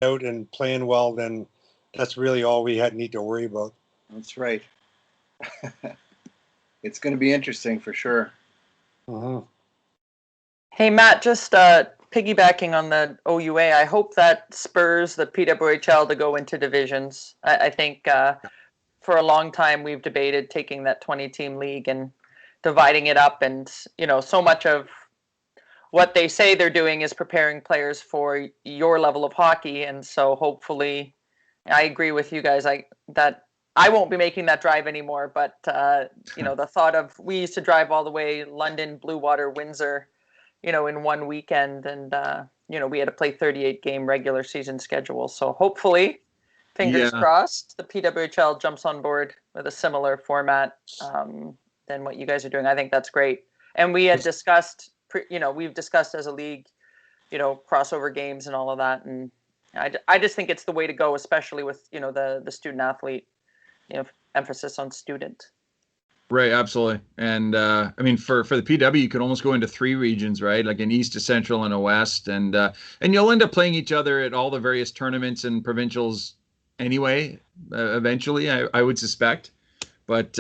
out and playing well, then that's really all we need to worry about. That's right. It's going to be interesting for sure. Mm-hmm. Hey, Matt, just piggybacking on the OUA, I hope that spurs the PWHL to go into divisions. I think for a long time we've debated taking that 20-team league and dividing it up. And, so much of what they say they're doing is preparing players for your level of hockey. And so hopefully, I agree with you guys that I won't be making that drive anymore. But, the thought of we used to drive all the way London, Blue Water, Windsor, in one weekend. And, we had to play 38-game regular season schedule. So hopefully, fingers crossed, the PWHL jumps on board with a similar format than what you guys are doing. I think that's great. And we had discussed, we've discussed as a league, crossover games and all of that. And I just think it's the way to go, especially with, the student athlete, emphasis on student. Right, absolutely. And for the PW, you could almost go into 3 regions, right? Like an east, a central, and a west, and you'll end up playing each other at all the various tournaments and provincials anyway. Eventually, I would suspect. But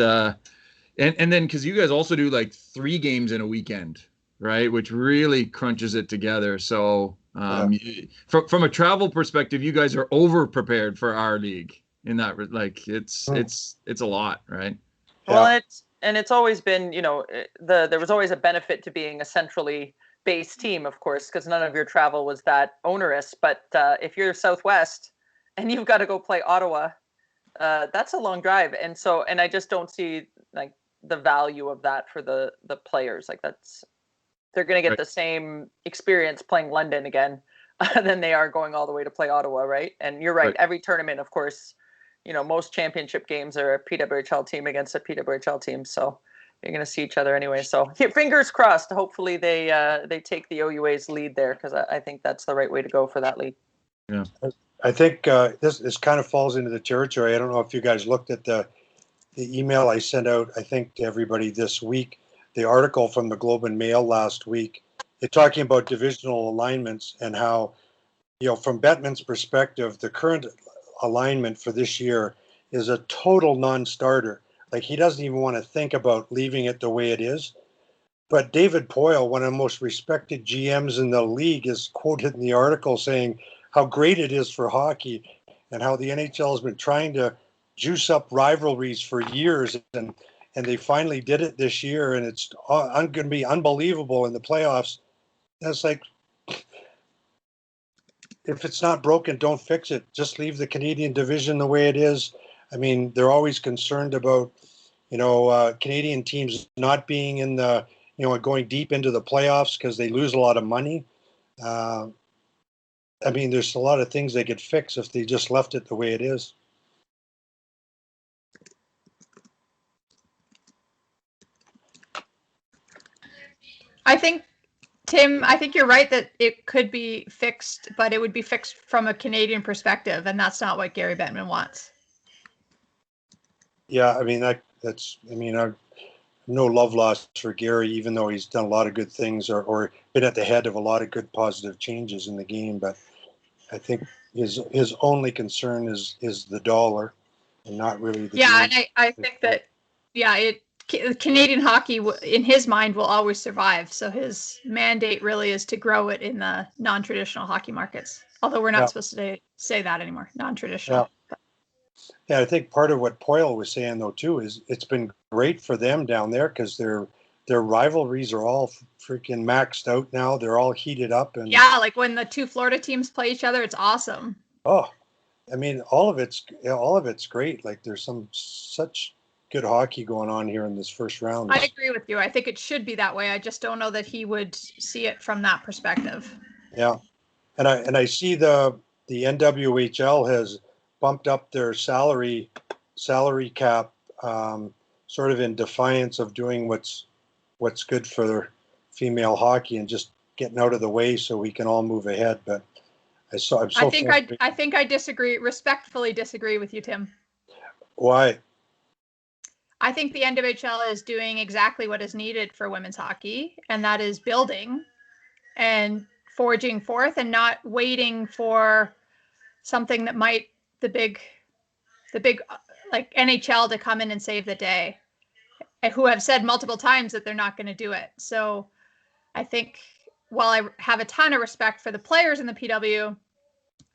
and then because you guys also do like 3 games in a weekend, right? Which really crunches it together. So from a travel perspective, you guys are over prepared for our league in that. Like it's a lot, right? Well, it's always been, there was always a benefit to being a centrally based team, of course, because none of your travel was that onerous. But if you're Southwest and you've got to go play Ottawa, that's a long drive. And I just don't see like the value of that for the players. Like they're going to get the same experience playing London again than they are going all the way to play Ottawa, right? And you're right. Every tournament, of course, most championship games are a PWHL team against a PWHL team, so you're going to see each other anyway. So fingers crossed. Hopefully they take the OUA's lead there, because I think that's the right way to go for that league. Yeah, I think this kind of falls into the territory. I don't know if you guys looked at the email I sent out, I think, to everybody this week, the article from the Globe and Mail last week. They're talking about divisional alignments and how, from Bettman's perspective, the current alignment for this year is a total non-starter. Like, he doesn't even want to think about leaving it the way it is. But David Poyle, one of the most respected GMs in the league, is quoted in the article saying how great it is for hockey and how the NHL has been trying to juice up rivalries for years, and they finally did it this year, and it's going to be unbelievable in the playoffs. And it's like, if it's not broken, don't fix it. Just leave the Canadian division the way it is. I mean, they're always concerned about, Canadian teams not being in the, going deep into the playoffs because they lose a lot of money. There's a lot of things they could fix if they just left it the way it is. Tim, I think you're right that it could be fixed, but it would be fixed from a Canadian perspective, and that's not what Gary Bettman wants. Yeah, I've no love lost for Gary, even though he's done a lot of good things or been at the head of a lot of good positive changes in the game. But I think his only concern is the dollar, and not really the game. And I think that Canadian hockey, in his mind, will always survive. So his mandate really is to grow it in the non-traditional hockey markets. Although we're not supposed to say that anymore, non-traditional. Yeah, I think part of what Poyle was saying, though, too, is it's been great for them down there because their rivalries are all freaking maxed out now. They're all heated up. And like when the 2 Florida teams play each other, it's awesome. Oh, all of it's great. Like, there's such good hockey going on here in this first round. I agree with you. I think it should be that way. I just don't know that he would see it from that perspective. Yeah, and I see the NWHL has bumped up their salary cap, sort of in defiance of doing what's good for female hockey and just getting out of the way so we can all move ahead. But I think I disagree, respectfully disagree with you, Tim. Why? I think the NWHL is doing exactly what is needed for women's hockey, and that is building and forging forth and not waiting for something that might the big like NHL to come in and save the day, and who have said multiple times that they're not going to do it. So I think while I have a ton of respect for the players in the PW,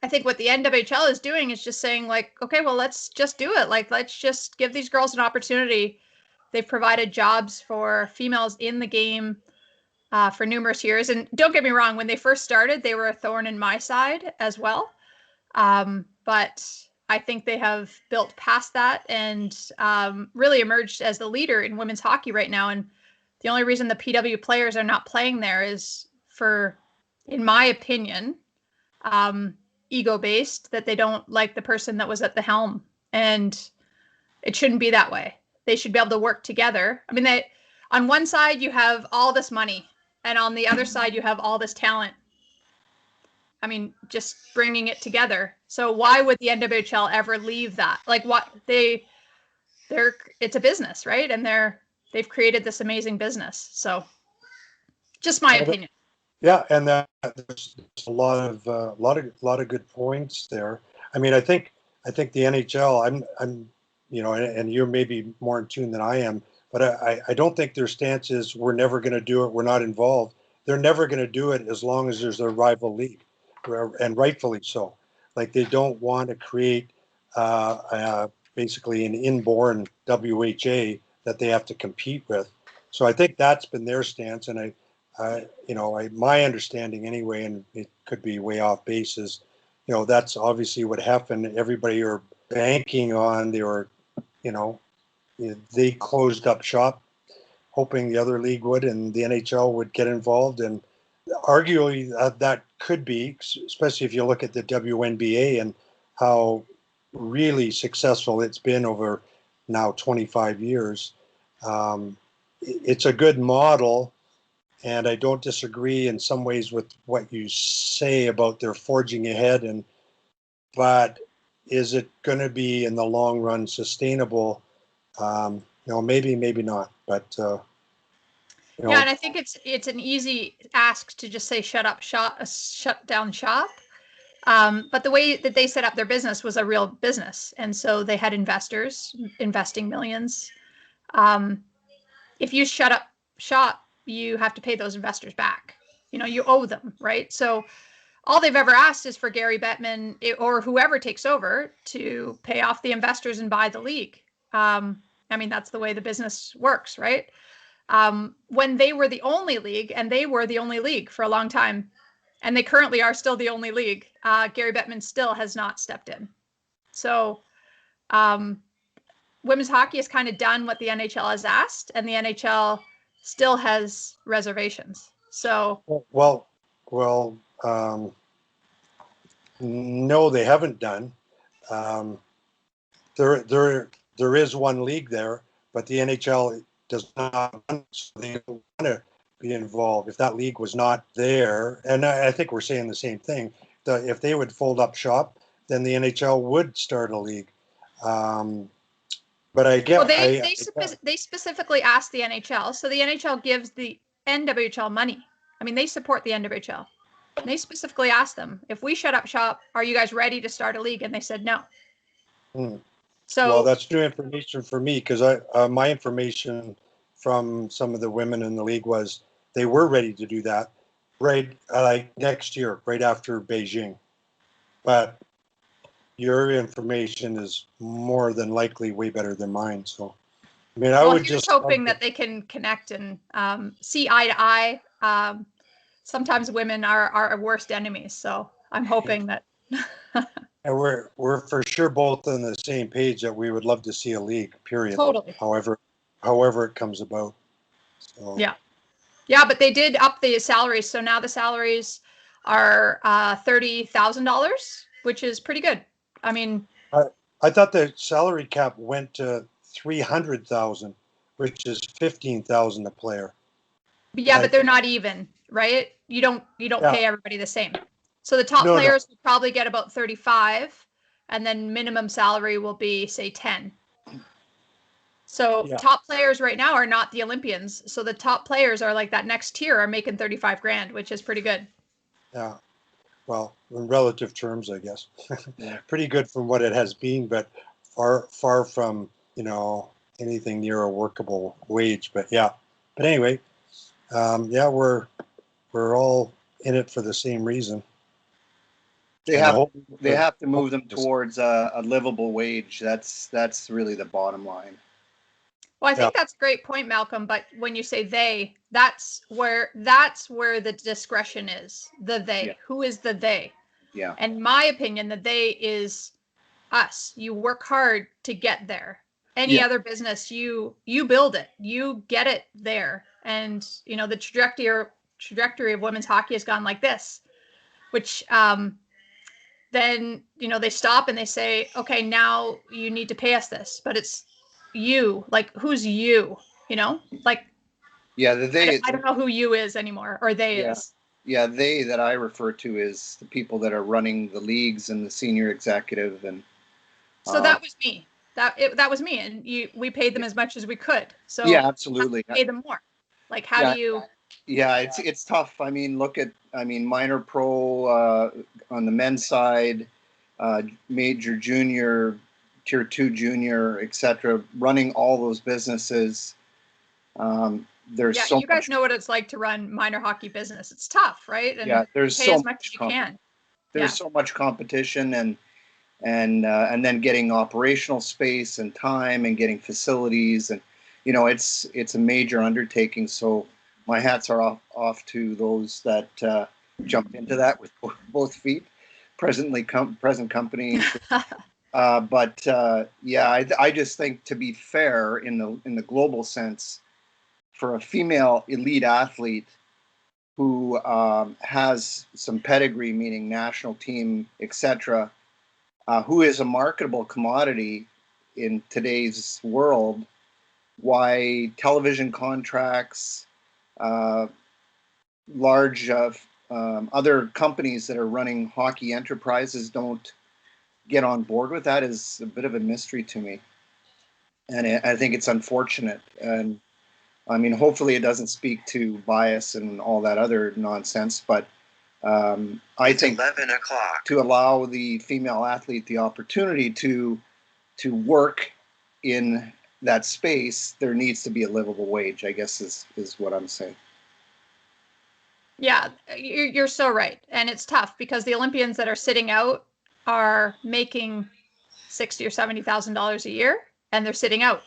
I think what the NWHL is doing is just saying like, okay, well, let's just do it. Like, let's just give these girls an opportunity. They've provided jobs for females in the game for numerous years. And don't get me wrong, when they first started, they were a thorn in my side as well. But I think they have built past that and really emerged as the leader in women's hockey right now. And the only reason the PW players are not playing there is for, in my opinion, ego-based, that they don't like the person that was at the helm. And it shouldn't be that way. They should be able to work together. I mean, on one side, you have all this money, and on the other side, you have all this talent. I mean, just bringing it together. So why would the NWHL ever leave that? Like, what it's a business, right? And they've created this amazing business. So just my opinion. Yeah, and there's a lot of good points there. I mean, I think the NHL. I'm and you're maybe more in tune than I am, but I don't think their stance is we're never going to do it. We're not involved. They're never going to do it as long as there's a rival league, and rightfully so. Like, they don't want to create basically an inborn WHA that they have to compete with. So I think that's been their stance, and my understanding anyway, and it could be way off base, is, that's obviously what happened. Everybody are banking on, they closed up shop, hoping the other league would and the NHL would get involved. And arguably that could be, especially if you look at the WNBA and how really successful it's been over now 25 years. It's a good model. And I don't disagree in some ways with what you say about their forging ahead, but is it going to be in the long run sustainable? Maybe not. But yeah, and I think it's an easy ask to just say shut down shop. But the way that they set up their business was a real business, and so they had investors investing millions. If you shut up shop, you have to pay those investors back. You owe them, right? So all they've ever asked is for Gary Bettman or whoever takes over to pay off the investors and buy the league. I mean, that's the way the business works, right? When they were the only league, and they were the only league for a long time, and they currently are still the only league, Gary Bettman still has not stepped in. So women's hockey has kind of done what the NHL has asked, and the NHL still has reservations. So no, they haven't done. There is one league there, but the NHL does not want, so they don't want to be involved. If that league was not there, and I think we're saying the same thing, if they would fold up shop, then the NHL would start a league. But I get. Well, they specifically asked the NHL, so the NHL gives the NWHL money. I mean, they support the NWHL. And they specifically asked them, if we shut up shop, are you guys ready to start a league? And they said no. So well, that's new information for me, because my information from some of the women in the league was they were ready to do that right like next year, right after Beijing. But your information is more than likely way better than mine. So, I mean, I would just hoping that they can connect and see eye to eye. Sometimes women are our worst enemies, so I'm hoping that. And we're for sure both on the same page that we would love to see a league. Period. Totally. However it comes about. So. Yeah, but they did up the salaries, so now the salaries are $30,000, which is pretty good. I mean, I thought the salary cap went to 300,000, which is 15,000 a player. Yeah, but they're not even, right? You don't pay everybody the same. So the top players will probably get about 35, and then minimum salary will be, say, 10. So top players right now are not the Olympians. So the top players are like that next tier are making 35 grand, which is pretty good. Yeah. well, in relative terms, I guess, Yeah. pretty good from what it has been, but far from, anything near a workable wage. But yeah, but anyway, yeah, we're all in it for the same reason. They And the have whole- they have to move them towards a livable wage. That's really the bottom line. Well, I think Yeah. that's a great point, Malcolm. But when you say they, that's where the discretion is. The they. Yeah. Who is the they? Yeah. And in my opinion, the they is us. You work hard to get there. Any Yeah. other business, you build it. You get it there. And the trajectory of women's hockey has gone like this, which then they stop and they say, okay, now you need to pay us this, but it's you. Like, who's you? Like, Yeah. I don't know who you is anymore, or they Yeah. is. Yeah, they that I refer to is the people that are running the leagues and the senior executive, and So that was me. That was me, and we paid them as much as we could. So yeah, absolutely. pay them more. Like, how Yeah. do you? Yeah, it's tough. I mean, minor pro on the men's side, major junior, tier 2 junior, etc. Running all those businesses. There's Yeah, so you guys much. know what it's like to run minor hockey business. It's tough, right? And Yeah, there's pay so as much much as you can. There's Yeah. so much competition, and then getting operational space and time and getting facilities, and it's a major undertaking. So my hats are off to those that jumped into that with both feet. Present company. But yeah, I just think, to be fair, in the global sense, for a female elite athlete who has some pedigree, meaning national team, etc., who is a marketable commodity in today's world, why television contracts, large other companies that are running hockey enterprises don't get on board with that is a bit of a mystery to me. And I think it's unfortunate. And I mean, hopefully it doesn't speak to bias and all that other nonsense, but I think 11 o'clock. to allow the female athlete the opportunity to work in that space, there needs to be a livable wage, I guess is what I'm saying. Yeah, you're so right, and it's tough because the Olympians that are sitting out are making $60,000 or $70,000 a year, and they're sitting out,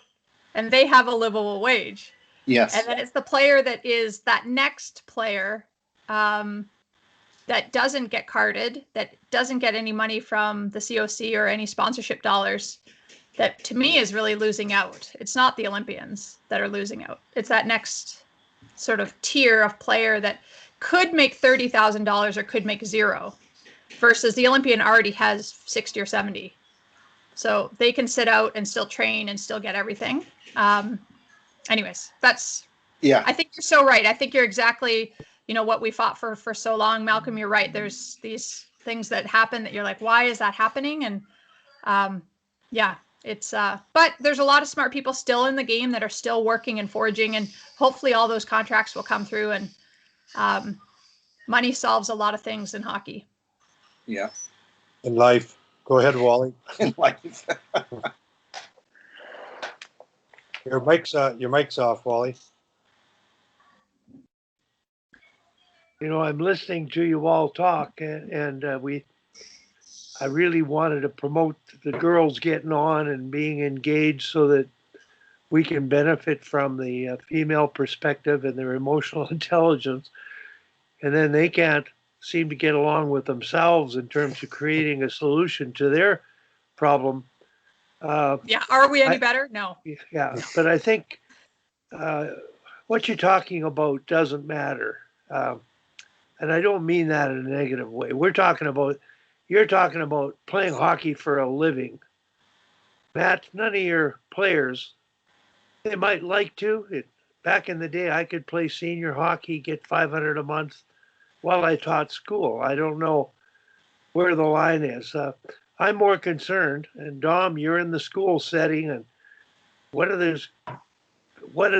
and they have a livable wage. Yes. And then it's the player that is that next player that doesn't get carded, that doesn't get any money from the COC or any sponsorship dollars, that to me is really losing out. It's not the Olympians that are losing out. It's that next sort of tier of player that could make $30,000 or could make zero, versus the Olympian already has 60 or 70. So they can sit out and still train and still get everything. Anyways, I think you're so right. I think you're exactly, what we fought for so long. Malcolm, you're right. There's these things that happen that you're like, why is that happening? And yeah, it's but there's a lot of smart people still in the game that are still working and foraging, and hopefully all those contracts will come through, and money solves a lot of things in hockey. Yeah. In life. Go ahead, Wally. In life. Your mic's off, Wally. I'm listening to you all talk, and I really wanted to promote the girls getting on and being engaged so that we can benefit from the female perspective and their emotional intelligence. And then they can't seem to get along with themselves in terms of creating a solution to their problem. Yeah, are we any better? No. Yeah, but I think what you're talking about doesn't matter. And I don't mean that in a negative way. You're talking about playing hockey for a living. Matt, none of your players, they might like to. Back in the day, I could play senior hockey, get $500 a month while I taught school. I don't know where the line is. I'm more concerned, and Dom, you're in the school setting, and what are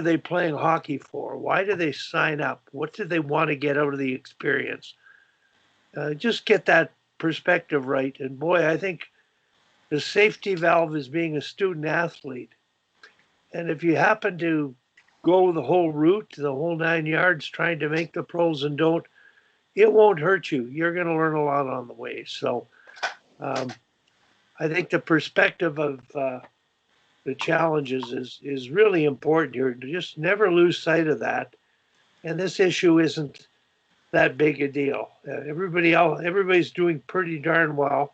they playing hockey for? Why do they sign up? What do they want to get out of the experience? just get that perspective right. And boy, I think the safety valve is being a student athlete. And if you happen to go the whole route, the whole 9 yards, trying to make the pros and don't, it won't hurt you. You're going to learn a lot on the way. So I think the perspective of the challenges is really important here. Just never lose sight of that. And this issue isn't that big a deal. Everybody's doing pretty darn well.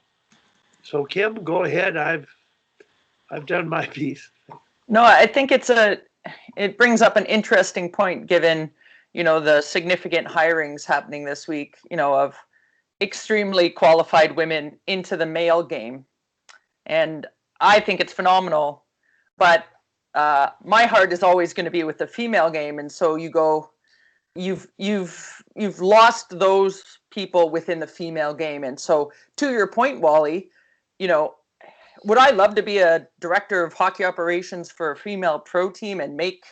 So Kim, go ahead. I've done my piece. No, I think it brings up an interesting point given, the significant hirings happening this week, of extremely qualified women into the male game. And I think it's phenomenal, but my heart is always going to be with the female game. And so you've lost those people within the female game. And so to your point, Wally, would I love to be a director of hockey operations for a female pro team and make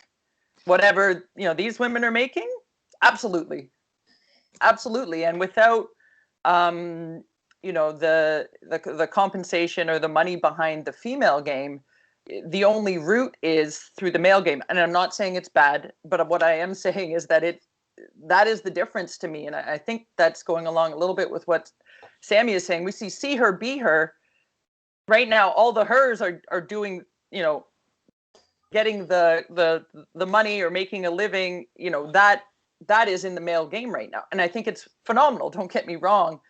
whatever, these women are making? Absolutely. Absolutely. And without, the compensation or the money behind the female game, the only route is through the male game. And I'm not saying it's bad, but what I am saying is that that is the difference to me. And I think that's going along a little bit with what Sammy is saying. We see her, be her. Right now, all the hers are doing, getting the money or making a living, that is in the male game right now. And I think it's phenomenal. Don't get me wrong,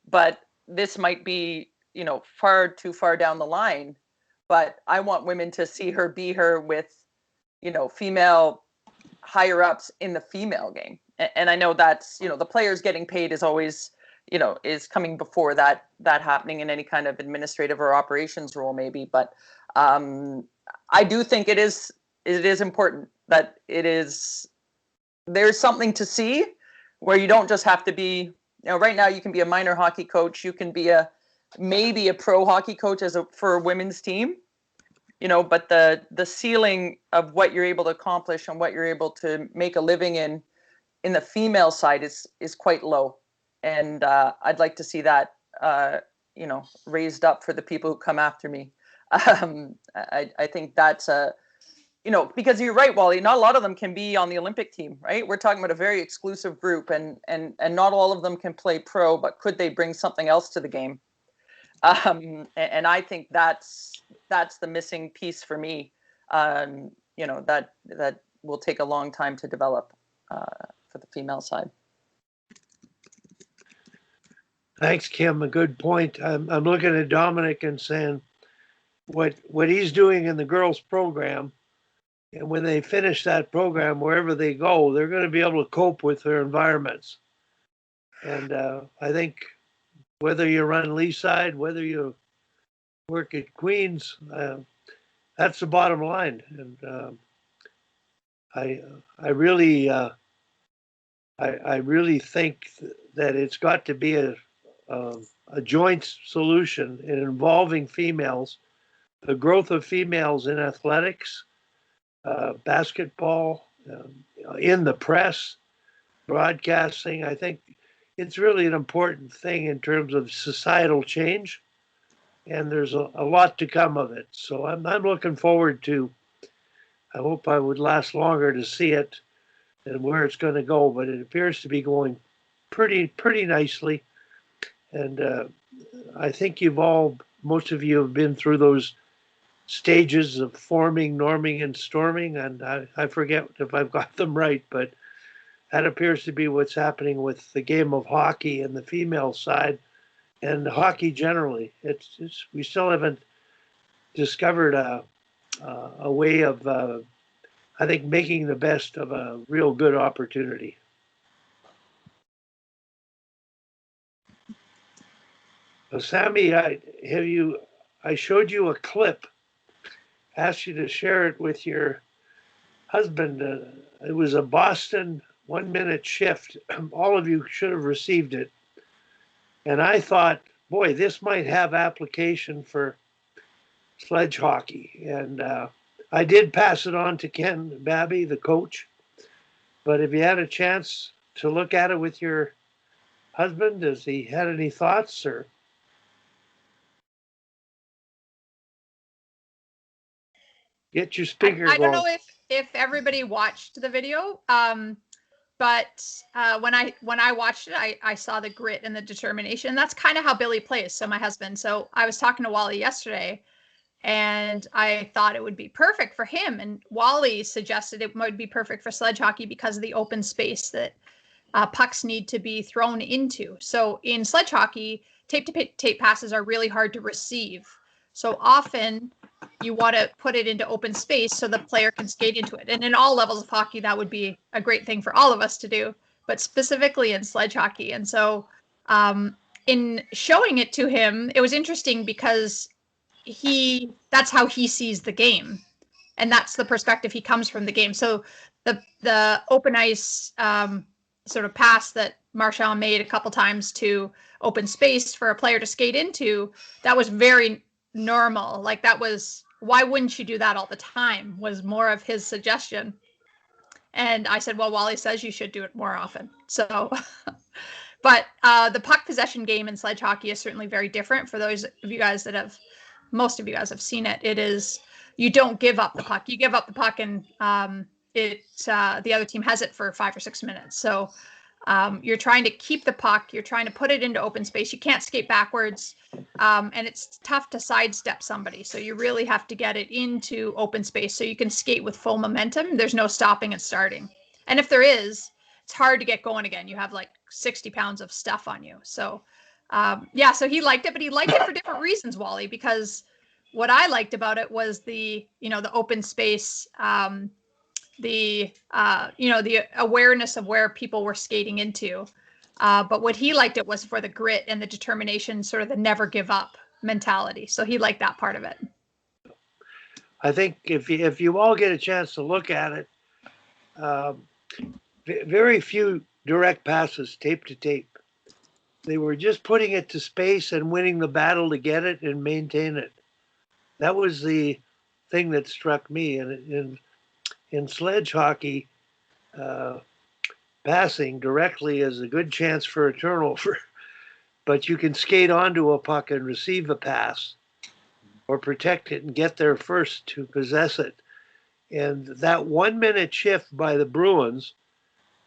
but this might be, far too far down the line. But I want women to see her, be her with, female higher ups in the female game. And I know that's, the players getting paid is always, is coming before that happening in any kind of administrative or operations role, maybe. But I do think it is important that there's something to see where you don't just have to be, right now you can be a minor hockey coach, you can be maybe a pro hockey coach for a women's team, but the ceiling of what you're able to accomplish and what you're able to make a living in the female side is quite low. And I'd like to see that, raised up for the people who come after me. I think that's because you're right, Wally, not a lot of them can be on the Olympic team, right? We're talking about a very exclusive group, and not all of them can play pro, but could they bring something else to the game? And I think that's the missing piece for me, that will take a long time to develop for the female side. Thanks, Kim. A good point. I'm looking at Dominic and saying what he's doing in the girls program, and when they finish that program, wherever they go, they're going to be able to cope with their environments. And I think whether you run Leaside, whether you work at Queens, that's the bottom line. And I really think that it's got to be a joint solution in involving females, the growth of females in athletics, basketball, in the press, broadcasting. I think it's really an important thing in terms of societal change, and there's a lot to come of it. So I'm looking forward to, I hope I would last longer to see it and where it's going to go, but it appears to be going pretty nicely. And I think most of you have been through those stages of forming, norming, and storming, and I forget if I've got them right, but that appears to be what's happening with the game of hockey and the female side, and hockey generally. We still haven't discovered a way of, I think, making the best of a real good opportunity. Sammy, I showed you a clip, asked you to share it with your husband. It was a Boston 1-minute shift. All of you should have received it. And I thought, boy, this might have application for sledge hockey. And I did pass it on to Ken Babby, the coach. But if you had a chance to look at it with your husband? Has he had any thoughts or? Get your speaker I don't going. know if everybody watched the video, but when I watched it, I saw the grit and the determination. That's kind of how Billy plays. So my husband. So I was talking to Wally yesterday, and I thought it would be perfect for him. And Wally suggested it might be perfect for sledge hockey because of the open space that pucks need to be thrown into. So in sledge hockey, tape passes are really hard to receive. So often you want to put it into open space so the player can skate into it. And in all levels of hockey, that would be a great thing for all of us to do, but specifically in sledge hockey. And so in showing it to him, it was interesting because that's how he sees the game. And that's the perspective he comes from the game. So the open ice sort of pass that Marchand made a couple times to open space for a player to skate into, that was very normal. Like that was, why wouldn't you do that all the time, was more of his suggestion. And I said, well, Wally says you should do it more often. So, but the puck possession game in sledge hockey is certainly very different. For those of you guys that have, most of you guys have seen it, it is, you don't give up the puck. You give up the puck and the other team has it for 5 or 6 minutes. So you're trying to keep the puck. You're trying to put it into open space. You can't skate backwards. And it's tough to sidestep somebody. So you really have to get it into open space so you can skate with full momentum. There's no stopping and starting. And if there is, it's hard to get going again. You have like 60 pounds of stuff on you. So yeah, so he liked it, but he liked it for different reasons, Wally, because what I liked about it was the open space, the awareness of where people were skating into. But what he liked it was for the grit and the determination, sort of the never give up mentality. So he liked that part of it. I think if you all get a chance to look at it, very few direct passes, tape to tape. They were just putting it to space and winning the battle to get it and maintain it. That was the thing that struck me. And in sledge hockey, passing directly is a good chance for a turnover, but you can skate onto a puck and receive a pass or protect it and get there first to possess it. And that 1 minute shift by the Bruins,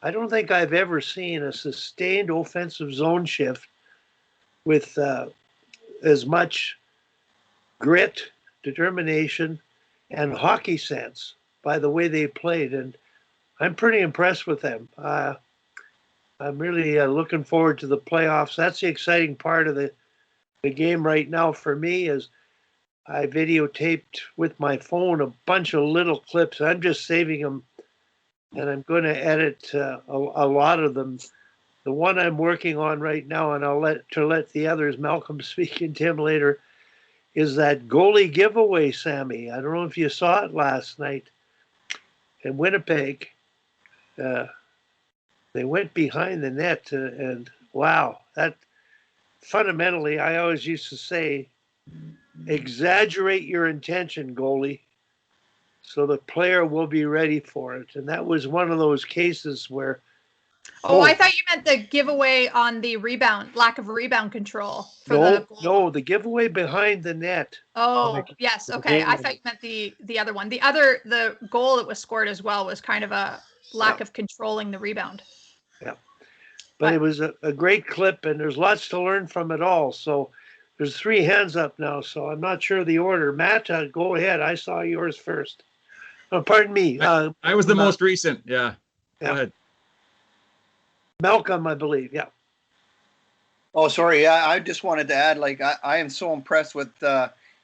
I don't think I've ever seen a sustained offensive zone shift with as much grit, determination, and hockey sense by the way they played. And I'm pretty impressed with them. I'm really looking forward to the playoffs. That's the exciting part of the game right now for me, is I videotaped with my phone a bunch of little clips. I'm just saving them, and I'm going to edit a lot of them. The one I'm working on right now, and I'll let the others, Malcolm speak and Tim later, is that goalie giveaway, Sammy. I don't know if you saw it last night in Winnipeg. They went behind the net, and wow, that fundamentally, I always used to say, exaggerate your intention, goalie, so the player will be ready for it. And that was one of those cases where. Oh, I thought you meant the giveaway on the rebound, lack of rebound control. No, the giveaway behind the net. Oh, yes. Okay. I thought you meant the other one. The goal that was scored as well was kind of a lack of controlling the rebound. Yeah. But it was a great clip, and there's lots to learn from it all. So there's 3 hands up now, so I'm not sure the order. Matt, go ahead. I saw yours first. Oh, pardon me. I was the most recent. Yeah. Go ahead. Malcolm, I believe. Yeah. Oh, sorry. I just wanted to add, like, I am so impressed with,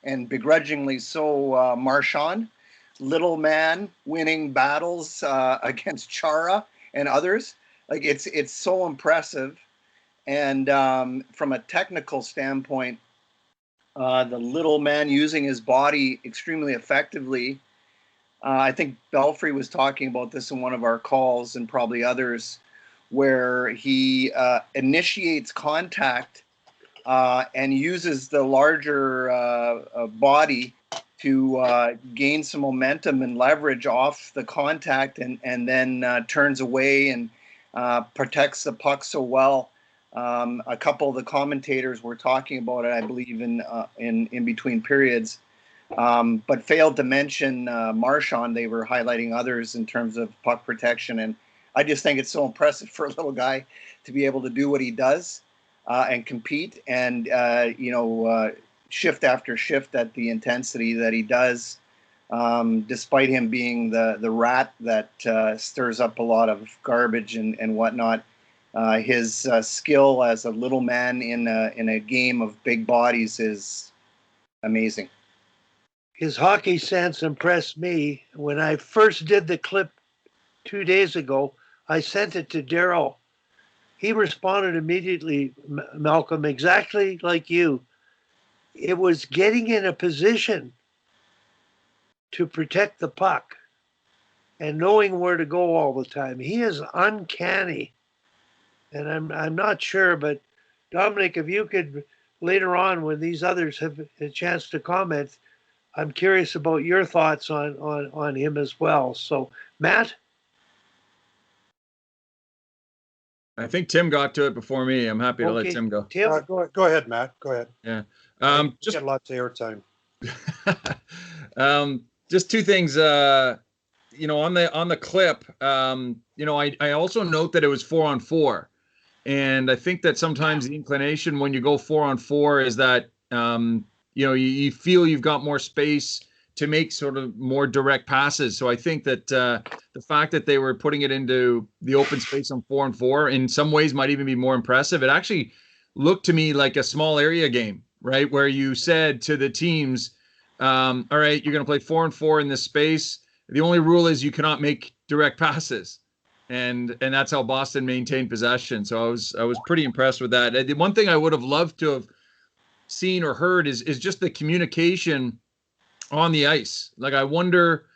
and begrudgingly so, Marchand, little man winning battles against Chara and others. Like, it's so impressive. And from a technical standpoint, the little man using his body extremely effectively. I think Belfry was talking about this in one of our calls, and probably others, where he initiates contact and uses the larger body to gain some momentum and leverage off the contact, and then turns away and protects the puck so well. A couple of the commentators were talking about it, I believe, in between periods, but failed to mention Marchand. They were highlighting others in terms of puck protection, and I just think it's so impressive for a little guy to be able to do what he does and compete, and shift after shift at the intensity that he does, despite him being the rat that stirs up a lot of garbage and whatnot. His skill as a little man in a game of big bodies is amazing. His hockey sense impressed me. When I first did the clip 2 days ago, I sent it to Daryl. He responded immediately, Malcolm, exactly like you. It was getting in a position to protect the puck and knowing where to go all the time. He is uncanny. And I'm not sure, but Dominic, if you could later on, when these others have a chance to comment, I'm curious about your thoughts on him as well. So, Matt? I think Tim got to it before me. I'm happy to let Tim go. Tim? Go ahead, Matt. Go ahead. Yeah. Just get lots of airtime. Just two things. On the clip, I also note that it was 4-on-4, and I think that sometimes the inclination when you go 4-on-4 is that you feel you've got more space to make sort of more direct passes. So I think that the fact that they were putting it into the open space on 4-on-4 in some ways might even be more impressive. It actually looked to me like a small area game, right? Where you said to the teams, all right, you're going to play 4-on-4 in this space. The only rule is you cannot make direct passes. And that's how Boston maintained possession. So I was pretty impressed with that. The one thing I would have loved to have seen or heard is just the communication on the ice. Like, I wonder,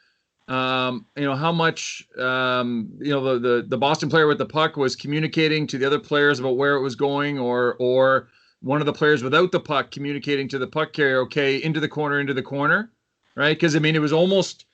how much, the Boston player with the puck was communicating to the other players about where it was going, or one of the players without the puck communicating to the puck carrier, okay, into the corner, right? Because, it was almost,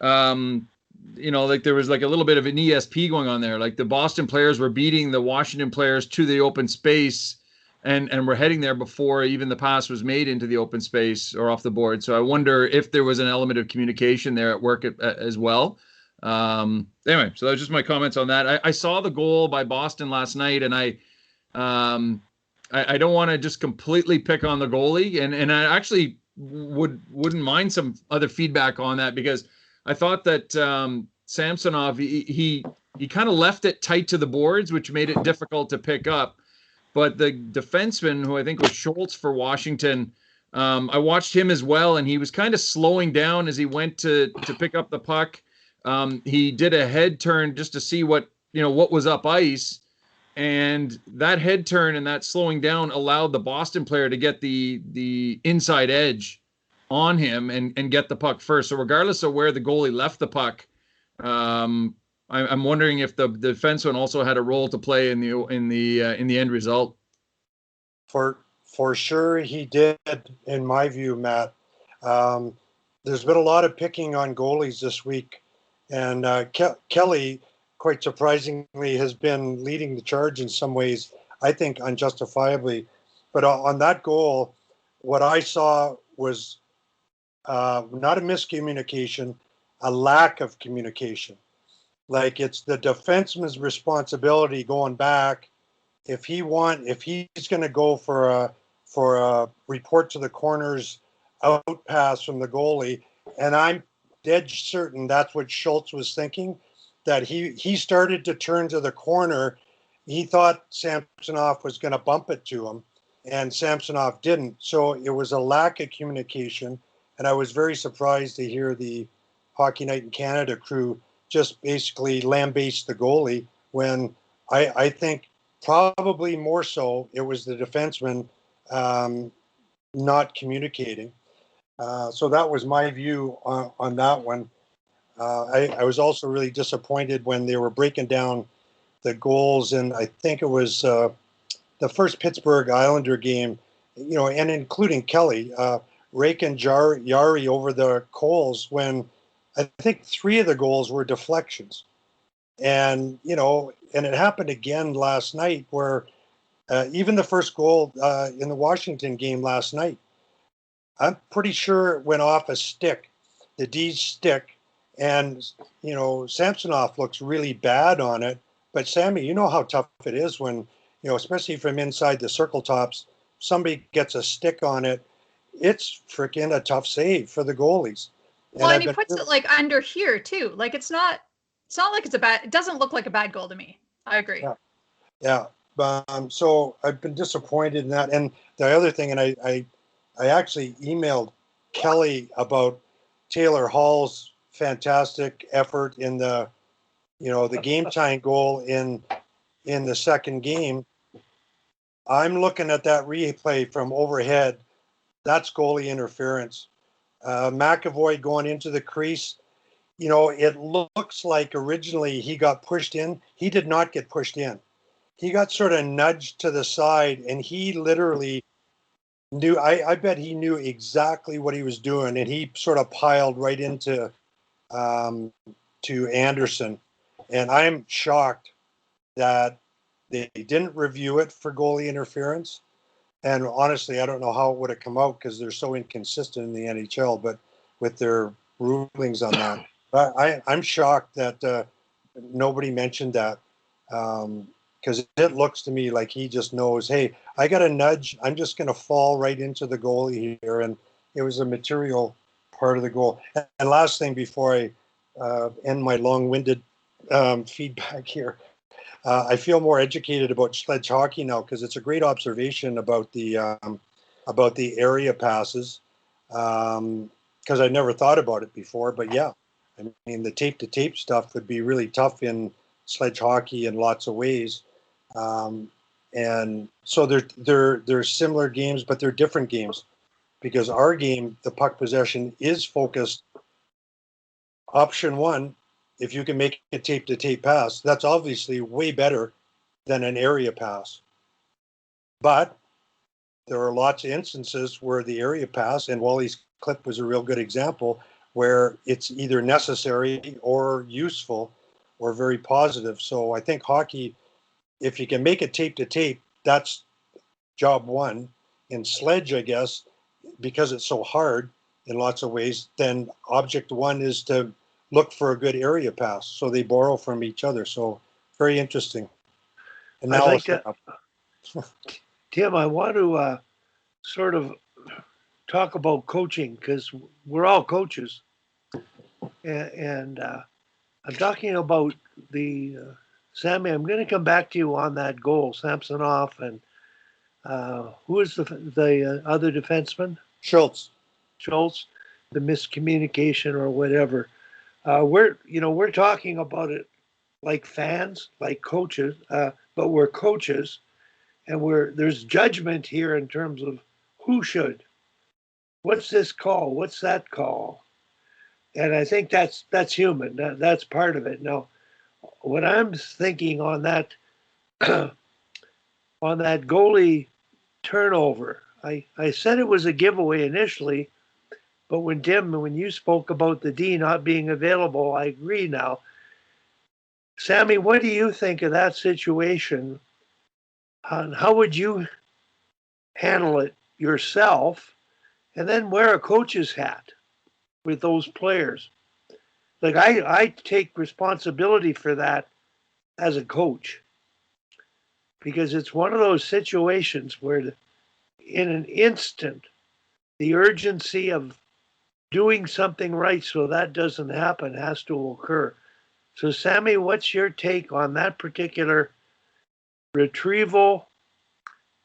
like there was like a little bit of an ESP going on there. Like the Boston players were beating the Washington players to the open space, and we're heading there before even the pass was made into the open space or off the board. So I wonder if there was an element of communication there at work as well. Anyway, so that was just my comments on that. I saw the goal by Boston last night, and I don't want to just completely pick on the goalie, and I actually wouldn't mind some other feedback on that, because I thought that Samsonov, he kind of left it tight to the boards, which made it difficult to pick up. But the defenseman, who I think was Schultz for Washington, I watched him as well, and he was kind of slowing down as he went to pick up the puck. He did a head turn just to see what was up ice, and that head turn and that slowing down allowed the Boston player to get the inside edge on him and get the puck first. So regardless of where the goalie left the puck, I'm wondering if the defenseman also had a role to play in the end result. For sure he did, in my view, Matt. There's been a lot of picking on goalies this week, and Kelly, quite surprisingly, has been leading the charge in some ways, I think unjustifiably. But on that goal, what I saw was not a miscommunication, a lack of communication. Like, it's the defenseman's responsibility going back. If he's going to go for a report to the corners out pass from the goalie, and I'm dead certain that's what Schultz was thinking, that he started to turn to the corner. He thought Samsonov was going to bump it to him, and Samsonov didn't. So it was a lack of communication, and I was very surprised to hear the Hockey Night in Canada crew just basically lambaste the goalie, when I think probably more so it was the defenseman not communicating. So that was my view on that one. I was also really disappointed when they were breaking down the goals, and I think it was the first Pittsburgh Islander game, and including Kelly, Rake and Yari over the Coles, when I think 3 of the goals were deflections. And, and it happened again last night where Even the first goal in the Washington game last night, I'm pretty sure it went off a stick, the D's stick. And, you know, Samsonov looks really bad on it. But Sammy, you know how tough it is when, you know, especially from inside the circle tops, somebody gets a stick on it. It's freaking a tough save for the goalies. Well, and he puts it like under here too. Like it's not like it's a bad, it doesn't look like a bad goal to me. I agree. Yeah. So I've been disappointed in that. And the other thing, and I actually emailed Kelly about Taylor Hall's fantastic effort in the, you know, the game tying goal in the second game. I'm looking at that replay from overhead. That's goalie interference. McAvoy going into the crease. You know, it looks like originally he got pushed in. He did not get pushed in. He got sort of nudged to the side, and he literally knew. I bet he knew exactly what he was doing, and he sort of piled right into to Anderson. And I'm shocked that they didn't review it for goalie interference. And honestly, I don't know how it would have come out because they're so inconsistent in the NHL, but with their rulings on that. But I'm shocked that nobody mentioned that because it looks to me like he just knows, hey, I got a nudge. I'm just going to fall right into the goalie here. And it was a material part of the goal. And last thing before I end my long-winded feedback here, I feel more educated about sledge hockey now because it's a great observation about the area passes because I never thought about it before. But yeah, I mean the tape-to-tape stuff would be really tough in sledge hockey in lots of ways. And so they're similar games, but they're different games because our game, the puck possession, is focused. Option one, if you can make a tape-to-tape pass, that's obviously way better than an area pass. But there are lots of instances where the area pass, and Wally's clip was a real good example, where it's either necessary or useful or very positive. So I think hockey, if you can make it tape-to-tape, that's job one. In sledge, I guess, because it's so hard in lots of ways, then object one is to look for a good area pass. So they borrow from each other. So very interesting. And now I'd like to, Tim, I want to sort of talk about coaching because we're all coaches. And I'm talking about the, Sammy, I'm going to come back to you on that goal, Samsonov and who is the other defenseman? Schultz, the miscommunication or whatever. We're talking about it like fans, like coaches, but we're coaches, and there's judgment here in terms of who should. What's this call? What's that call? And I think that's human. That's part of it. Now, what I'm thinking on that on that goalie turnover, I said it was a giveaway initially, but when you spoke about the D not being available, I agree now. Sammy, what do you think of that situation? How would you handle it yourself? And then wear a coach's hat with those players. Like I take responsibility for that as a coach because it's one of those situations where in an instant, the urgency of doing something right so that doesn't happen has to occur. So, Sammy, what's your take on that particular retrieval,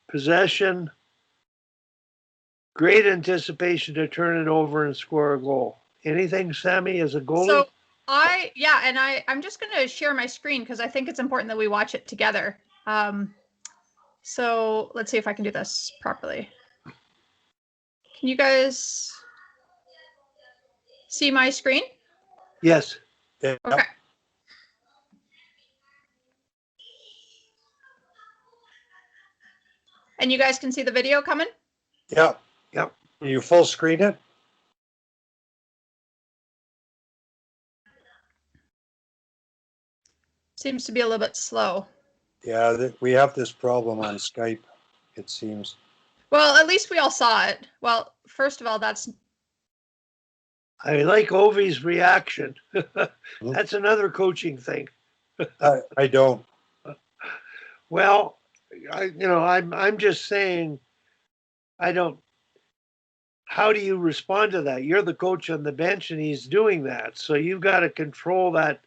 possession, great anticipation to turn it over and score a goal? Anything, Sammy, as a goalie? So I'm just going to share my screen because I think it's important that we watch it together. So let's see if I can do this properly. Can you guys see my screen? Yes. yeah. Okay. And you guys can see the video coming? Yeah. Yep. You full screen it? Seems to be a little bit slow. Yeah, we have this problem on Skype, it seems. Well, at least we all saw it. Well, first of all, that's I like Ovi's reaction. That's another coaching thing. I don't. Well, I'm just saying, I don't. How do you respond to that? You're the coach on the bench, and he's doing that, so you've got to control that.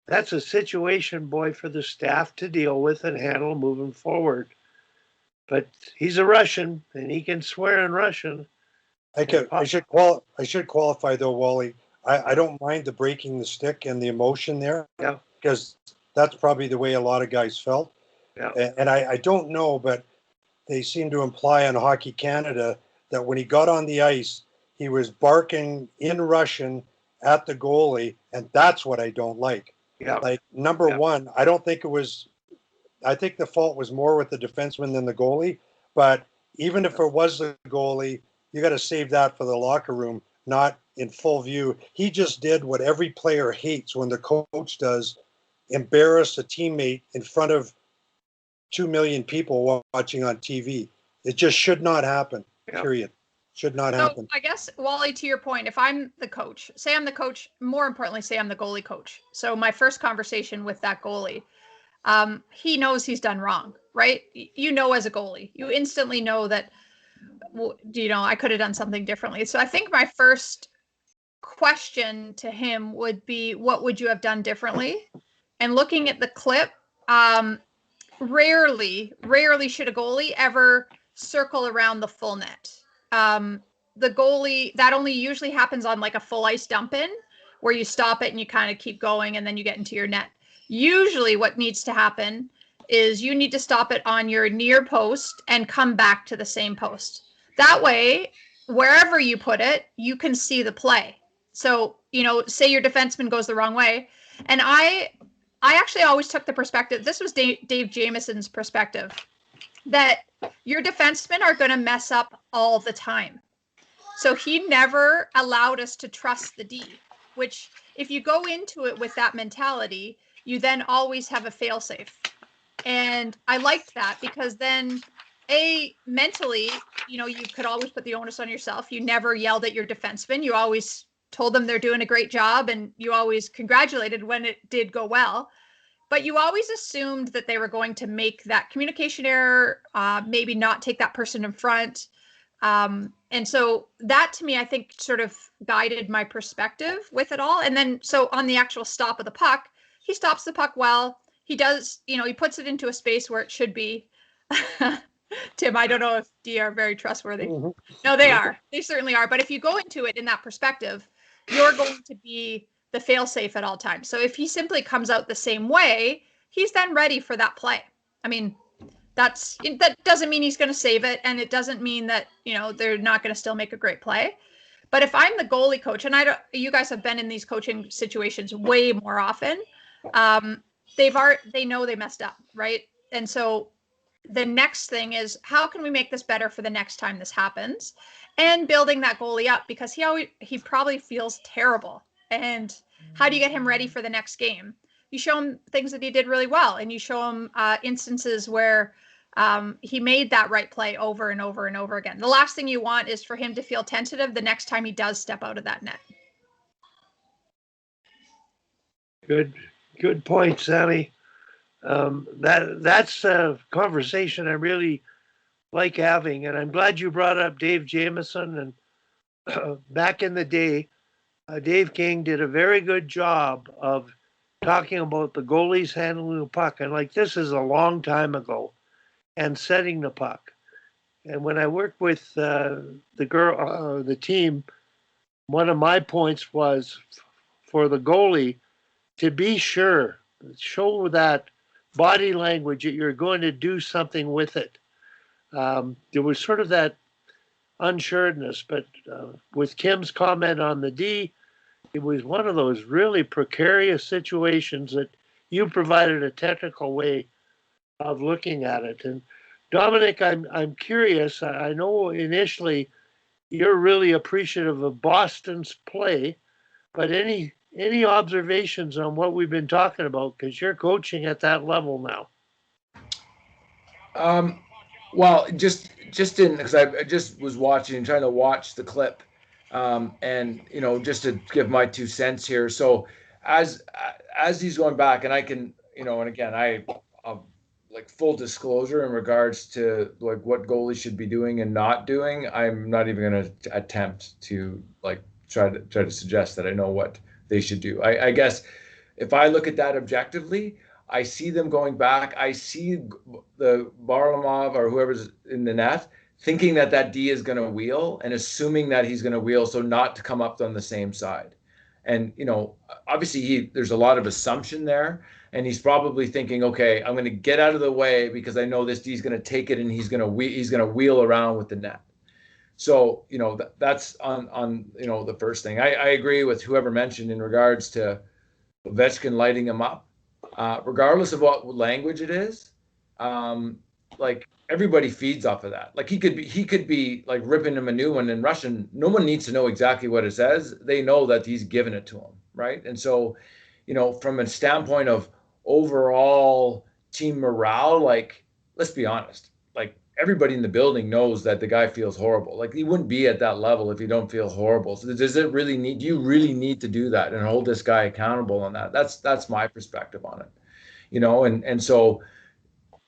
That's a situation, boy, for the staff to deal with and handle moving forward. But he's a Russian, and he can swear in Russian. I should qualify though, Wally. I don't mind the breaking the stick and the emotion there. Yeah. Because that's probably the way a lot of guys felt. Yeah. And I don't know, but they seem to imply on Hockey Canada that when he got on the ice, he was barking in Russian at the goalie, and that's what I don't like. Yeah. Like, number one, I don't think it was. I think the fault was more with the defenseman than the goalie. But even if it was the goalie, you got to save that for the locker room, not in full view. He just did what every player hates when the coach does: embarrass a teammate in front of 2 million people watching on TV. It just should not happen. Yeah. Period. Should not so. happen. I guess, Wally, to your point, if I'm the coach, say I'm the coach, more importantly, say I'm the goalie coach. So my first conversation with that goalie, he knows he's done wrong, right? You know, as a goalie, you instantly know that, I could have done something differently. So I think my first question to him would be, what would you have done differently? And looking at the clip, rarely should a goalie ever circle around the full net. The goalie, that only usually happens on like a full ice dump in, where you stop it and you kind of keep going and then you get into your net. Usually what needs to happen is you need to stop it on your near post and come back to the same post. That way, wherever you put it, you can see the play. So, say your defenseman goes the wrong way. And I actually always took the perspective, this was Dave Jameson's perspective, that your defensemen are going to mess up all the time. So he never allowed us to trust the D, which if you go into it with that mentality, you then always have a failsafe. And I liked that because then, mentally, you could always put the onus on yourself. You never yelled at your defenseman. You always told them they're doing a great job, and you always congratulated when it did go well. But you always assumed that they were going to make that communication error, maybe not take that person in front. And so that, to me, I think sort of guided my perspective with it all. And then, so on the actual stop of the puck, he stops the puck well. He does, he puts it into a space where it should be. Tim, I don't know if D are very trustworthy. Mhm. No, they are. They certainly are. But if you go into it in that perspective, you're going to be the fail-safe at all times. So if he simply comes out the same way, he's then ready for that play. I mean, that doesn't mean he's going to save it, and it doesn't mean that they're not going to still make a great play. But if I'm the goalie coach, and you guys have been in these coaching situations way more often, they know they messed up, right? And so the next thing is, how can we make this better for the next time this happens? And building that goalie up, because he probably feels terrible. And how do you get him ready for the next game? You show him things that he did really well, and you show him instances where he made that right play over and over and over again. The last thing you want is for him to feel tentative the next time he does step out of that net. Good point, Sammy. That's a conversation I really like having, and I'm glad you brought up Dave Jameson. And back in the day, Dave King did a very good job of talking about the goalies handling the puck, and like, this is a long time ago, and setting the puck. And when I worked with the team, one of my points was for the goalie to be sure, show that body language that you're going to do something with it. There was sort of that unsureness, but with Kim's comment on the D, it was one of those really precarious situations that you provided a technical way of looking at it. And Dominic, I'm curious. I know initially you're really appreciative of Boston's play, but any observations on what we've been talking about, because you're coaching at that level now? Well, just in because I just was watching, trying to watch the clip, and just to give my 2 cents here. So as as he's going back, and I can, and again, like full disclosure in regards to like what goalies should be doing and not doing. I'm not even going to attempt to like try to suggest that I know what they should do. I guess if I look at that objectively, I see them going back. I see the Varlamov or whoever's in the net thinking that that D is going to wheel and assuming that he's going to wheel, so not to come up on the same side. And obviously there's a lot of assumption there, and he's probably thinking, okay, I'm going to get out of the way because I know this D is going to take it and he's going to wheel around with the net. So that's on the first thing. I agree with whoever mentioned in regards to Ovechkin lighting him up. Regardless of what language it is, like everybody feeds off of that. Like he could be like ripping him a new one in Russian. No one needs to know exactly what it says. They know that he's giving it to him, right? And so, from a standpoint of overall team morale, like let's be honest, like everybody in the building knows that the guy feels horrible. Like he wouldn't be at that level if you don't feel horrible. So do you really need to do that and hold this guy accountable on that? That's my perspective on it, and so,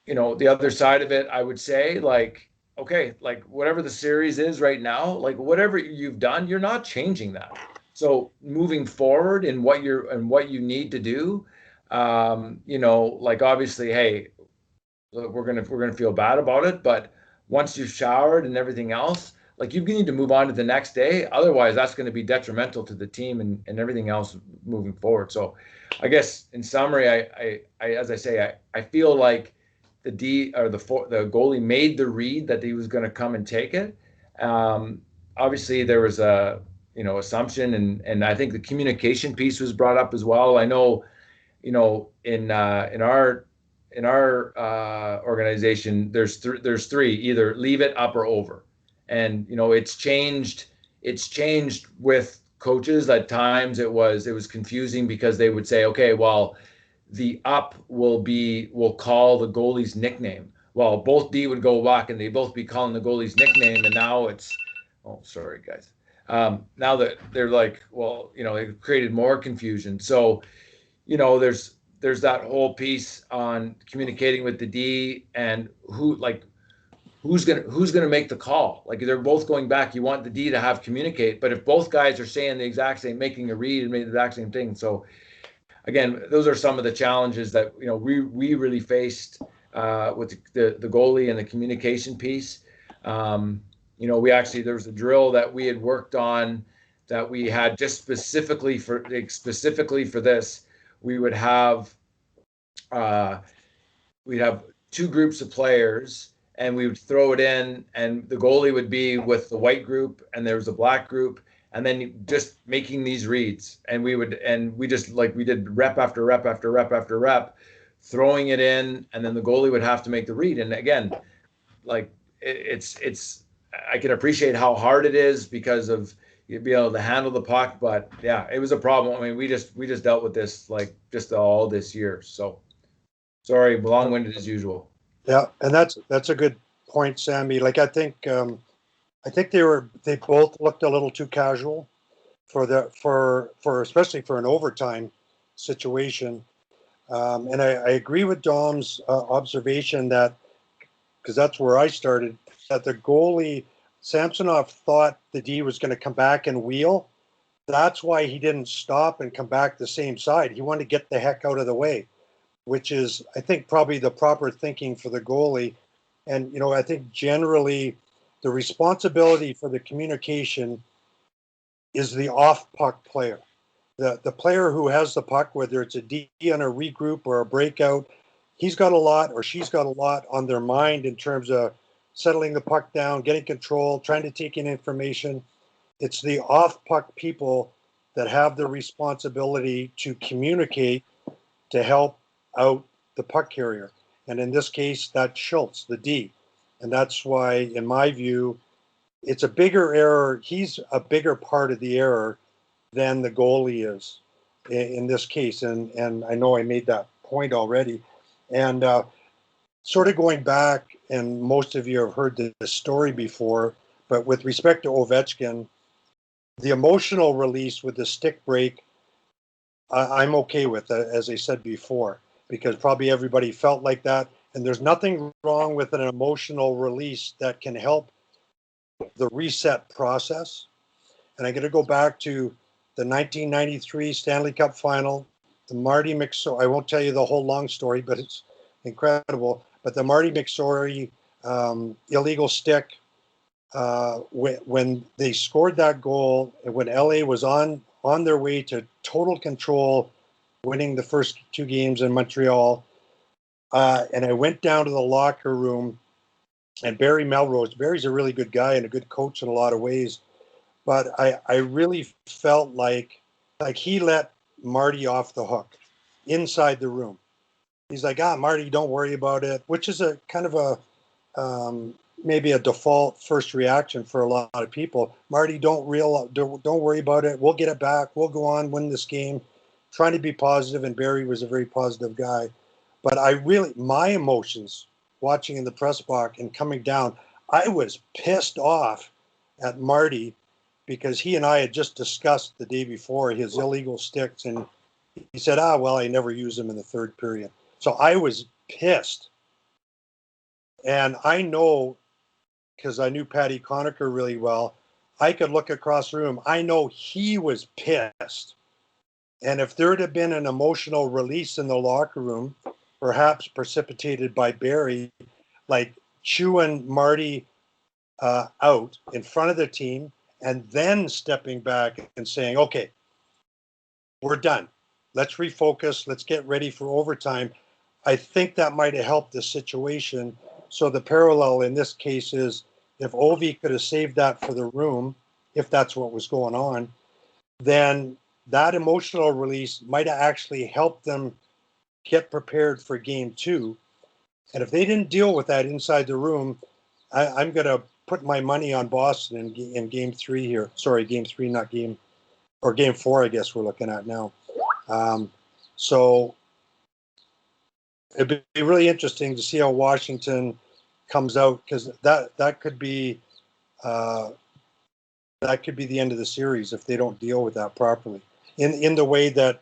the other side of it, I would say like, okay, like whatever the series is right now, like whatever you've done, you're not changing that. So moving forward in what you need to do, like obviously, hey, we're gonna feel bad about it, but once you've showered and everything else, like you need to move on to the next day. Otherwise, that's going to be detrimental to the team and everything else moving forward. So, I guess in summary, I as I say, I feel like the goalie made the read that he was going to come and take it. Obviously, there was a assumption, and I think the communication piece was brought up as well. I know, in our organization, there's three: either leave it, up, or over. And it's changed with coaches. At times it was confusing because they would say, okay, well, the up will call the goalie's nickname. Well, both D would go back and they both be calling the goalie's nickname, and now it's, oh, sorry guys. Now that they're like, well, it created more confusion. So, there's that whole piece on communicating with the D and who's gonna make the call. Like they're both going back. You want the D to have communicate, but if both guys are saying the exact same, making a read and making the exact same thing. So again, those are some of the challenges that we really faced with the goalie and the communication piece. We actually, there was a drill that we had worked on that we had just specifically for this. We would have two groups of players, and we would throw it in, and the goalie would be with the white group, and there was a black group, and then just making these reads, and we did rep after rep after rep after rep, throwing it in, and then the goalie would have to make the read. And again, like it's I can appreciate how hard it is because of you'd be able to handle the puck, but yeah, it was a problem. I mean, we just dealt with this like just all this year. So sorry, long-winded as usual. Yeah, and that's a good point, Sammy. Like I think they both looked a little too casual for especially for an overtime situation. And I agree with Dom's observation that, because that's where I started, that the goalie Samsonov thought the D was going to come back and wheel. That's why he didn't stop and come back the same side. He wanted to get the heck out of the way, which is, I think, probably the proper thinking for the goalie. And, I think generally the responsibility for the communication is the off-puck player. The player who has the puck, whether it's a D on a regroup or a breakout, he's got a lot or she's got a lot on their mind in terms of settling the puck down, getting control, trying to take in information. It's the off-puck people that have the responsibility to communicate to help out the puck carrier. And in this case, that's Schultz, the D. And that's why, in my view, it's a bigger error. He's a bigger part of the error than the goalie is in this case. And I know I made that point already. And sort of going back, and most of you have heard this story before, but with respect to Ovechkin, the emotional release with the stick break, I'm okay with, as I said before, because probably everybody felt like that. And there's nothing wrong with an emotional release that can help the reset process. And I'm going to go back to the 1993 Stanley Cup final, the Marty McSorley. I won't tell you the whole long story, but it's incredible. But the Marty McSorley illegal stick, when they scored that goal, and when LA was on their way to total control, winning the first 2 games in Montreal, and I went down to the locker room, and Barry Melrose, Barry's a really good guy and a good coach in a lot of ways, but I really felt like he let Marty off the hook inside the room. He's like, Marty, don't worry about it, which is a kind of a maybe a default first reaction for a lot of people. Marty, don't worry about it. We'll get it back. We'll go on, win this game. Trying to be positive, and Barry was a very positive guy. But my emotions watching in the press box and coming down, I was pissed off at Marty because he and I had just discussed the day before his illegal sticks, and he said, well, I never use them in the third period. So I was pissed. And I know, because I knew Patty Conacher really well, I could look across the room. I know he was pissed. And if there had been an emotional release in the locker room, perhaps precipitated by Barry, like chewing Marty out in front of the team and then stepping back and saying, okay, we're done. Let's refocus. Let's get ready for overtime. I think that might have helped the situation. So the parallel in this case is if Ovi could have saved that for the room, if that's what was going on, then that emotional release might have actually helped them get prepared for game 2. And if they didn't deal with that inside the room, I'm going to put my money on Boston in game 3 here. Sorry, game 3, not game, or game 4, I guess we're looking at now. So it'd be really interesting to see how Washington comes out, because that could be the end of the series if they don't deal with that properly. In the way that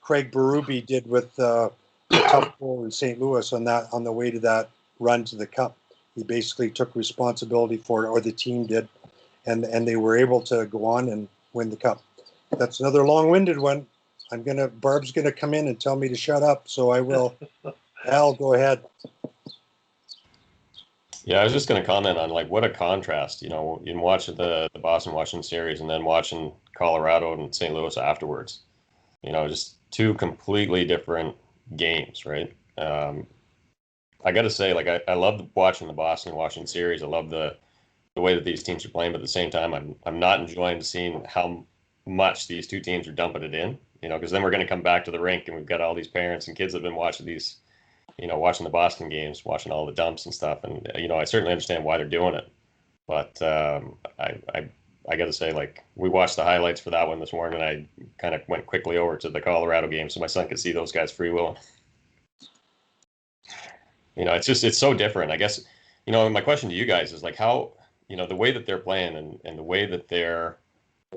Craig Berube did with the tough goal in St. Louis on the way to that run to the Cup. He basically took responsibility for it, or the team did, and they were able to go on and win the Cup. That's another long-winded one. Barb's gonna come in and tell me to shut up, so I will. Al, go ahead. Yeah, I was just going to comment on what a contrast, in watching the Boston-Washington series and then watching Colorado and St. Louis afterwards. Just 2 completely different games, right? I got to say, I love watching the Boston-Washington series. I love the way that these teams are playing, but at the same time, I'm not enjoying seeing how much these 2 teams are dumping it in, because then we're going to come back to the rink and we've got all these parents and kids that have been watching these, watching the Boston games, watching all the dumps and stuff. And, I certainly understand why they're doing it. But I got to say, we watched the highlights for that one this morning, and I kind of went quickly over to the Colorado game so my son could see those guys freewheeling. It's so different. I guess, my question to you guys is how, the way that they're playing and the way that they're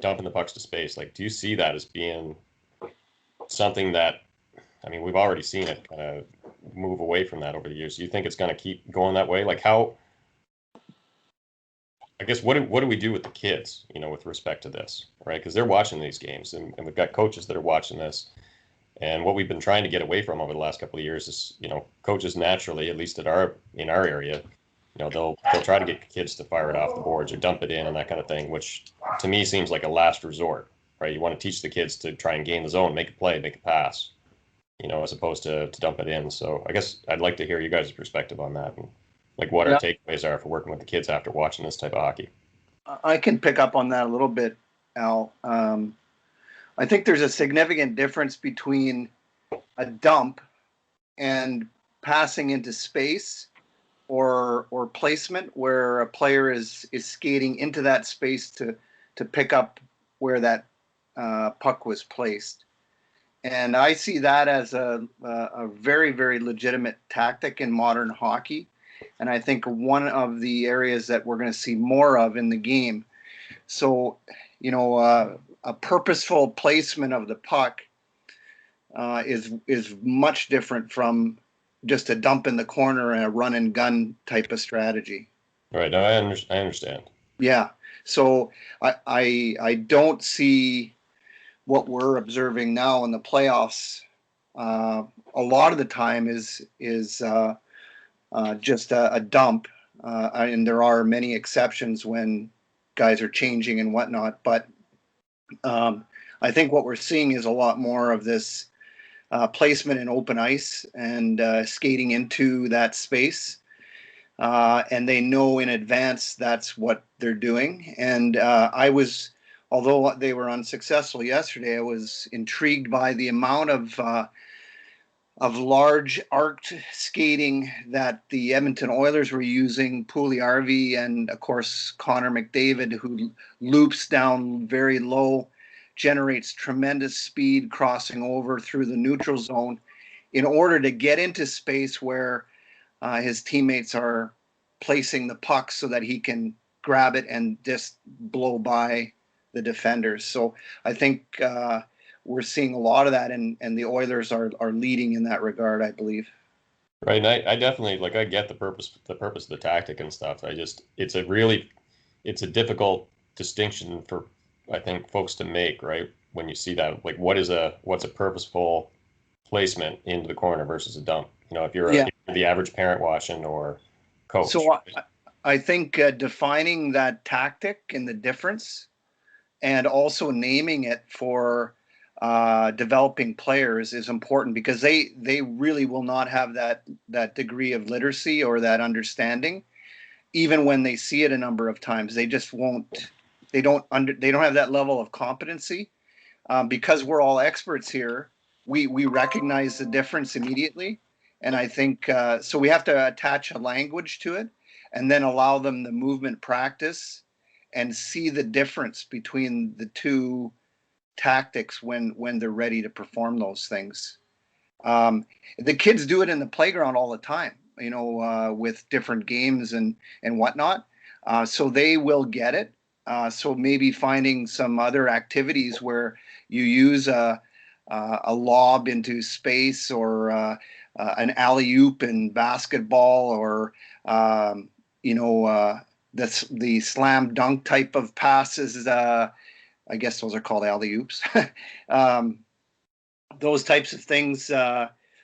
dumping the pucks to space, do you see that as being something that, we've already seen it kind of move away from that over the years. Do you think it's going to keep going that way? How, I guess, what do we do with the kids, with respect to this, right? Because they're watching these games, and we've got coaches that are watching this. And what we've been trying to get away from over the last couple of years is, coaches naturally, at least in our area, they'll try to get kids to fire it off the boards or dump it in and that kind of thing, which to me seems like a last resort, right? You want to teach the kids to try and gain the zone, make a play, make a pass, as opposed to dump it in. So I guess I'd like to hear you guys' perspective on that and what our takeaways are for working with the kids after watching this type of hockey. I can pick up on that a little bit, Al. I think there's a significant difference between a dump and passing into space or placement, where a player is skating into that space to pick up where that puck was placed. And I see that as a very, very legitimate tactic in modern hockey. and I think one of the areas that we're going to see more of in the game. So, a purposeful placement of the puck is much different from just a dump in the corner and a run and gun type of strategy. Right. No, I understand. Yeah. So I don't see what we're observing now in the playoffs. A lot of the time is just a dump, and there are many exceptions when guys are changing and whatnot. But I think what we're seeing is a lot more of this placement in open ice and skating into that space. And they know in advance that's what they're doing. And although they were unsuccessful yesterday, I was intrigued by the amount of large arced skating that the Edmonton Oilers were using. Puljujärvi and, of course, Connor McDavid, who loops down very low, generates tremendous speed crossing over through the neutral zone in order to get into space where his teammates are placing the puck so that he can grab it and just blow by the defenders. So I think we're seeing a lot of that, and the Oilers are leading in that regard, I believe. Right. And I definitely, I get the purpose of the tactic and stuff. It's a difficult distinction for, I think, folks to make, right? When you see that, what's a purposeful placement into the corner versus a dump? If you're the average parent watching or coach. So I think defining that tactic and the difference, and also naming it for developing players is important, because they really will not have that degree of literacy or that understanding, even when they see it a number of times. They just won't. They don't have that level of competency. Because we're all experts here, we recognize the difference immediately. And I think so we have to attach a language to it, and then allow them the movement practice and see the difference between the two tactics when they're ready to perform those things. The kids do it in the playground all the time, with different games and whatnot. So they will get it. So maybe finding some other activities where you use a lob into space, or an alley-oop in basketball, or the slam dunk type of passes. I guess those are called alley-oops. Those types of things.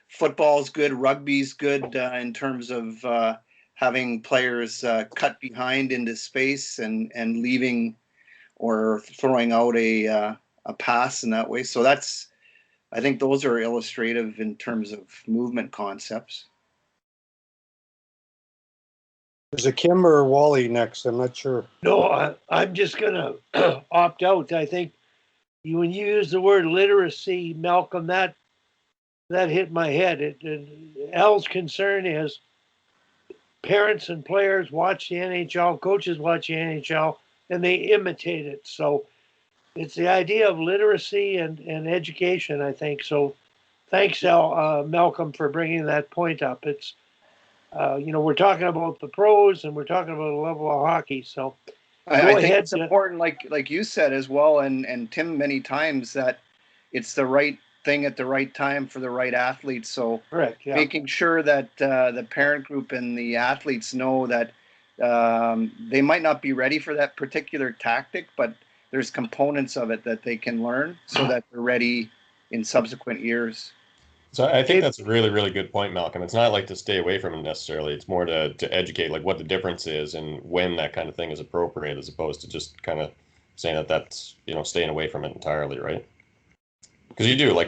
Football's good. Rugby's good in terms of having players cut behind into space and leaving or throwing out a pass in that way. So I think those are illustrative in terms of movement concepts. Is it Kim or Wally next? I'm not sure. No, I'm just going to opt out. I think when you use the word literacy, Malcolm, that hit my head. Al's concern is parents and players watch the NHL, coaches watch the NHL, and they imitate it. So it's the idea of literacy and education, I think. So thanks, Malcolm, for bringing that point up. It's, we're talking about the pros, and we're talking about the level of hockey. So I think it's important, like you said as well, and Tim many times, that it's the right thing at the right time for the right athlete. So correct, yeah. Making sure that the parent group and the athletes know that they might not be ready for that particular tactic, but there's components of it that they can learn so that they're ready in subsequent years. So I think that's a really, really good point, Malcolm. It's not to stay away from it necessarily. It's more to educate what the difference is and when that kind of thing is appropriate, as opposed to just kind of saying that's staying away from it entirely, right? Because you do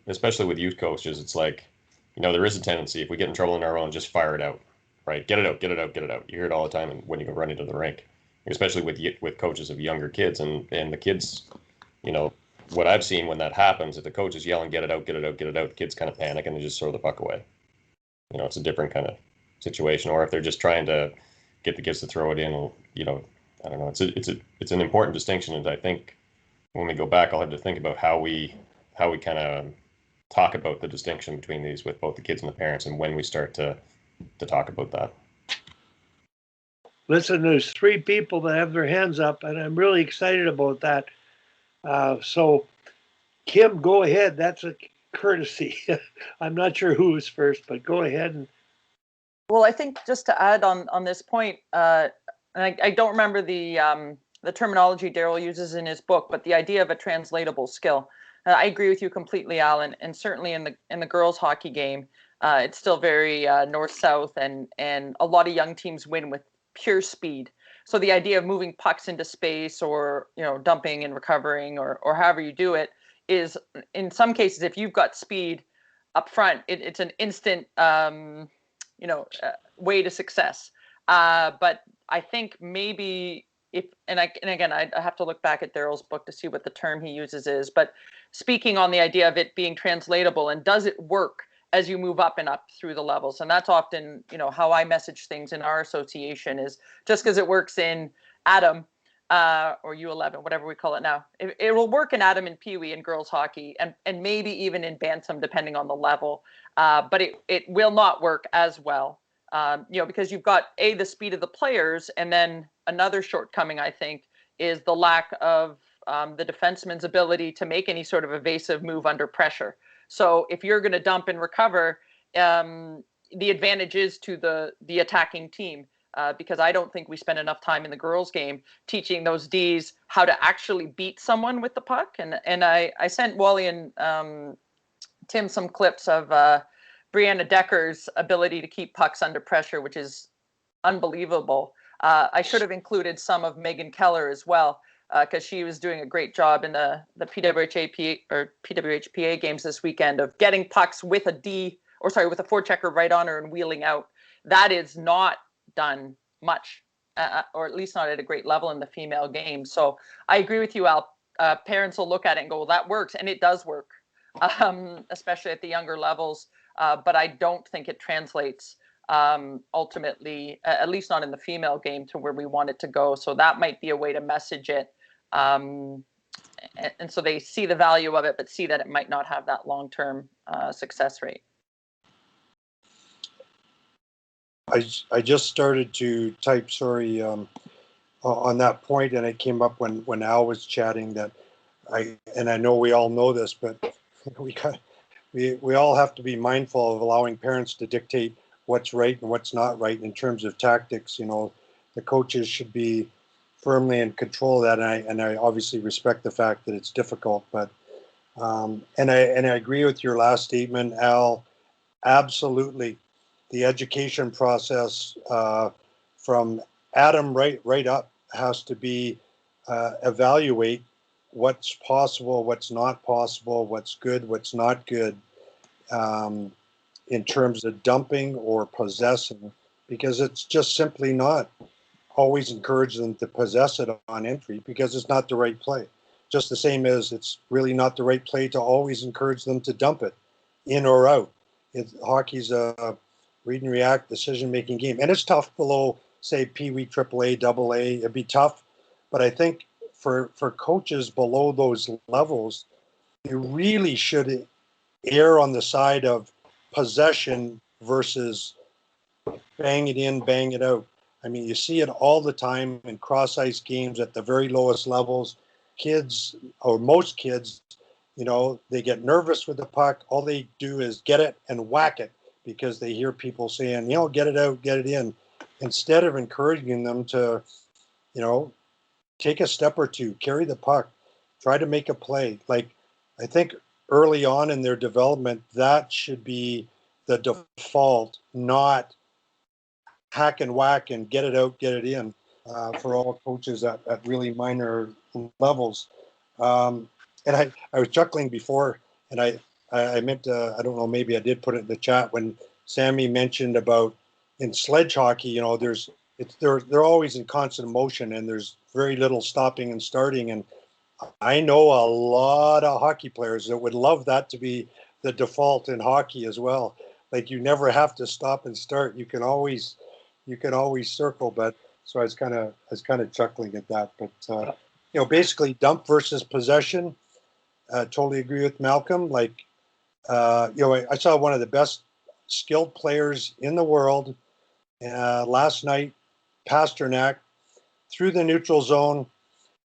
especially with youth coaches, it's there is a tendency, if we get in trouble on our own, just fire it out, right? Get it out, get it out, get it out. You hear it all the time when you go running to the rink, especially with coaches of younger kids, and the kids, what I've seen when that happens, if the coach is yelling, get it out, get it out, get it out, kids kind of panic and they just throw the puck away. It's a different kind of situation. Or if they're just trying to get the kids to throw it in, I don't know. It's an important distinction, and I think when we go back, I'll have to think about how we kind of talk about the distinction between these with both the kids and the parents, and when we start to to talk about that. Listen, there's 3 people that have their hands up, and I'm really excited about that. So, Kim, go ahead. That's a courtesy. I'm not sure who was first, but go ahead. And Well, I think just to add on this point, and I don't remember the terminology Daryl uses in his book, but the idea of a translatable skill. I agree with you completely, Alan, and certainly in the girls' hockey game, it's still very north-south, and a lot of young teams win with pure speed. So the idea of moving pucks into space, or dumping and recovering, or however you do it, is in some cases, if you've got speed up front, it's an instant way to success. But I think maybe again, I have to look back at Daryl's book to see what the term he uses is, but speaking on the idea of it being translatable, and does it work as you move up and up through the levels? And that's often, how I message things in our association, is just because it works in Adam or U11, whatever we call it now, it will work in Adam and Pee Wee in girls hockey, and maybe even in Bantam, depending on the level. But it will not work as well, because you've got the speed of the players, and then another shortcoming, I think, is the lack of the defenseman's ability to make any sort of evasive move under pressure. So if you're going to dump and recover, the advantage is to the attacking team, because I don't think we spend enough time in the girls' game teaching those Ds how to actually beat someone with the puck. And I sent Wally and Tim some clips of Brianna Decker's ability to keep pucks under pressure, which is unbelievable. I should have included some of Megan Keller as well, because she was doing a great job in the PWHPA games this weekend of getting pucks with a forechecker right on her and wheeling out. That is not done much, or at least not at a great level in the female game. So I agree with you, Al. Parents will look at it and go, well, that works, and it does work, especially at the younger levels. But I don't think it translates ultimately, at least not in the female game, to where we want it to go. So that might be a way to message it. And so they see the value of it, but see that it might not have that long-term success rate. I just started to type, on that point, and it came up when Al was chatting, that I know we all know this, but we all have to be mindful of allowing parents to dictate what's right and what's not right in terms of tactics. The coaches should be firmly in control of that, and I obviously respect the fact that it's difficult, but and I agree with your last statement, Al. Absolutely, the education process from Adam right up has to be evaluate what's possible, what's not possible, what's good, what's not good, in terms of dumping or possessing, because it's just simply not always encourage them to possess it on entry, because it's not the right play. Just the same as it's really not the right play to always encourage them to dump it in or out. Hockey's a read and react decision-making game, and it's tough below, say, Pee Wee, AAA, AA. It'd be tough, but I think for coaches below those levels, you really should err on the side of possession versus bang it in, bang it out. I mean, you see it all the time in cross-ice games at the very lowest levels. Kids, or most kids, they get nervous with the puck. All they do is get it and whack it because they hear people saying, get it out, get it in, instead of encouraging them to, take a step or two, carry the puck, try to make a play. Like, I think early on in their development, that should be the default, not hack and whack and get it out, get it in, for all coaches at really minor levels. And I was chuckling before, and I meant to, I don't know, maybe I did put it in the chat when Sammy mentioned about in sledge hockey, they're always in constant motion, and there's very little stopping and starting. And I know a lot of hockey players that would love that to be the default in hockey as well. Like, you never have to stop and start. You can always circle. But so I was kind of chuckling at that. But basically dump versus possession. Totally agree with Malcolm. Like, I saw one of the best skilled players in the world. Last night, Pasternak through the neutral zone,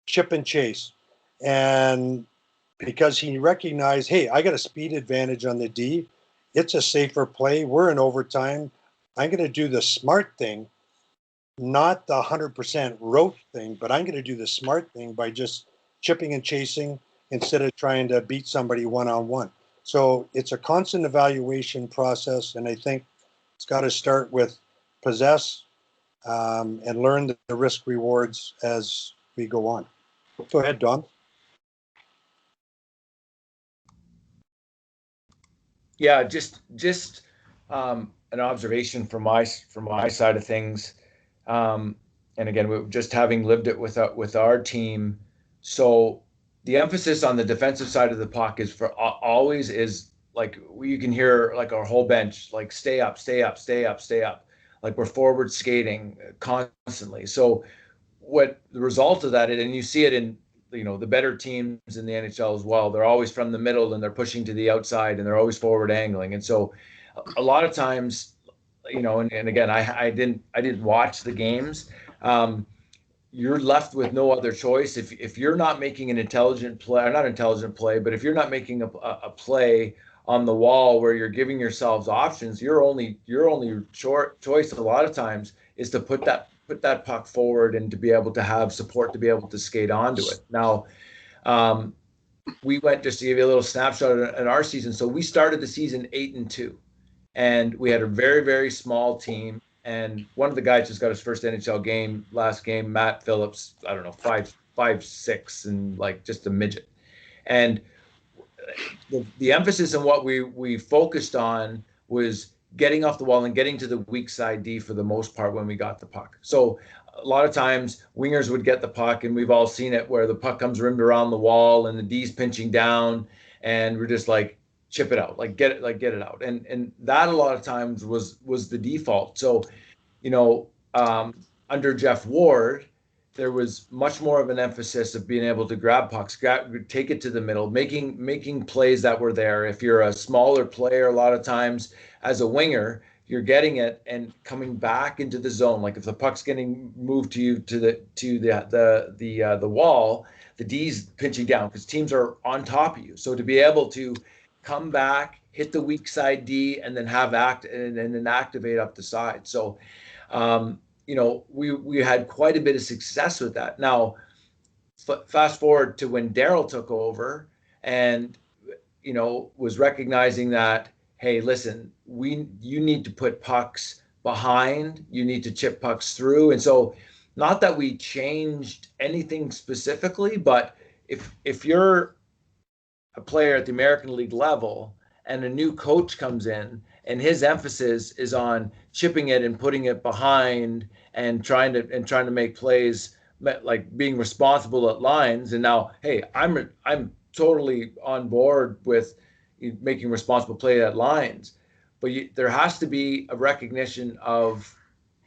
chip and chase. And because he recognized, hey, I got a speed advantage on the D. It's a safer play. We're in overtime. I'm going to do the smart thing, not the 100% rote thing, but I'm going to do the smart thing by just chipping and chasing instead of trying to beat somebody one-on-one. So it's a constant evaluation process, and I think it's got to start with possess and learn the risk rewards as we go on. Go ahead, Don. Yeah, just an observation from my side of things, and again, just having lived it with our team. So the emphasis on the defensive side of the puck is for always is like you can hear like our whole bench like stay up, stay up, stay up, stay up, like we're forward skating constantly. So what the result of that is, and you see it in the better teams in the NHL as well, they're always from the middle and they're pushing to the outside and they're always forward angling. And so a lot of times, and again, I didn't watch the games. You're left with no other choice. If you're not making an intelligent play, or not intelligent play, but if you're not making a play on the wall where you're giving yourselves options, your only short choice a lot of times is to put that puck forward and to be able to have support to be able to skate onto it. Now, we went, just to give you a little snapshot in our season. So we started the season 8-2, and we had a very, very small team. And one of the guys just got his first NHL game last game, Matt Phillips, I don't know, 5'6", and like just a midget. And the emphasis on what we focused on was getting off the wall and getting to the weak side D for the most part when we got the puck. So a lot of times wingers would get the puck, and we've all seen it where the puck comes rimmed around the wall and the D's pinching down, and we're just like, chip it out, get it out. And that a lot of times was the default. So, under Jeff Ward, there was much more of an emphasis of being able to grab pucks, take it to the middle, making plays that were there. If you're a smaller player, a lot of times as a winger, you're getting it and coming back into the zone. Like if the puck's getting moved to you to the wall, the D's pinching down because teams are on top of you. So to be able to come back, hit the weak side D, and then and then activate up the side. So, we had quite a bit of success with that. Now, fast forward to when Daryl took over and, was recognizing that, hey, listen, you need to put pucks behind, you need to chip pucks through. And so not that we changed anything specifically, but if you're a player at the American League level and a new coach comes in and his emphasis is on chipping it and putting it behind and trying to make plays, like being responsible at lines. And now, hey, I'm totally on board with making responsible play at lines, but there has to be a recognition of,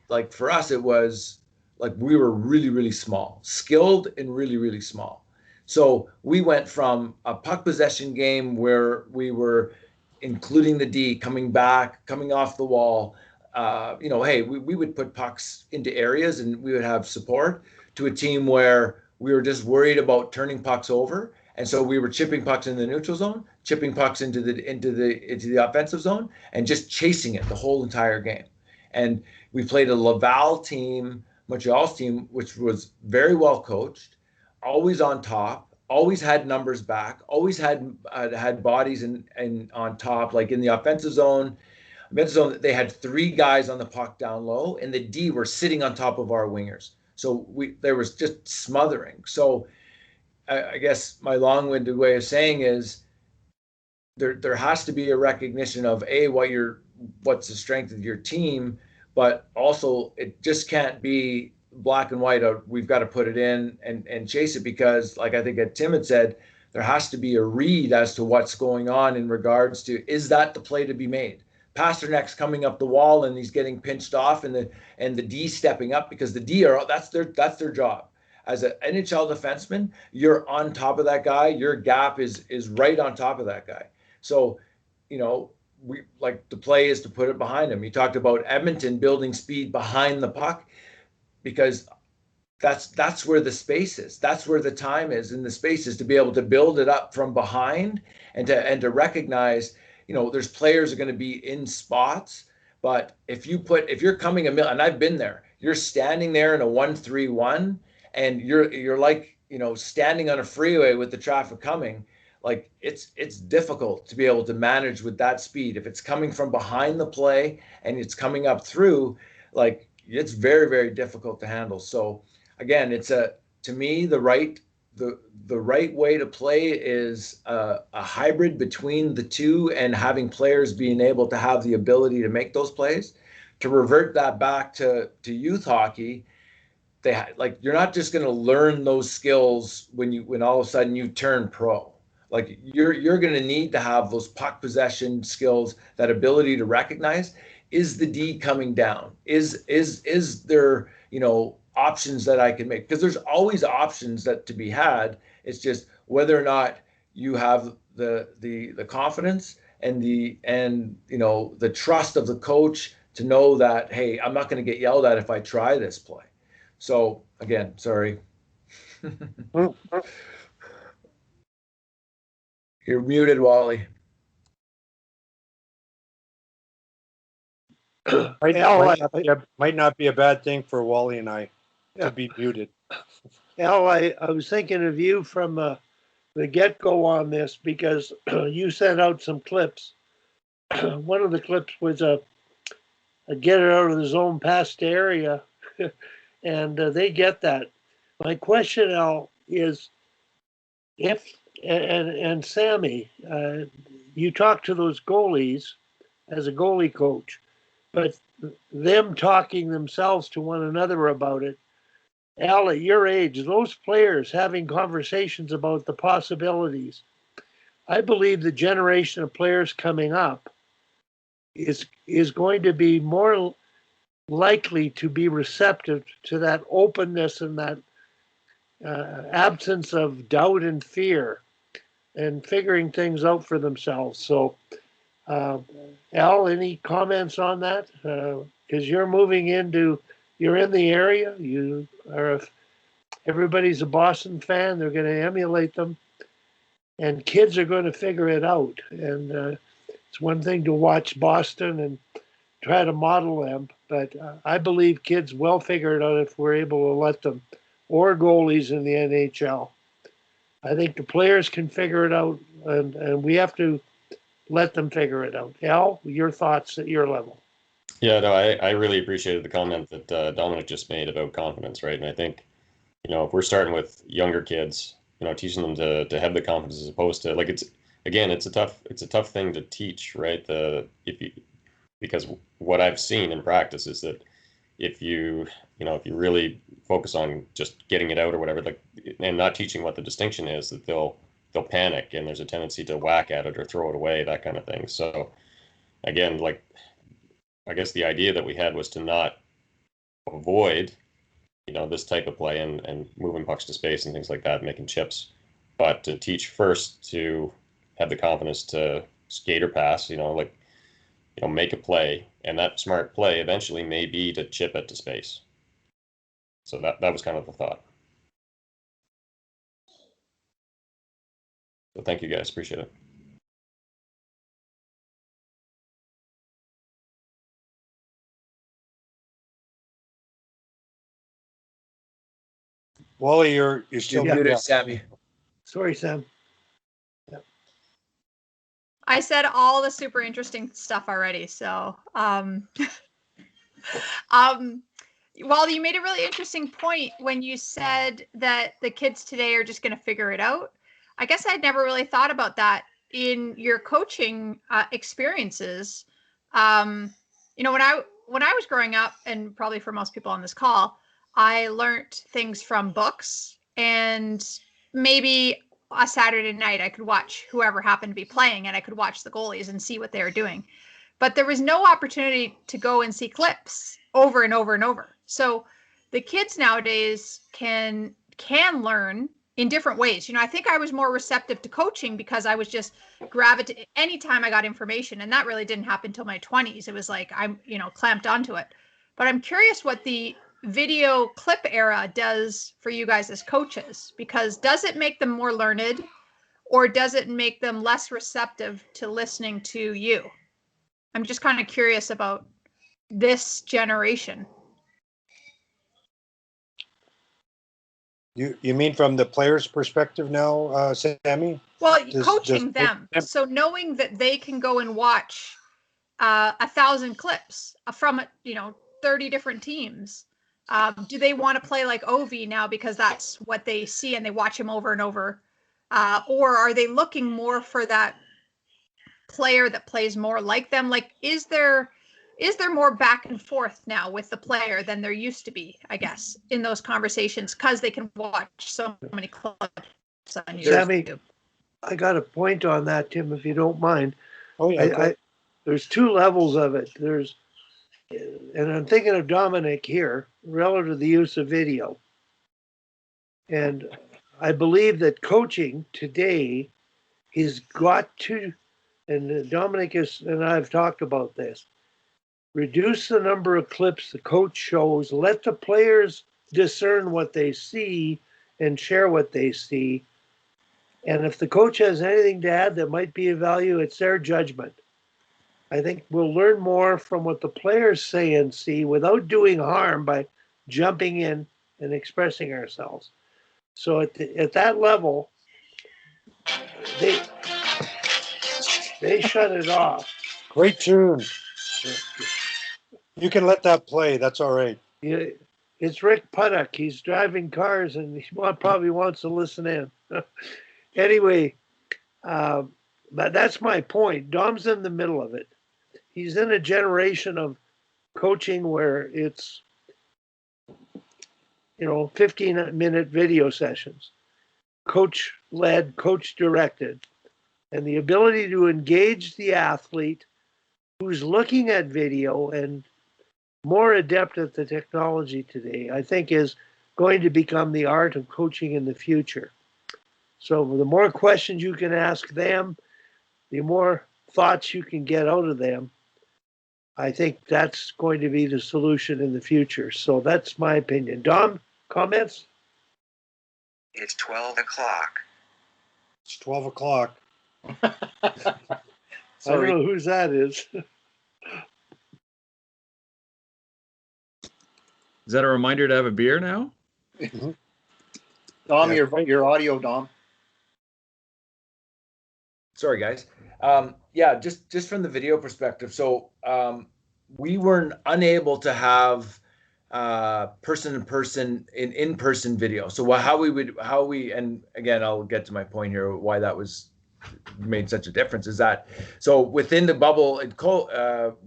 like for us, it was like we were really, really small, skilled and really, really small. So we went from a puck possession game where we were including the D, coming back, coming off the wall. Hey, we would put pucks into areas and we would have support, to a team where we were just worried about turning pucks over. And so we were chipping pucks in the neutral zone, chipping pucks into the offensive zone, and just chasing it the whole entire game. And we played a Laval team, Montreal's team, which was very well coached, always on top, always had numbers back, always had bodies and on top, like in the offensive zone. They had 3 guys on the puck down low, and the D were sitting on top of our wingers. So there was just smothering. So I guess my long-winded way of saying is there has to be a recognition of what's the strength of your team, but also it just can't be black and white. We've got to put it in and chase it, because like I think Tim had said, there has to be a read as to what's going on in regards to, is that the play to be made? Pasternak's coming up the wall and he's getting pinched off, and the D stepping up, because the D that's their job. As an NHL defenseman, you're on top of that guy. Your gap is right on top of that guy. So, we like the play is to put it behind him. You talked about Edmonton building speed behind the puck because that's where the space is. That's where the time is in the space is to be able to build it up from behind and to recognize, there's players are going to be in spots, but if you're coming and I've been there, you're standing there in a 1-3-1 and you're like, standing on a freeway with the traffic coming, like it's difficult to be able to manage with that speed. If it's coming from behind the play and it's coming up through, like it's very, very difficult to handle. So again, to me, the right way to play is a hybrid between the two and having players being able to have the ability to make those plays. To revert that back to youth hockey, you're not just going to learn those skills when all of a sudden you turn pro. Like you're going to need to have those puck possession skills, that ability to recognize, is the D coming down? Is there, options that I can make? Because there's always options that to be had. It's just whether or not you have the confidence and the trust of the coach to know that, hey, I'm not going to get yelled at if I try this play. So again, sorry. You're muted, Wally. Might not be a bad thing for Wally and I to be muted. Al, I was thinking of you from the get-go on this because you sent out some clips. One of the clips was a get it out of the zone past area, and they get that. My question, Al, is if and Sammy, you talk to those goalies as a goalie coach, but them talking themselves to one another about it. Al, at your age, those players having conversations about the possibilities, I believe the generation of players coming up is going to be more likely to be receptive to that openness and that absence of doubt and fear and figuring things out for themselves. So, Al, any comments on that? Because you're in the area. Everybody's a Boston fan. They're going to emulate them, and kids are going to figure it out. And it's one thing to watch Boston and try to model them, but I believe kids will figure it out if we're able to let them, or goalies in the NHL. I think the players can figure it out, and we have to let them figure it out. Al, your thoughts at your level? Yeah, no, I really appreciated the comment that Dominic just made about confidence, right? And I think, if we're starting with younger kids, teaching them to have the confidence as opposed to like it's a tough thing to teach, right? Because what I've seen in practice is that if you really focus on just getting it out or whatever, like, and not teaching what the distinction is, that they'll panic and there's a tendency to whack at it or throw it away, that kind of thing. So again, like, I guess the idea that we had was to not avoid, this type of play and moving pucks to space and things like that, making chips, but to teach first to have the confidence to skate or pass, make a play, and that smart play eventually may be to chip it to space. So that was kind of the thought. So thank you guys, appreciate it. Wally, you're still You're muted, yeah. Sammy. Sorry, Sam. I said all the super interesting stuff already. So, well, you made a really interesting point when you said that the kids today are just going to figure it out. I guess I'd never really thought about that in your coaching experiences. When I was growing up, and probably for most people on this call, I learned things from books, and maybe a Saturday night I could watch whoever happened to be playing, and I could watch the goalies and see what they were doing. But there was no opportunity to go and see clips over and over and over. So the kids nowadays can learn in different ways. I think I was more receptive to coaching because I was just gravitating anytime I got information. And that really didn't happen until my 20s. It was like I'm, clamped onto it. But I'm curious what the video clip era does for you guys as coaches, because does it make them more learned, or does it make them less receptive to listening to you? I'm just kind of curious about this generation. You mean from the player's perspective now, Sammy? Well, Just- coaching just- them. So knowing that they can go and watch 1,000 clips from 30 different teams. Do they want to play like Ovi now because that's what they see and they watch him over and over? Or are they looking more for that player that plays more like them? Like, is there more back and forth now with the player than there used to be, I guess, in those conversations, because they can watch so many clips on Sammy, YouTube? I got a point on that, Tim, if you don't mind. Oh yeah. There's two levels of it. And I'm thinking of Dominic here, relative to the use of video. And I believe that coaching today has got to, and Dominic and I have talked about this, reduce the number of clips the coach shows, let the players discern what they see and share what they see. And if the coach has anything to add that might be of value, it's their judgment. I think we'll learn more from what the players say and see without doing harm by jumping in and expressing ourselves. So at that level, they shut it off. Great tune. You can let that play. That's all right. Yeah, it's Rick Puttock. He's driving cars and he probably wants to listen in. Anyway, but that's my point. Dom's in the middle of it. He's in a generation of coaching where it's, 15-minute video sessions, coach led, coach directed, and the ability to engage the athlete who's looking at video and more adept at the technology today, I think is going to become the art of coaching in the future. So the more questions you can ask them, the more thoughts you can get out of them. I think that's going to be the solution in the future. So that's my opinion. Dom, comments? It's 12 o'clock. It's 12 o'clock. I don't know whose that is. Is that a reminder to have a beer now? Dom, your audio, Dom. Sorry, guys. Just from the video perspective. So we weren't unable to have person-to-person in-person video. So and again, I'll get to my point here, why that was made such a difference is that, so within the bubble,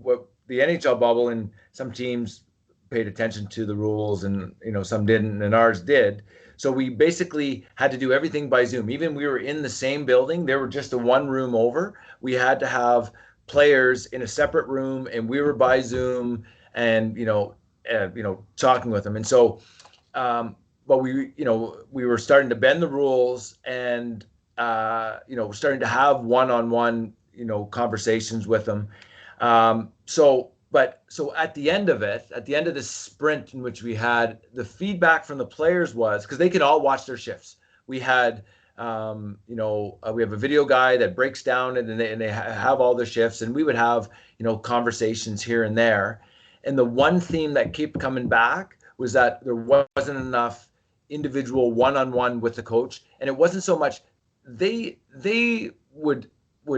what the NHL bubble, and some teams paid attention to the rules and, some didn't, and ours did. So we basically had to do everything by Zoom. Even we were in the same building, they were just a one room over. We had to have players in a separate room, and we were by Zoom and, talking with them. And so, but we were starting to bend the rules and, starting to have one-on-one, conversations with them. So at the end of it, at the end of this sprint in which we had, the feedback from the players was, because they could all watch their shifts. We had, we have a video guy that breaks down and they have all their shifts, and we would have, conversations here and there. And the one theme that kept coming back was that there wasn't enough individual one-on-one with the coach. And it wasn't so much, they would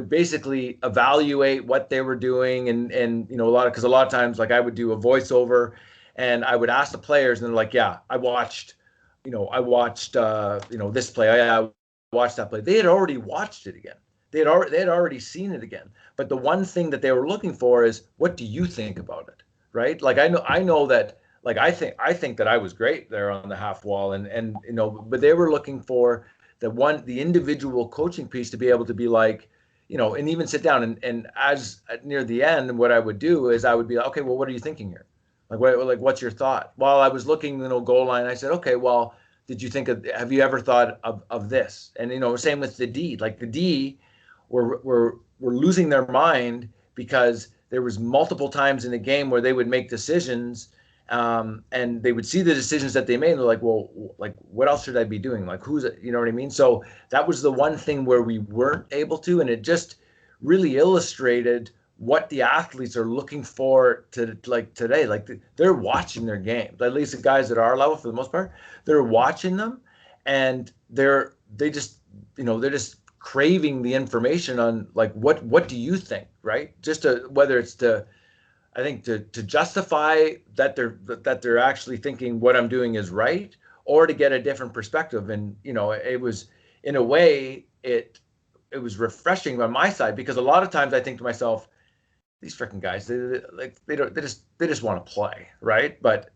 basically evaluate what they were doing and a lot of times, like, I would do a voiceover and I would ask the players, and they're like, yeah, I watched this play. I watched that play. They had already watched it again. They had already seen it again. But the one thing that they were looking for is, what do you think about it? Right? Like, I know that, like, I think that I was great there on the half wall, and but they were looking for the individual coaching piece to be able to be like, and even sit down and as near the end, what I would do is I would be like, okay, well, what are you thinking here? Like, what's your thought? While I was looking, goal line, I said, okay, well, did you think of, have you ever thought of this? And, you know, same with the D, like the D were losing their mind because there was multiple times in the game where they would make decisions, and they would see the decisions that they made. And they're like, well, like, what else should I be doing? Like, who's it? You know what I mean? So that was the one thing where we weren't able to, and it just really illustrated what the athletes are looking for to, like, today. Like, they're watching their games, at least the guys at our level, for the most part, they're watching them, and they're just craving the information on, like, what do you think, right? Just to, whether it's to, I think, to justify that they're actually thinking what I'm doing is right, or to get a different perspective. And, you know, it was, in a way, it was refreshing on my side, because a lot of times I think to myself, these freaking guys, they just want to play, right? But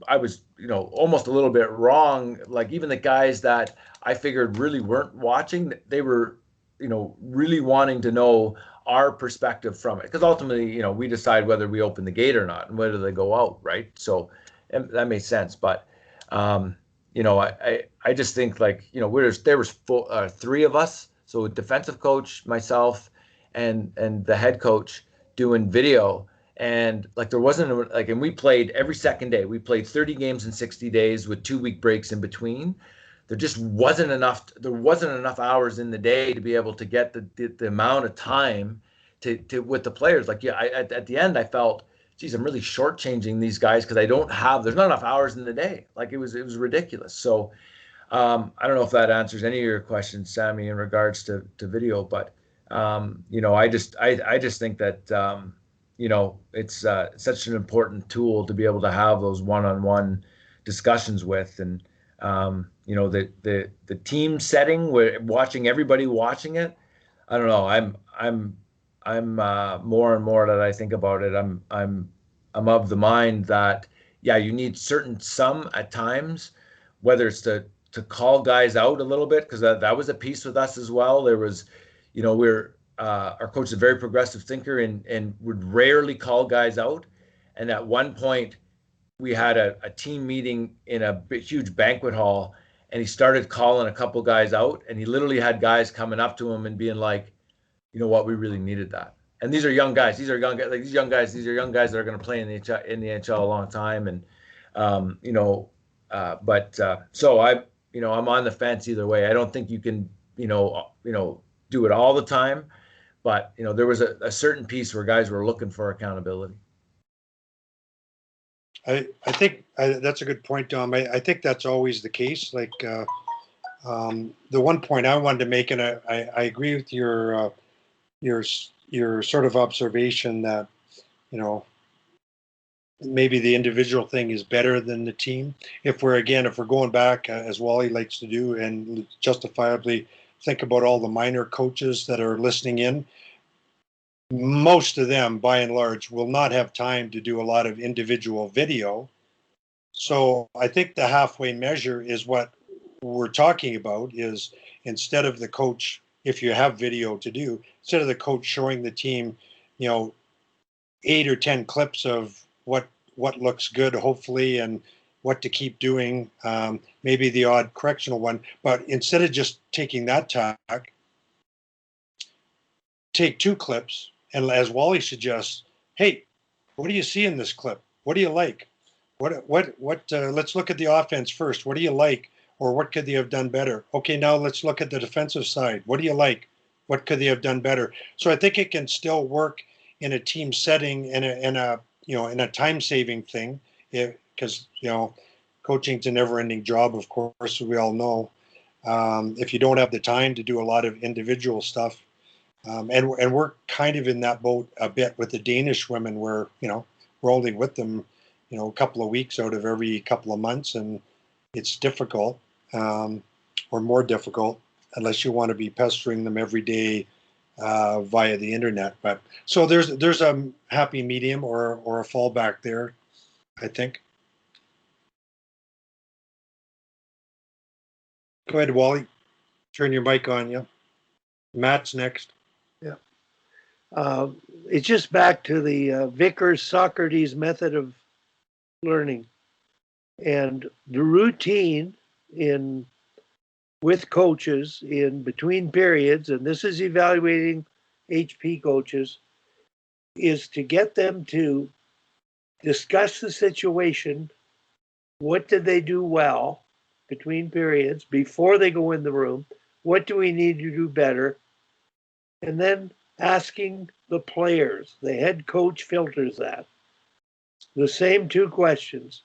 I was, you know, almost a little bit wrong. Like, even the guys that I figured really weren't watching, they were, you know, really wanting to know our perspective from it, because ultimately, you know, we decide whether we open the gate or not and whether they go out, right? So, and that made sense. But you know, I just think, like, you know, there was three of us, so defensive coach, myself, and the head coach doing video. And, like, there wasn't, like, and we played every second day. We played 30 games in 60 days with 2-week breaks in between. There just wasn't enough. There wasn't enough hours in the day to be able to get the amount of time to with the players. Like, yeah, at the end I felt, geez, I'm really shortchanging these guys, because there's not enough hours in the day. Like, it was ridiculous. So I don't know if that answers any of your questions, Sammy, in regards to video, but you know, I just think that you know, it's such an important tool to be able to have those one-on-one discussions with. And you know, the team setting, where watching everybody watching it, I don't know, I'm more and more that I think about it, I'm of the mind that, yeah, you need some at times, whether it's to call guys out a little bit, because that was a piece with us as well. There was, you know, our coach is a very progressive thinker, and would rarely call guys out. And at one point, we had a team meeting in a huge banquet hall, and he started calling a couple guys out, and he literally had guys coming up to him and being like, you know what, we really needed that. And these are young guys. These are young guys that are going to play in the NHL a long time. And you know, so I'm on the fence either way. I don't think you can, you know, do it all the time, but, you know, there was a certain piece where guys were looking for accountability. I think that's a good point, Dom. I think that's always the case. Like, the one point I wanted to make, and I agree with your sort of observation that, you know, maybe the individual thing is better than the team. If we're going back, as Wally likes to do, and justifiably think about all the minor coaches that are listening in, most of them, by and large, will not have time to do a lot of individual video. So I think the halfway measure is what we're talking about, is instead of the coach, if you have video to do, instead of the coach showing the team, you know, 8 or 10 clips of what looks good, hopefully, and what to keep doing, maybe the odd correctional one, but instead of just taking that tack, take 2 clips, and as Wally suggests, hey, what do you see in this clip? What do you like? Let's look at the offense first. What do you like? Or what could they have done better? Okay, now let's look at the defensive side. What do you like? What could they have done better? So I think it can still work in a team setting, in a time-saving thing, because, you know, coaching's a never-ending job, of course, we all know. If you don't have the time to do a lot of individual stuff, and we're kind of in that boat a bit with the Danish women, where, you know, we're only with them, you know, a couple of weeks out of every couple of months, and it's difficult, or more difficult, unless you want to be pestering them every day via the internet. But so there's a happy medium or a fallback there, I think. Go ahead, Wally. Turn your mic on, yeah. Matt's next. Yeah. It's just back to the Vickers-Socrates method of learning. And the routine in with coaches in between periods, and this is evaluating HP coaches, is to get them to discuss the situation. What did they do well between periods before they go in the room? What do we need to do better? And then asking the players. The head coach filters that. The same two questions.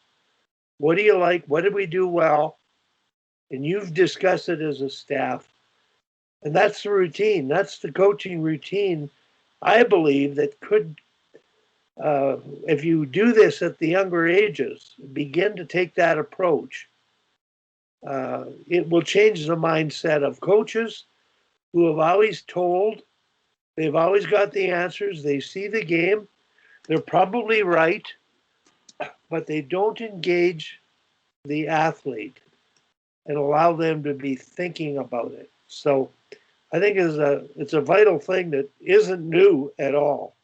What do you like? What did we do well? And you've discussed it as a staff. And that's the routine. That's the coaching routine, I believe, that could, if you do this at the younger ages, begin to take that approach, it will change the mindset of coaches who have always told, they've always got the answers, they see the game, they're probably right, but they don't engage the athlete and allow them to be thinking about it. So I think it's a vital thing that isn't new at all.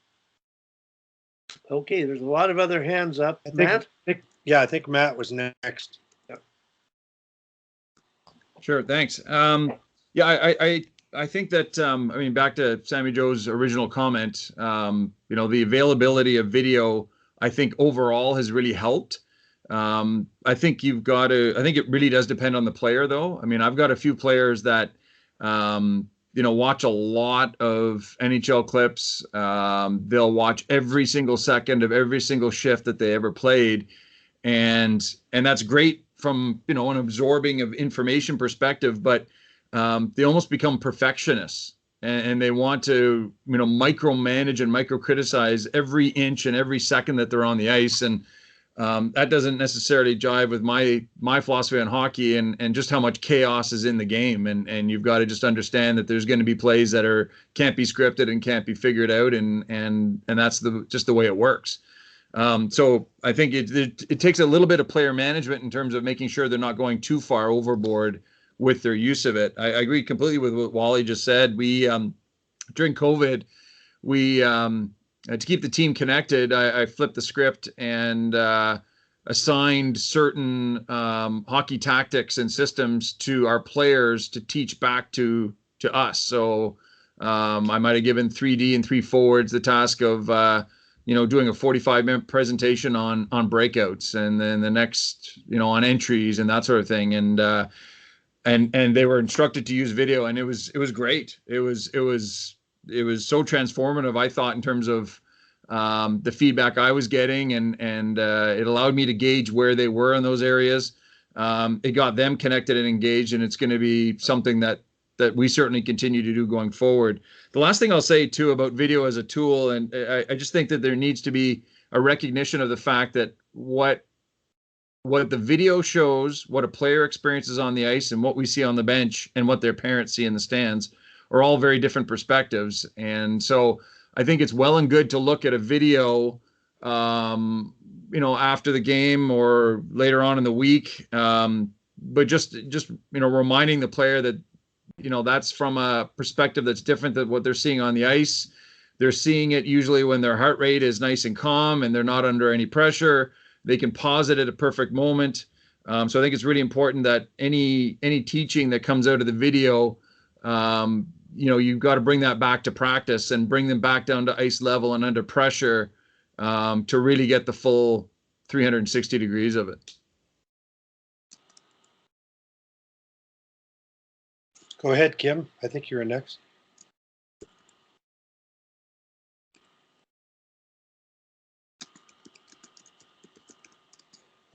Okay, there's a lot of other hands up. Matt? I think Matt was next. Sure, thanks. I think that I mean, back to Sammy Joe's original comment, the availability of video, I think overall has really helped. I think I think it really does depend on the player, though. I mean, I've got a few players that watch a lot of NHL clips. They'll watch every single second of every single shift that they ever played, and that's great from an absorbing of information perspective, but they almost become perfectionists, and they want to micromanage and micro-criticize every inch and every second that they're on the ice, and that doesn't necessarily jive with my philosophy on hockey and just how much chaos is in the game, and you've got to just understand that there's going to be plays that can't be scripted and can't be figured out, and that's just the way it works. So I think it takes a little bit of player management in terms of making sure they're not going too far overboard with their use of it. I agree completely with what Wally just said. We during COVID, we to keep the team connected, I flipped the script and assigned certain hockey tactics and systems to our players to teach back to us. So I might have given 3D and 3 forwards the task of doing a 45-minute presentation on breakouts, and then the next on entries and that sort of thing, and they were instructed to use video, and it was great. It was so transformative, I thought, in terms of the feedback I was getting, and it allowed me to gauge where they were in those areas. It got them connected and engaged, and it's going to be something that we certainly continue to do going forward. The last thing I'll say too about video as a tool, and I just think that there needs to be a recognition of the fact that what the video shows, what a player experiences on the ice, and what we see on the bench, and what their parents see in the stands are all very different perspectives. And so I think it's well and good to look at a video, after the game or later on in the week, but just reminding the player that that's from a perspective that's different than what they're seeing on the ice. They're seeing it usually when their heart rate is nice and calm and they're not under any pressure. They can pause it at a perfect moment. So I think it's really important that any teaching that comes out of the video, you've got to bring that back to practice and bring them back down to ice level and under pressure to really get the full 360 degrees of it. Go ahead, Kim. I think you're next.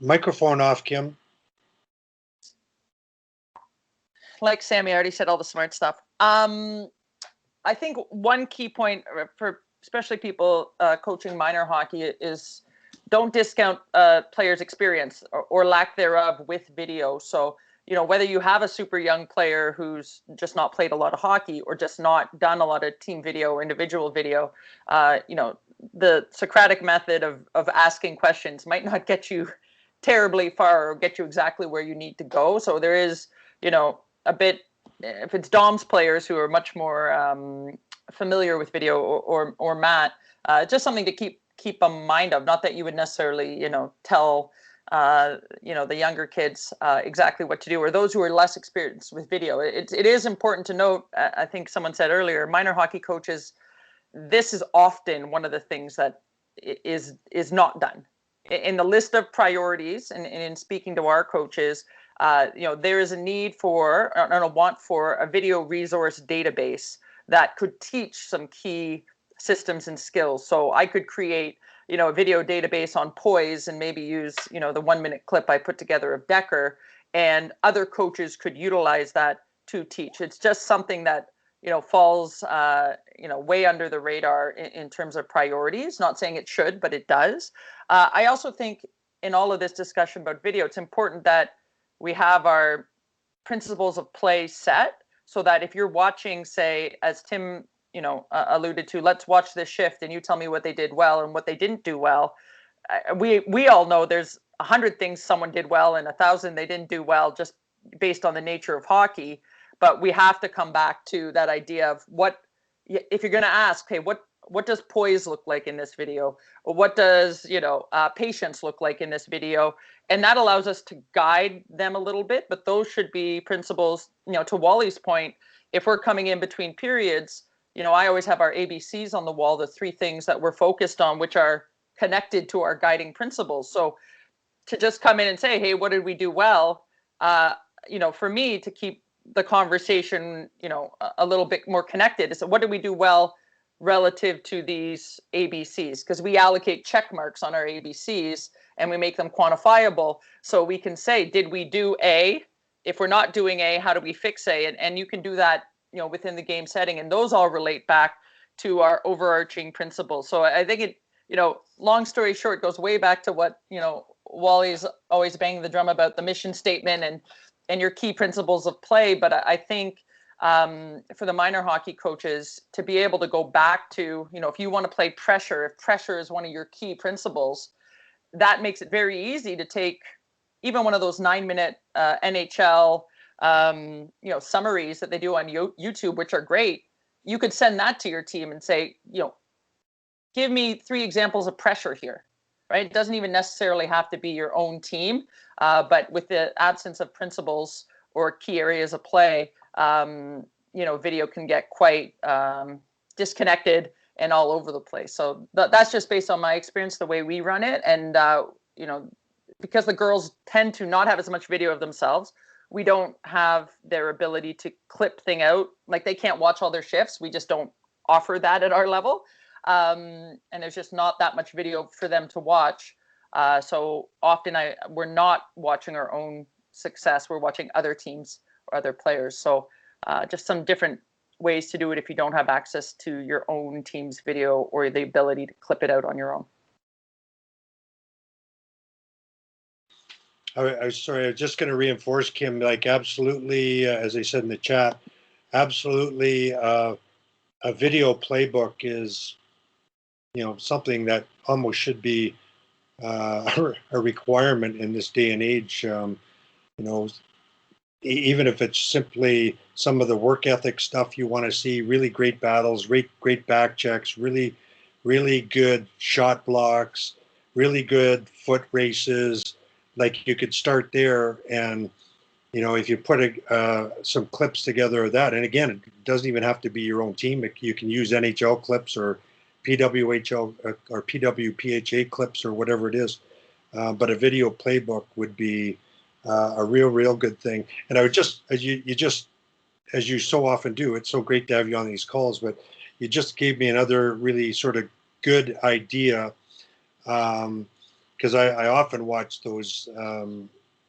Microphone off, Kim. Like Sammy already said all the smart stuff. I think one key point for especially people coaching minor hockey is don't discount players' experience or lack thereof with video. So, whether you have a super young player who's just not played a lot of hockey or just not done a lot of team video or individual video, the Socratic method of asking questions might not get you terribly far or get you exactly where you need to go. So there is, a bit, if it's Dom's players who are much more familiar with video or Matt, just something to keep a mind of. Not that you would necessarily, tell the younger kids exactly what to do, or those who are less experienced with video. It is important to note, I think someone said earlier, minor hockey coaches, this is often one of the things that is not done. In the list of priorities, and in speaking to our coaches, there is a need for, and a want for, a video resource database that could teach some key systems and skills. So I could create a video database on poise and maybe use, the 1-minute clip I put together of Decker, and other coaches could utilize that to teach. It's just something that, falls, way under the radar in terms of priorities. Not saying it should, but it does. I also think in all of this discussion about video, it's important that we have our principles of play set, so that if you're watching, say, as Tim alluded to, let's watch this shift and you tell me what they did well and what they didn't do well. We all know there's 100 things someone did well and 1,000 they didn't do well, just based on the nature of hockey. But we have to come back to that idea of what, if you're going to ask, hey, what does poise look like in this video? Or what does, patience look like in this video? And that allows us to guide them a little bit, but those should be principles, to Wally's point, if we're coming in between periods, I always have our ABCs on the wall, the 3 things that we're focused on, which are connected to our guiding principles. So to just come in and say, hey, what did we do well? For me to keep the conversation, a little bit more connected is, what did we do well relative to these ABCs? Because we allocate check marks on our ABCs and we make them quantifiable. So we can say, did we do A? If we're not doing A, how do we fix A? And you can do that within the game setting, and those all relate back to our overarching principles. So I think it, long story short, goes way back to what, Wally's always banging the drum about, the mission statement and your key principles of play. But I think for the minor hockey coaches to be able to go back to, if you want to play pressure, if pressure is one of your key principles, that makes it very easy to take even one of those 9-minute NHL summaries that they do on YouTube, which are great. You could send that to your team and say, give me 3 examples of pressure here, right? It doesn't even necessarily have to be your own team, but with the absence of principles or key areas of play, video can get quite disconnected and all over the place. So that's just based on my experience, the way we run it. And, because the girls tend to not have as much video of themselves, we don't have their ability to clip thing out. Like, they can't watch all their shifts. We just don't offer that at our level. And there's just not that much video for them to watch. So often we're not watching our own success. We're watching other teams or other players. So just some different ways to do it if you don't have access to your own team's video or the ability to clip it out on your own. I was sorry, I was just going to reinforce, Kim, like, absolutely, as I said in the chat, absolutely, a video playbook is, something that almost should be a requirement in this day and age. Even if it's simply some of the work ethic stuff you want to see, really great battles, great back checks, really, really good shot blocks, really good foot races. Like, you could start there, and if you put some clips together of that, and again, it doesn't even have to be your own team. You can use NHL clips or PWHL or PWPHA clips or whatever it is. But a video playbook would be a real good thing. And I would just, as you so often do, it's so great to have you on these calls, but you just gave me another really sort of good idea. Because I often watch those,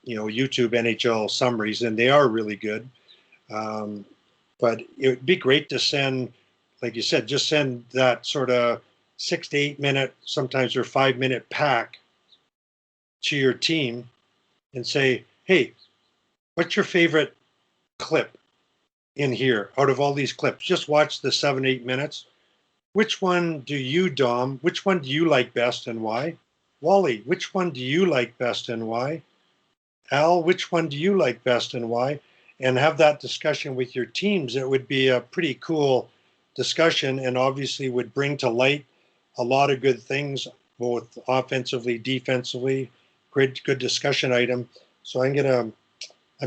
YouTube NHL summaries, and they are really good. But it would be great to send, like you said, just send that sort of 6 to 8 minute, sometimes or 5-minute pack to your team and say, hey, what's your favorite clip in here out of all these clips? Just watch the 7-8 minutes. Which one do you, Dom? Which one do you like best and why? Wally, which one do you like best and why? Al, which one do you like best and why? And have that discussion with your teams. It would be a pretty cool discussion, and obviously would bring to light a lot of good things, both offensively, defensively, great, good discussion item. So I'm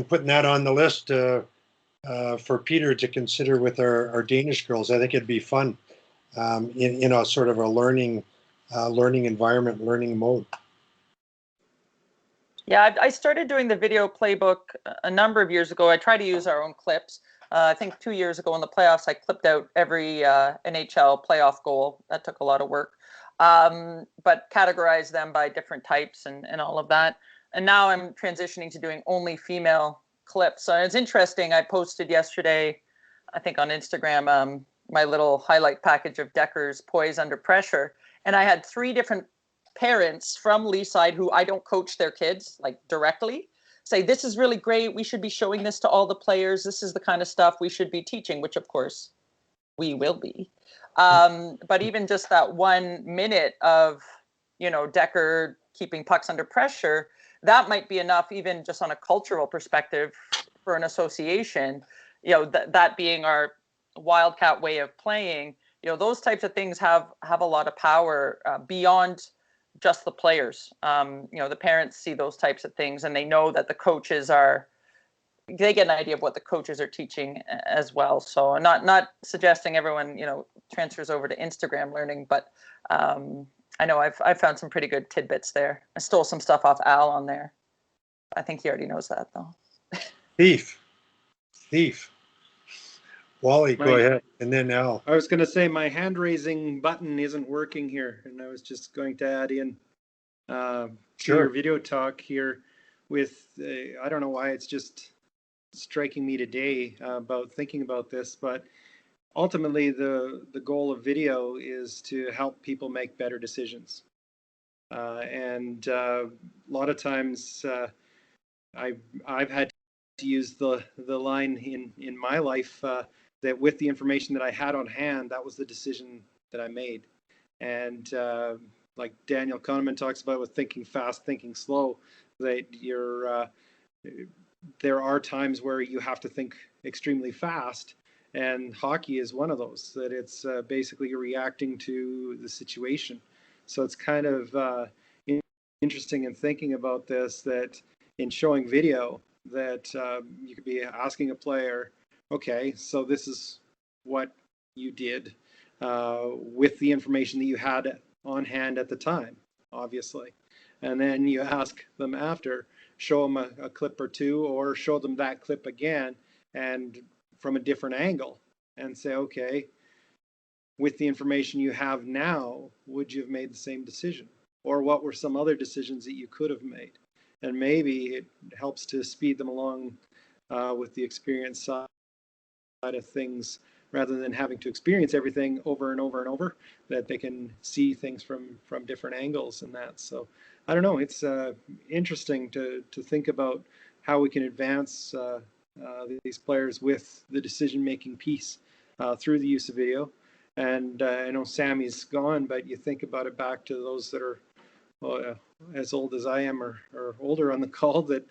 putting that on the list for Peter to consider with our Danish girls. I think it'd be fun in a sort of a learning environment, learning mode. Yeah, I started doing the video playbook a number of years ago. I try to use our own clips. I think 2 years ago in the playoffs, I clipped out every NHL playoff goal. That took a lot of work, but categorized them by different types and all of that. And now I'm transitioning to doing only female clips. So it's interesting. I posted yesterday, I think on Instagram, my little highlight package of Decker's Poise Under Pressure. And I had 3 different parents from Leaside who I don't coach their kids like directly say, this is really great. We should be showing this to all the players. This is the kind of stuff we should be teaching, which of course we will be. But even just that 1 minute of, Decker keeping pucks under pressure, that might be enough, even just on a cultural perspective for an association, that being our Wildcat way of playing, those types of things have a lot of power beyond just the players. The parents see those types of things and they know that the coaches they get an idea of what the coaches are teaching as well. So not suggesting everyone, transfers over to Instagram learning, but I know I've found some pretty good tidbits there. I stole some stuff off Al on there. I think he already knows that though. Thief. Wally, go ahead, and then Al. I was going to say my hand raising button isn't working here, and I was just going to add in to your video talk here with, I don't know why it's just striking me today about thinking about this, but ultimately the goal of video is to help people make better decisions. And a lot of times I've had to use the line in my life that with the information that I had on hand, that was the decision that I made. And like Daniel Kahneman talks about with thinking fast, thinking slow, that there are times where you have to think extremely fast. And hockey is one of those, that it's basically reacting to the situation. So it's kind of interesting in thinking about this, that in showing video, that you could be asking a player, okay, so this is what you did with the information that you had on hand at the time, obviously. And then you ask them after, show them a clip or two, or show them that clip again and from a different angle and say, okay, with the information you have now, would you have made the same decision? Or what were some other decisions that you could have made? And maybe it helps to speed them along with the experience side of things, rather than having to experience everything over and over and over, that they can see things from different angles and that. So I don't know, it's interesting to think about how we can advance these players with the decision-making piece through the use of video. And I know Sammy's gone, but you think about it back to those that are as old as I am or older on the call, that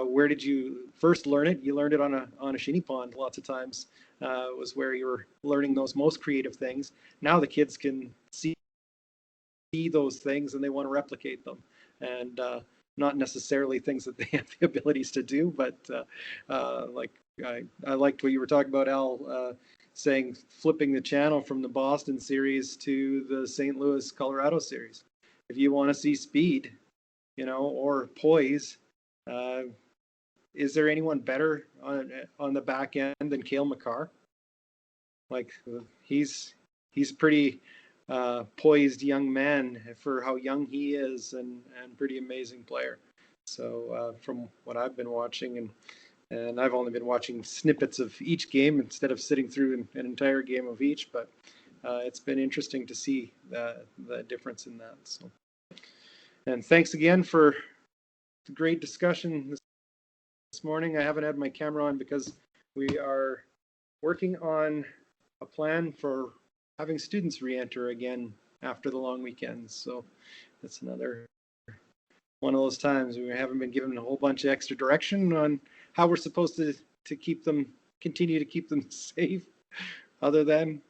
where did you first learn it? You learned it on a shinny pond lots of times. Was where you were learning those most creative things. Now the kids can see those things and they want to replicate them, and not necessarily things that they have the abilities to do, but like I liked what you were talking about, Al, saying flipping the channel from the Boston series to the St. Louis, Colorado series. If you want to see speed, or poise, is there anyone better on the back end than Cale Makar? Like he's pretty poised young man for how young he is, and pretty amazing player. So from what I've been watching, and I've only been watching snippets of each game instead of sitting through an entire game of each, but it's been interesting to see the difference in that. So, and thanks again for the great discussion this morning. I haven't had my camera on because we are working on a plan for having students re-enter again after the long weekends. So that's another one of those times we haven't been given a whole bunch of extra direction on how we're supposed to continue to keep them safe, other than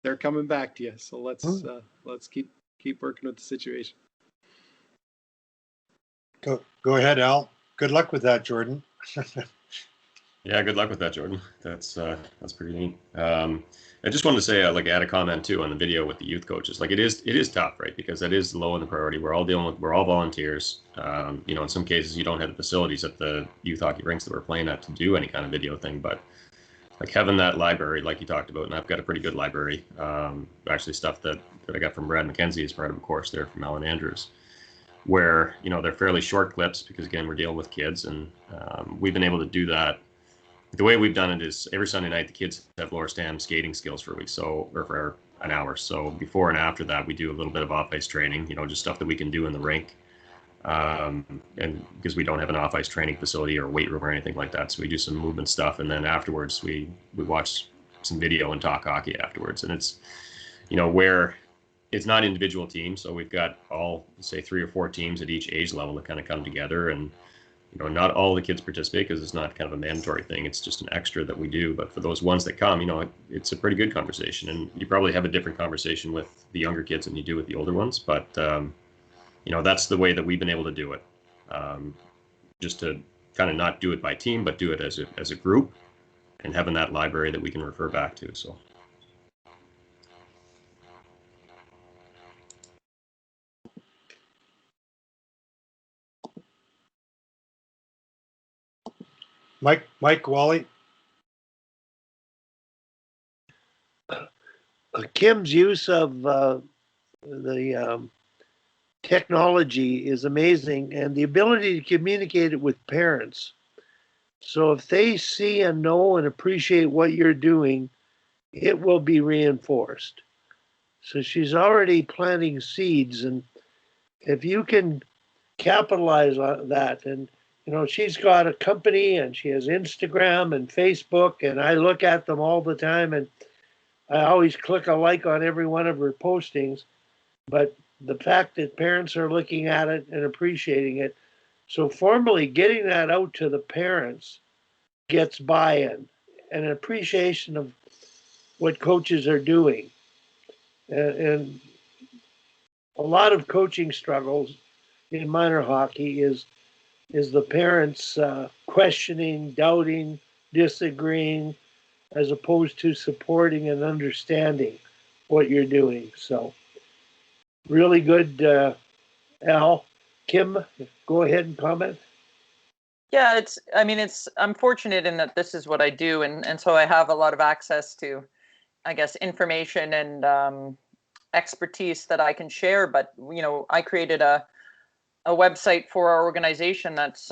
they're coming back to you. So let's keep working with the situation. Go ahead, Al. Good luck with that, Jordan. Yeah, good luck with that, Jordan. That's pretty neat. I just wanted to say, like, add a comment too on the video with the youth coaches. Like, it is tough, right? Because that is low in the priority. We're all volunteers. In some cases, you don't have the facilities at the youth hockey rinks that we're playing at to do any kind of video thing. But like having that library, like you talked about, and I've got a pretty good library. Actually, stuff that I got from Brad McKenzie as part of a course there from Alan Andrews, where they're fairly short clips because again we're dealing with kids, and we've been able to do that. The way we've done it is every Sunday night the kids have lower stam skating skills for a week, or for an hour. So before and after that we do a little bit of off ice training, just stuff that we can do in the rink, and because we don't have an off ice training facility or weight room or anything like that, so we do some movement stuff, and then afterwards we watch some video and talk hockey afterwards. And it's where it's not individual teams, so we've got all, say, 3 or 4 teams at each age level that kind of come together, and not all the kids participate because it's not kind of a mandatory thing. It's just an extra that we do. But for those ones that come, it's a pretty good conversation, and you probably have a different conversation with the younger kids than you do with the older ones. But that's the way that we've been able to do it, just to kind of not do it by team, but do it as a group, and having that library that we can refer back to. So. Mike Wally. Kim's use of the technology is amazing, and the ability to communicate it with parents. So if they see and know and appreciate what you're doing, it will be reinforced. So she's already planting seeds, and if you can capitalize on that, and she's got a company and she has Instagram and Facebook, and I look at them all the time, and I always click a like on every one of her postings. But the fact that parents are looking at it and appreciating it, so formally getting that out to the parents gets buy-in and an appreciation of what coaches are doing. And a lot of coaching struggles in minor hockey is the parents questioning, doubting, disagreeing, as opposed to supporting and understanding what you're doing. So really good, Al. Kim, go ahead and comment. Yeah, I'm fortunate in that this is what I do. And so I have a lot of access to, I guess, information and expertise that I can share. But, I created a website for our organization that's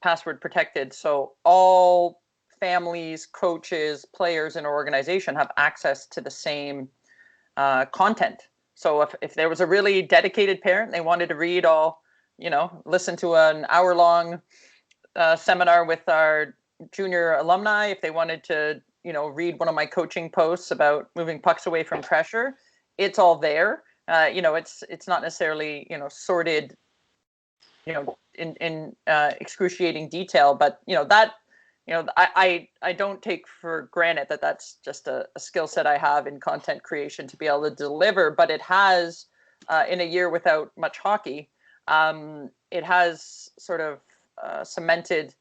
password protected. So all families, coaches, players in our organization have access to the same content. So if there was a really dedicated parent, they wanted to read listen to an hour-long seminar with our junior alumni, if they wanted to, read one of my coaching posts about moving pucks away from pressure, it's all there. It's not necessarily, sorted, in excruciating detail, but I don't take for granted that that's just a skill set I have in content creation to be able to deliver. But it has, in a year without much hockey, it has sort of cemented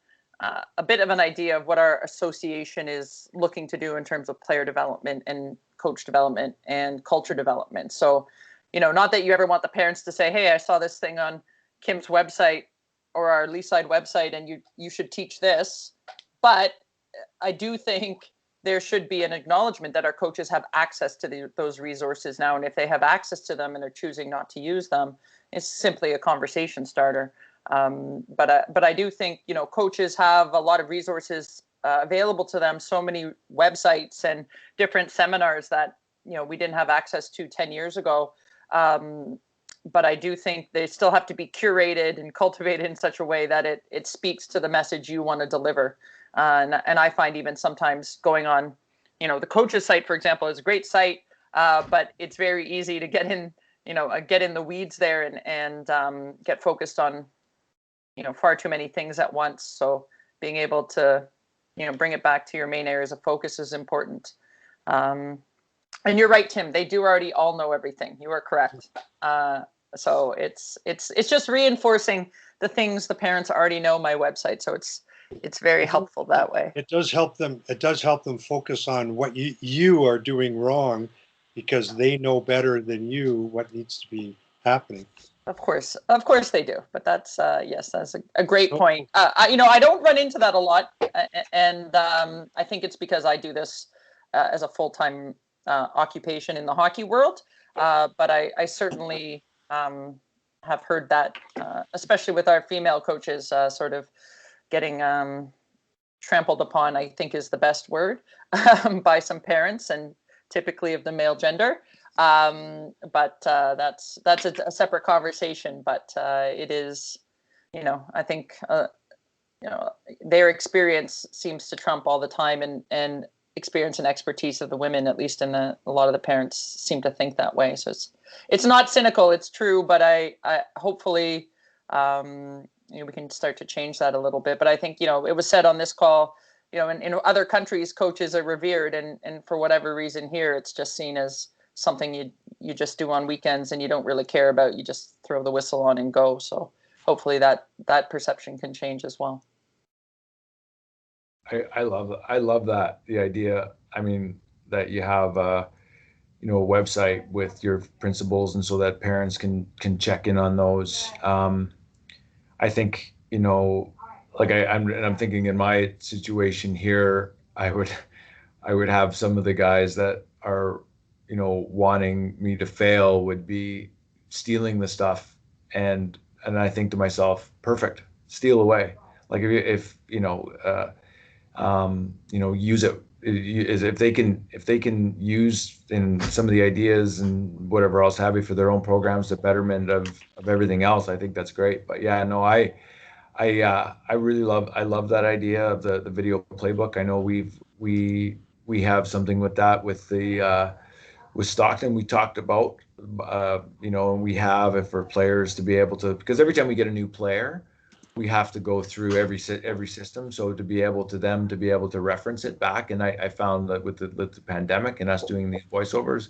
a bit of an idea of what our association is looking to do in terms of player development and coach development and culture development. So, not that you ever want the parents to say, hey, I saw this thing on Kim's website or our Leaside website and you should teach this. But I do think there should be an acknowledgement that our coaches have access to those resources now. And if they have access to them and they're choosing not to use them, it's simply a conversation starter. But I do think, coaches have a lot of resources available to them, so many websites and different seminars that, we didn't have access to 10 years ago. But I do think they still have to be curated and cultivated in such a way that it speaks to the message you want to deliver. And I find even sometimes going on, the coach's site, for example, is a great site, but it's very easy to get in the weeds there and get focused on, far too many things at once. So being able to, bring it back to your main areas of focus is important. And you're right, Tim, they do already all know everything. You are correct. So it's just reinforcing the things the parents already know my website. So it's very helpful that way. It does help them. It does help them focus on what you are doing wrong, because they know better than you what needs to be happening. Of course they do. But that's yes, that's a great point. I don't run into that a lot, and I think it's because I do this as a full-time occupation in the hockey world. But I certainly have heard that, especially with our female coaches, sort of getting trampled upon, I think is the best word, by some parents, and typically of the male gender. But that's a separate conversation. But it is, I think, their experience seems to trump all the time, and experience and expertise of the women, at least a lot of the parents seem to think that way. So it's not cynical, it's true, but I hopefully we can start to change that a little bit. But I think, it was said on this call, in other countries, coaches are revered, and for whatever reason here, it's just seen as something you just do on weekends and you don't really care about. You just throw the whistle on and go. So hopefully that perception can change as well. I love that, the idea. I mean, that you have a website with your principles, and so that parents can check in on those. I think, I'm thinking in my situation here, I would have some of the guys that are, wanting me to fail would be stealing the stuff, and I think to myself, perfect, steal away. Like if use it, if they can use in some of the ideas and whatever else have you for their own programs, the betterment of everything else, I think that's great. But yeah, no, I really love that idea of the video playbook. I know we have something with that with the with Stockton we talked about, and we have for players to be able to, because every time we get a new player, we have to go through every system. So to be able to reference it back. And I found that with the pandemic and us doing these voiceovers,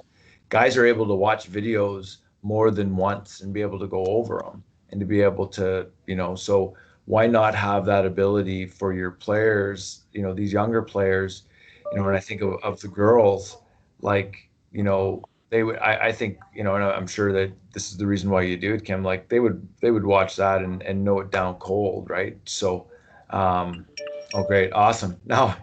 guys are able to watch videos more than once and be able to go over them, and to be able to, so why not have that ability for your players, these younger players, and I think of the girls, they would, I think, and I'm sure that this is the reason why you do it, Kim, like they would watch that and know it down cold, right? So, great. Awesome. Now,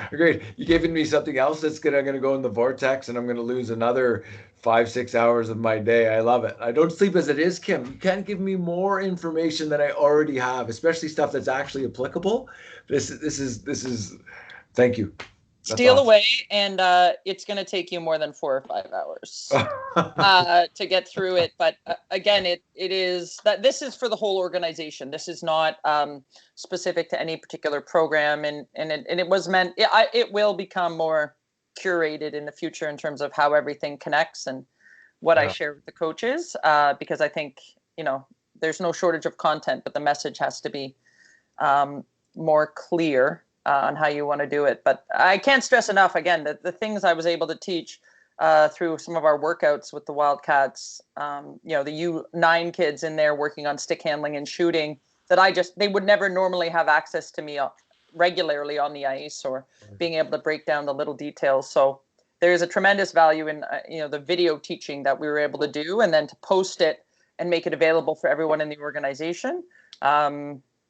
great. You're giving me something else I'm going to go in the vortex, and I'm going to lose another 5-6 hours of my day. I love it. I don't sleep as it is, Kim. You can't give me more information than I already have, especially stuff that's actually applicable. This is, thank you. Steal awesome. Away, and it's going to take you more than 4 or 5 hours to get through it. But again, it is that this is for the whole organization. This is not specific to any particular program, and it was meant. It will become more curated in the future in terms of how everything connects and what I share with the coaches. Because I think there's no shortage of content, but the message has to be more clear on how you want to do it. But I can't stress enough, again, that the things I was able to teach through some of our workouts with the Wildcats, the U9 kids in there working on stick handling and shooting, that they would never normally have access to me regularly on the ice, or being able to break down the little details. So there's a tremendous value in, the video teaching that we were able to do, and then to post it and make it available for everyone in the organization.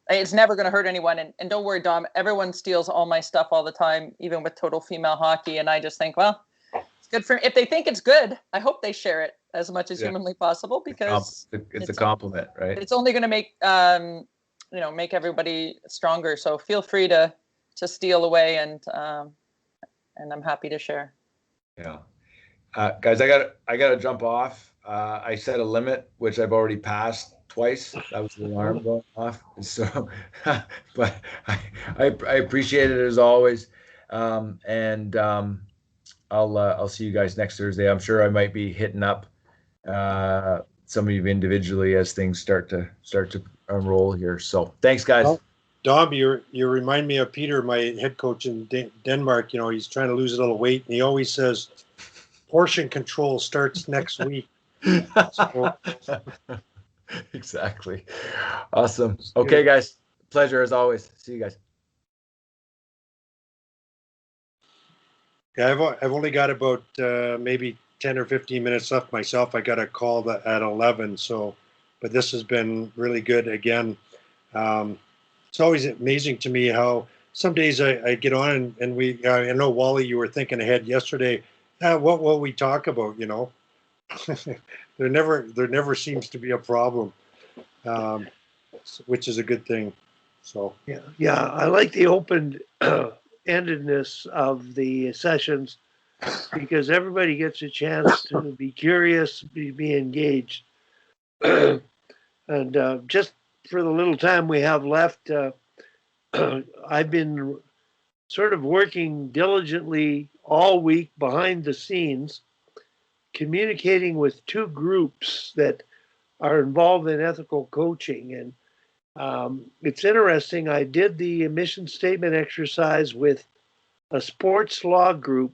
It's never going to hurt anyone. And don't worry, Dom, everyone steals all my stuff all the time, even with Total Female Hockey. And I just think, well, it's good if they think it's good, I hope they share it as much as humanly possible, because it's a compliment, right? It's only going to make, make everybody stronger. So feel free to steal away, and I'm happy to share. Yeah. Guys, I got to jump off. I set a limit, which I've already passed twice. That was the alarm going off. So, but I appreciate it as always. I'll see you guys next Thursday. I'm sure I might be hitting up some of you individually as things start to roll here. So thanks, guys. Well, Dom, you remind me of Peter, my head coach in Denmark. He's trying to lose a little weight, and he always says, portion control starts next week. Exactly. Awesome. Okay, guys. Pleasure as always. See you guys. Yeah, I've only got about maybe 10 or 15 minutes left myself. I got a call at 11. So, but this has been really good again. It's always amazing to me how some days I get on and we, I know Wally, you were thinking ahead yesterday. What will we talk about? You know, there never seems to be a problem, which is a good thing. So Yeah, I like the open endedness of the sessions because everybody gets a chance to be curious, be engaged. And just for the little time we have left, I've been sort of working diligently all week behind the scenes, communicating with two groups that are involved in ethical coaching. And it's interesting. I did the mission statement exercise with a sports law group.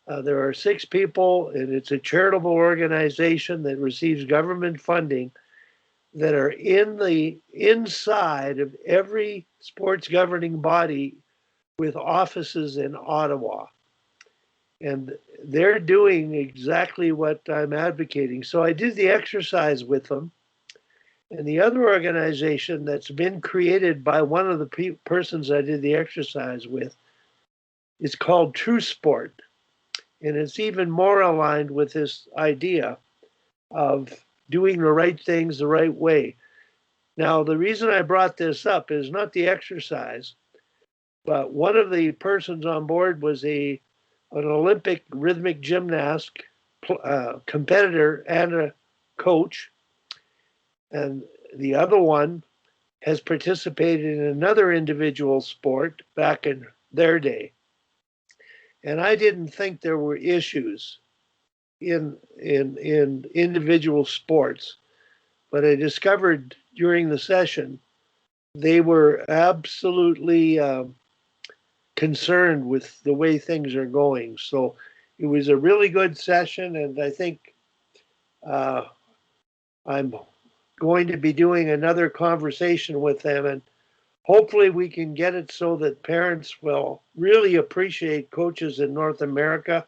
There are 6 people, and it's a charitable organization that receives government funding that are in the inside of every sports governing body with offices in Ottawa. And they're doing exactly what I'm advocating. So I did the exercise with them. And the other organization that's been created by one of the persons I did the exercise with is called True Sport. And it's even more aligned with this idea of doing the right things the right way. Now, the reason I brought this up is not the exercise, but one of the persons on board was an Olympic rhythmic gymnast competitor and a coach. And the other one has participated in another individual sport back in their day. And I didn't think there were issues in individual sports, but I discovered during the session they were absolutely concerned with the way things are going. So it was a really good session, and I think I'm going to be doing another conversation with them, and hopefully we can get it so that parents will really appreciate coaches in North America.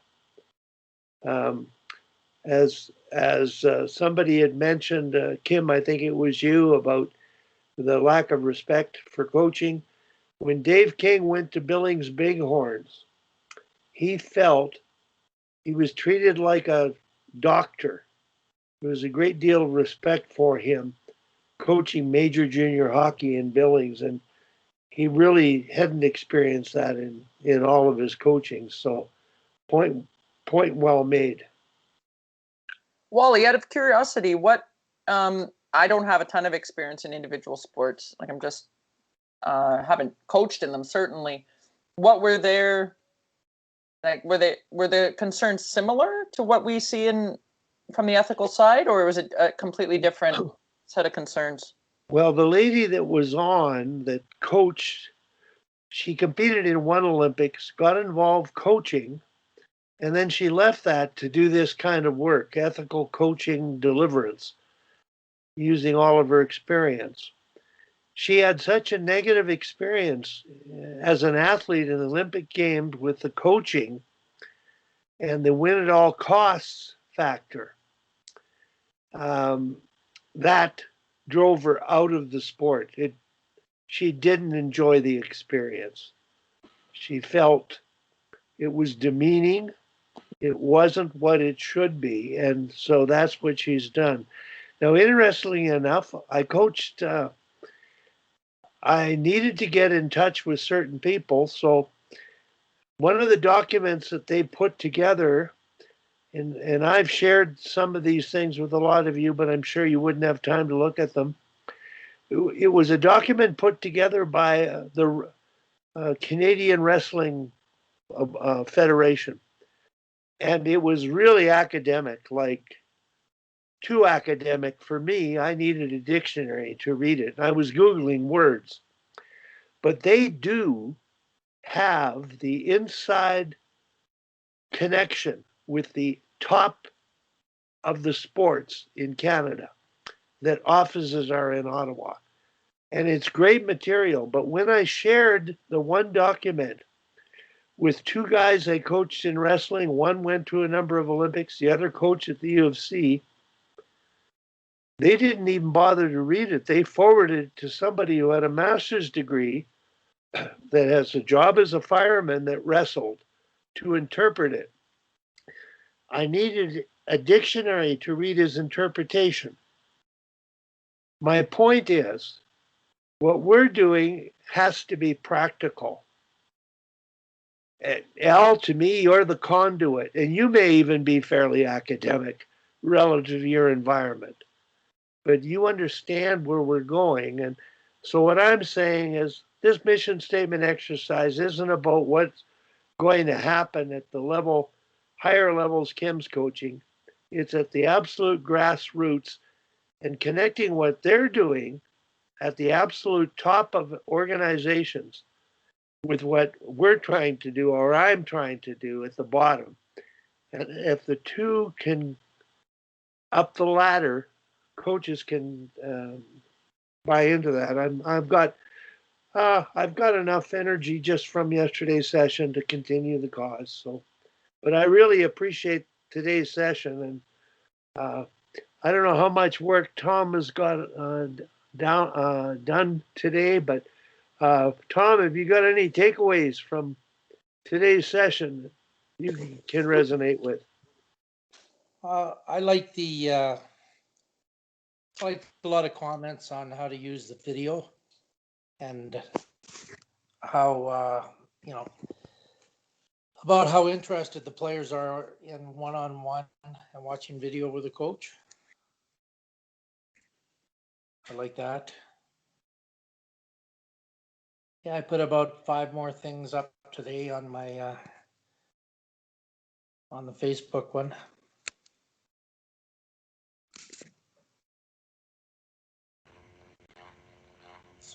As somebody had mentioned, Kim, I think it was you, about the lack of respect for coaching. When Dave King went to Billings Bighorns, he felt he was treated like a doctor. There was a great deal of respect for him coaching major junior hockey in Billings, and he really hadn't experienced that in all of his coaching. So point well made. Wally, out of curiosity, what I don't have a ton of experience in individual sports. Like I'm just haven't coached in them certainly. What were their were the concerns similar to what we see from the ethical side, or was it a completely different set of concerns? Well, the lady that was on that coached, she competed in one Olympics, got involved coaching, and then she left that to do this kind of work, ethical coaching deliverance, using all of her experience. She had such a negative experience as an athlete in the Olympic Games with the coaching and the win at all costs factor. That drove her out of the sport. She didn't enjoy the experience. She felt it was demeaning. It wasn't what it should be. And so that's what she's done. Now, interestingly enough, I coached, I needed to get in touch with certain people. So one of the documents that they put together, and I've shared some of these things with a lot of you, but I'm sure you wouldn't have time to look at them. It was a document put together by the Canadian Wrestling Federation. And it was really academic, like too academic for me. I needed a dictionary to read it. I was Googling words. But they do have the inside connection with the top of the sports in Canada that offices are in Ottawa. And it's great material. But when I shared the one document with two guys I coached in wrestling, one went to a number of Olympics, the other coached at the U of C, they didn't even bother to read it. They forwarded it to somebody who had a master's degree that has a job as a fireman that wrestled to interpret it. I needed a dictionary to read his interpretation. My point is, what we're doing has to be practical. Al, to me, you're the conduit, and you may even be fairly academic relative to your environment, but you understand where we're going. And so what I'm saying is this mission statement exercise isn't about what's going to happen at the level, higher levels Kim's coaching. It's at the absolute grassroots and connecting what they're doing at the absolute top of organizations with what we're trying to do or I'm trying to do at the bottom. And if the two can up the ladder, coaches can buy into that. I've got enough energy just from yesterday's session to continue the cause. So, but I really appreciate today's session, and I don't know how much work Tom has got done today, but Tom, have you got any takeaways from today's session that you can resonate with? I like a lot of comments on how to use the video and how about how interested the players are in one-on-one and watching video with a coach. I like that. Yeah, I put about 5 more things up today on my on the Facebook one.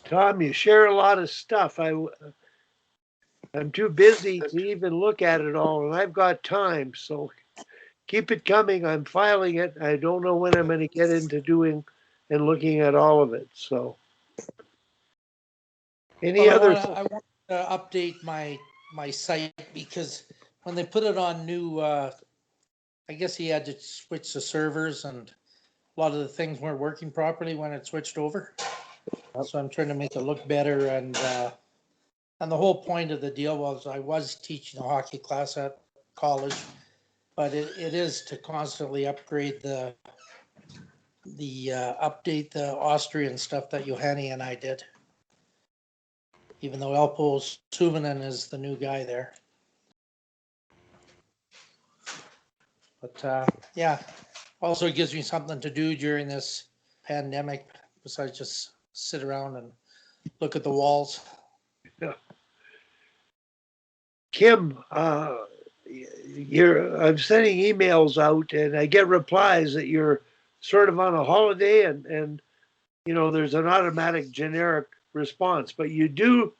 Tom, you share a lot of stuff. I'm too busy to even look at it all, and I've got time, so keep it coming. I'm filing it. I don't know when I'm going to get into doing and looking at all of it. So, I want to update my site because when they put it on new, I guess he had to switch the servers and a lot of the things weren't working properly when it switched over. So I'm trying to make it look better, and the whole point of the deal was I was teaching a hockey class at college, but it is to constantly upgrade update the Austrian stuff that Johanni and I did. Even though Elpo Suvinen is the new guy there. But yeah, also it gives me something to do during this pandemic besides just sit around and look at the walls. Yeah. Kim, I'm sending emails out and I get replies that you're sort of on a holiday and there's an automatic generic response, but you do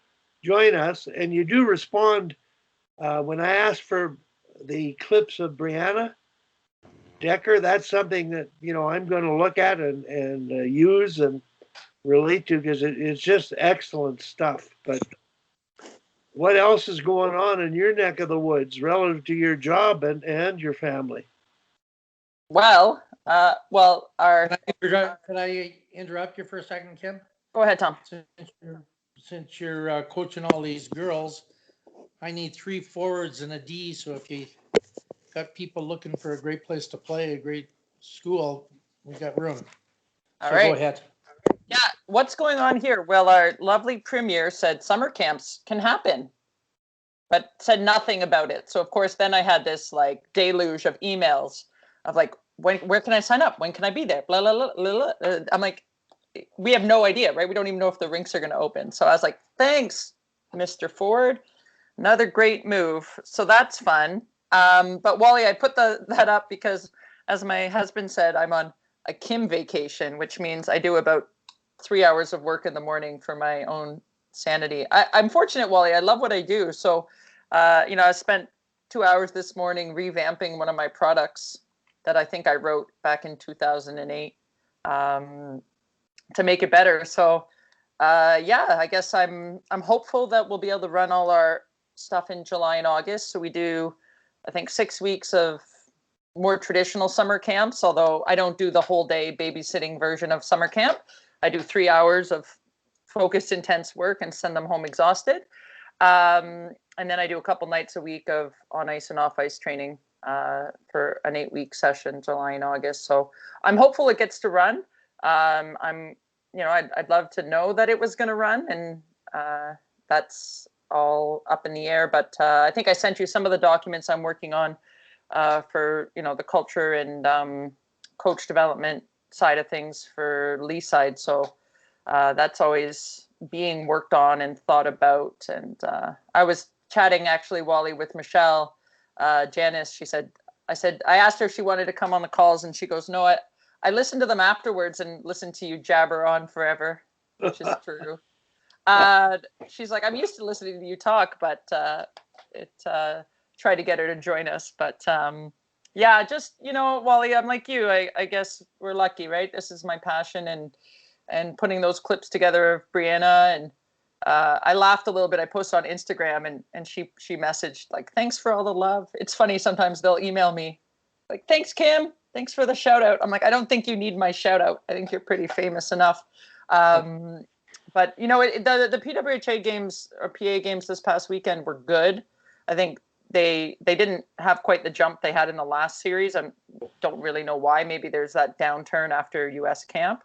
join us and you do respond when I ask for the clips of Brianna Decker. That's something that I'm going to look at and use and relate to because it's just excellent stuff. But what else is going on in your neck of the woods relative to your job and your family? Well, our. Can I interrupt you for a second, Kim? Go ahead, Tom. Since you're coaching all these girls, I need 3 forwards and a D. So if you got people looking for a great place to play, a great school, we got room. All right. Go ahead. Yeah, what's going on here? Well, our lovely premier said summer camps can happen, but said nothing about it. So of course, then I had this like deluge of emails of like, where can I sign up? When can I be there? Blah, blah, blah, blah. I'm like, we have no idea, right? We don't even know if the rinks are going to open. So I was like, thanks, Mr. Ford. Another great move. So that's fun. But Wally, I put that up because, as my husband said, I'm on a Kim vacation, which means I do about 3 hours of work in the morning for my own sanity. I'm fortunate, Wally. I love what I do. So, I spent 2 hours this morning revamping one of my products that I think I wrote back in 2008 to make it better. So yeah, I guess I'm hopeful that we'll be able to run all our stuff in July and August. So we do, I think, 6 weeks of more traditional summer camps, although I don't do the whole day babysitting version of summer camp. I do 3 hours of focused, intense work and send them home exhausted. And then I do a couple nights a week of on ice and off ice training for an 8-week session, July and August. So I'm hopeful it gets to run. I'd love to know that it was going to run, and that's all up in the air. But I think I sent you some of the documents I'm working on for the culture and coach development side of things for Lee side. So that's always being worked on and thought about. And I was chatting actually, Wally, with Michelle Janice. I asked her if she wanted to come on the calls, and she goes, no, I listened to them afterwards and listened to you jabber on forever, which is true. She's like, I'm used to listening to you talk, but try to get her to join us. But yeah, just, Wally, I'm like you. I guess we're lucky, right? This is my passion, and putting those clips together of Brianna. And I laughed a little bit. I posted on Instagram, and she messaged like, thanks for all the love. It's funny, sometimes they'll email me like, thanks, Kim. Thanks for the shout out. I'm like, I don't think you need my shout out. I think you're pretty famous enough. But the PWHA games or PA games this past weekend were good. I think they didn't have quite the jump they had in the last series. I don't really know why. Maybe there's that downturn after US camp.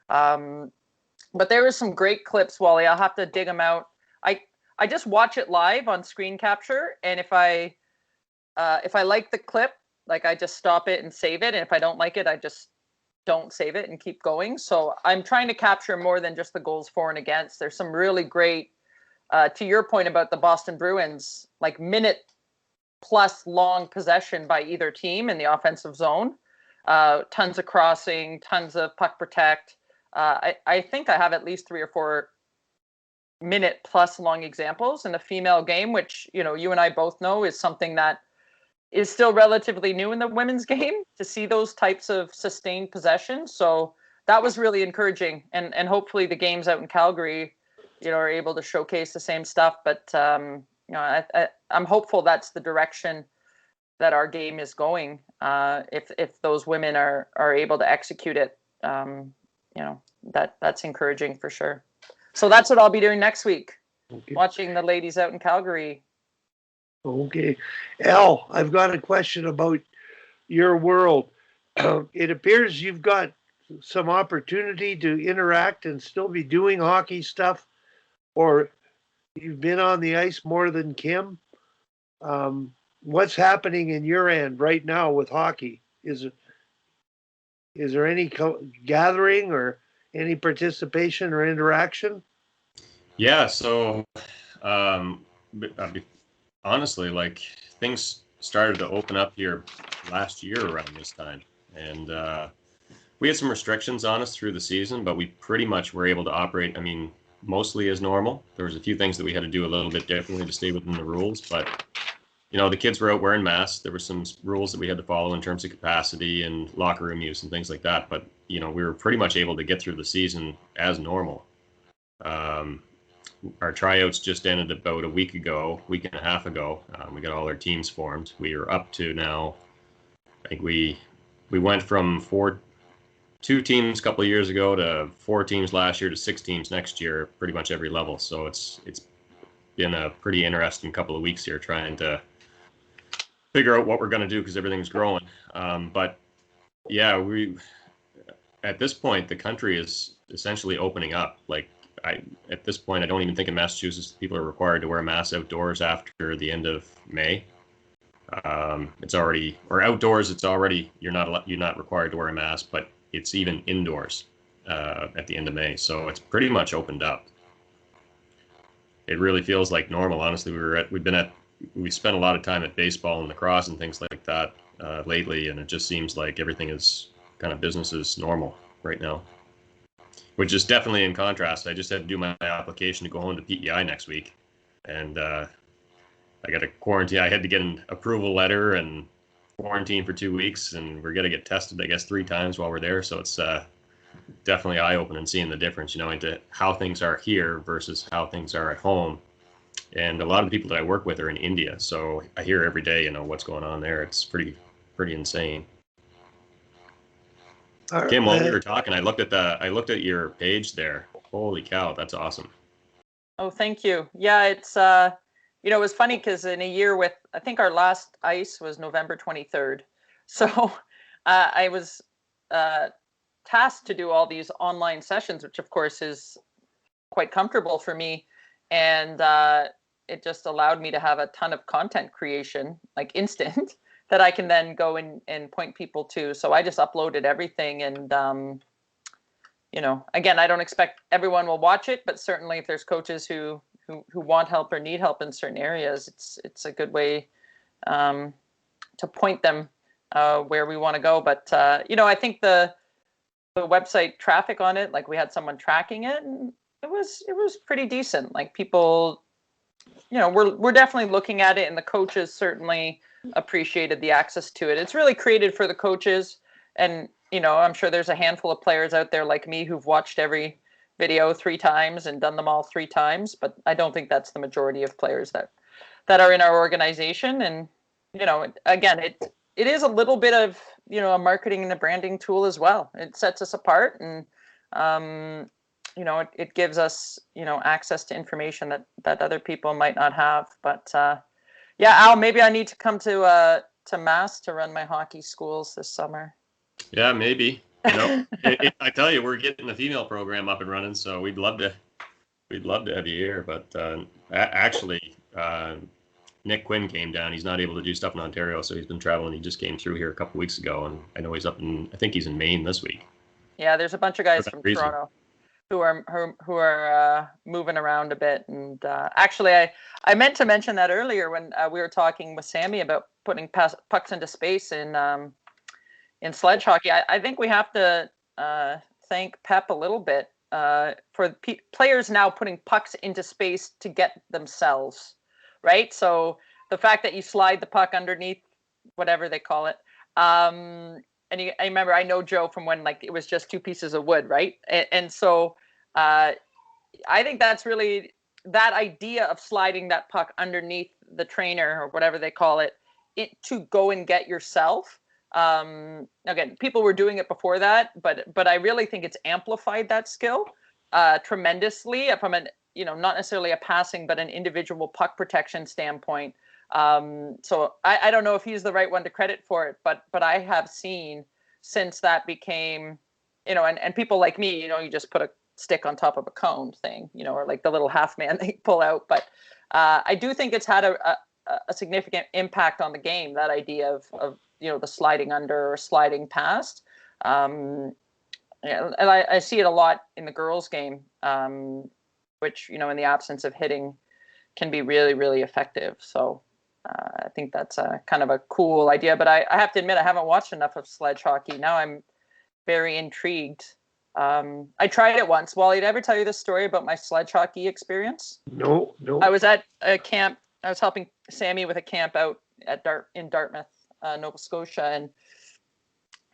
But there were some great clips, Wally. I'll have to dig them out. I just watch it live on screen capture, and if I like the clip, like I just stop it and save it, and if I don't like it, I just don't save it and keep going. So I'm trying to capture more than just the goals for and against. There's some really great, to your point about the Boston Bruins, like minute plus long possession by either team in the offensive zone. Tons of crossing, tons of puck protect. I think I have at least 3 or 4 minute plus long examples in the female game, which, you and I both know is something that is still relatively new in the women's game, to see those types of sustained possession. So that was really encouraging. And hopefully the games out in Calgary, are able to showcase the same stuff. But, I'm hopeful that's the direction that our game is going. If those women are able to execute it, that's encouraging for sure. So that's what I'll be doing next week. Okay. Watching the ladies out in Calgary. Okay. Al, I've got a question about your world. It appears you've got some opportunity to interact and still be doing hockey stuff, or you've been on the ice more than Kim. What's happening in your end right now with hockey? Is there any gathering or any participation or interaction? Yeah, so honestly, like, things started to open up here last year around this time, and we had some restrictions on us through the season, but we pretty much were able to operate, mostly as normal. There was a few things that we had to do a little bit differently to stay within the rules, but the kids were out wearing masks. There were some rules that we had to follow in terms of capacity and locker room use and things like that, but we were pretty much able to get through the season as normal. Our tryouts just ended about a week and a half ago. We got all our teams formed. We are up to now, I think we went from 2 teams a couple of years ago to 4 teams last year to 6 teams next year, pretty much every level. So it's been a pretty interesting couple of weeks here trying to figure out what we're going to do because everything's growing. But yeah, at this point, the country is essentially opening up. Like, at this point, I don't even think in Massachusetts people are required to wear a mask outdoors after the end of May. It's already, or outdoors, it's already, you're not required to wear a mask, but it's even indoors at the end of May. So it's pretty much opened up. It really feels like normal. Honestly, we spent a lot of time at baseball and lacrosse and things like that lately, and it just seems like everything is kind of business as normal right now. Which is definitely in contrast. I just had to do my application to go home to PEI next week, and I got a quarantine. I had to get an approval letter and quarantined for 2 weeks, and we're gonna get tested, I guess, 3 times while we're there. So it's definitely eye-opening seeing the difference, into how things are here versus how things are at home. And a lot of the people that I work with are in India, so I hear every day, what's going on there. It's pretty insane. Kim, while we were talking, I looked at your page there. Holy cow, that's awesome. Oh, thank you. Yeah, it's it was funny because in a year with, I think our last ice was November 23rd, so I was tasked to do all these online sessions, which of course is quite comfortable for me, and it just allowed me to have a ton of content creation, like instant, that I can then go and point people to. So I just uploaded everything, and again, I don't expect everyone will watch it, but certainly if there's coaches who want help or need help in certain areas, it's a good way to point them where we want to go. But I think the website traffic on it, like we had someone tracking it, and it was pretty decent. Like people, we're definitely looking at it, and the coaches certainly appreciated the access to it. It's really created for the coaches, and I'm sure there's a handful of players out there like me who've watched every video 3 times and done them all 3 times, but I don't think that's the majority of players that are in our organization. And again, it is a little bit of a marketing and a branding tool as well. It sets us apart, and it gives us access to information that other people might not have. But yeah, Al, maybe I need to come to Mass to run my hockey schools this summer. Yeah, maybe. I tell you, we're getting the female program up and running, so we'd love to have you here. But actually, Nick Quinn came down. He's not able to do stuff in Ontario, so he's been traveling. He just came through here a couple weeks ago, and I know he's I think he's in Maine this week. Yeah, there's a bunch of guys from Toronto who are moving around a bit. And actually, I meant to mention that earlier when we were talking with Sammy about putting pucks into space in sledge hockey. I think we have to thank Pep a little bit for players now putting pucks into space to get themselves, right? So the fact that you slide the puck underneath, whatever they call it, and I remember, I know Joe from when it was just 2 pieces of wood, right? And so I think that's really that idea of sliding that puck underneath the trainer or whatever they call it to go and get yourself. Again, people were doing it before that, but I really think it's amplified that skill tremendously from an not necessarily a passing, but an individual puck protection standpoint. So I don't know if he's the right one to credit for it, but I have seen since that became, and people like me, you just put a stick on top of a cone thing, or like the little half man they pull out. But I do think it's had a significant impact on the game, that idea of the sliding under or sliding past. And I see it a lot in the girls' game, which, in the absence of hitting can be really, really effective. So I think that's a kind of a cool idea, but I have to admit, I haven't watched enough of sledge hockey. Now I'm very intrigued. I tried it once. Wally, did I ever tell you this story about my sledge hockey experience? No. I was at a camp. I was helping Sammy with a camp out in Dartmouth, Nova Scotia,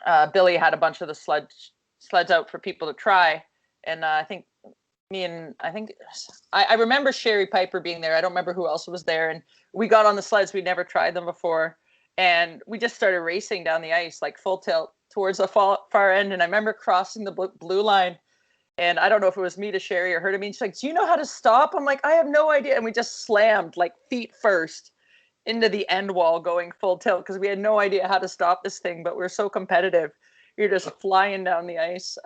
and Billy had a bunch of the sleds out for people to try. And I think I remember Sherry Piper being there. I don't remember who else was there. And we got on the sleds. We'd never tried them before. And we just started racing down the ice, like full tilt towards the far end. And I remember crossing the blue line. And I don't know if it was me to Sherry or her to me. And she's like, do you know how to stop? I'm like, I have no idea. And we just slammed like feet first into the end wall going full tilt because we had no idea how to stop this thing. But we're so competitive. You're just flying down the ice.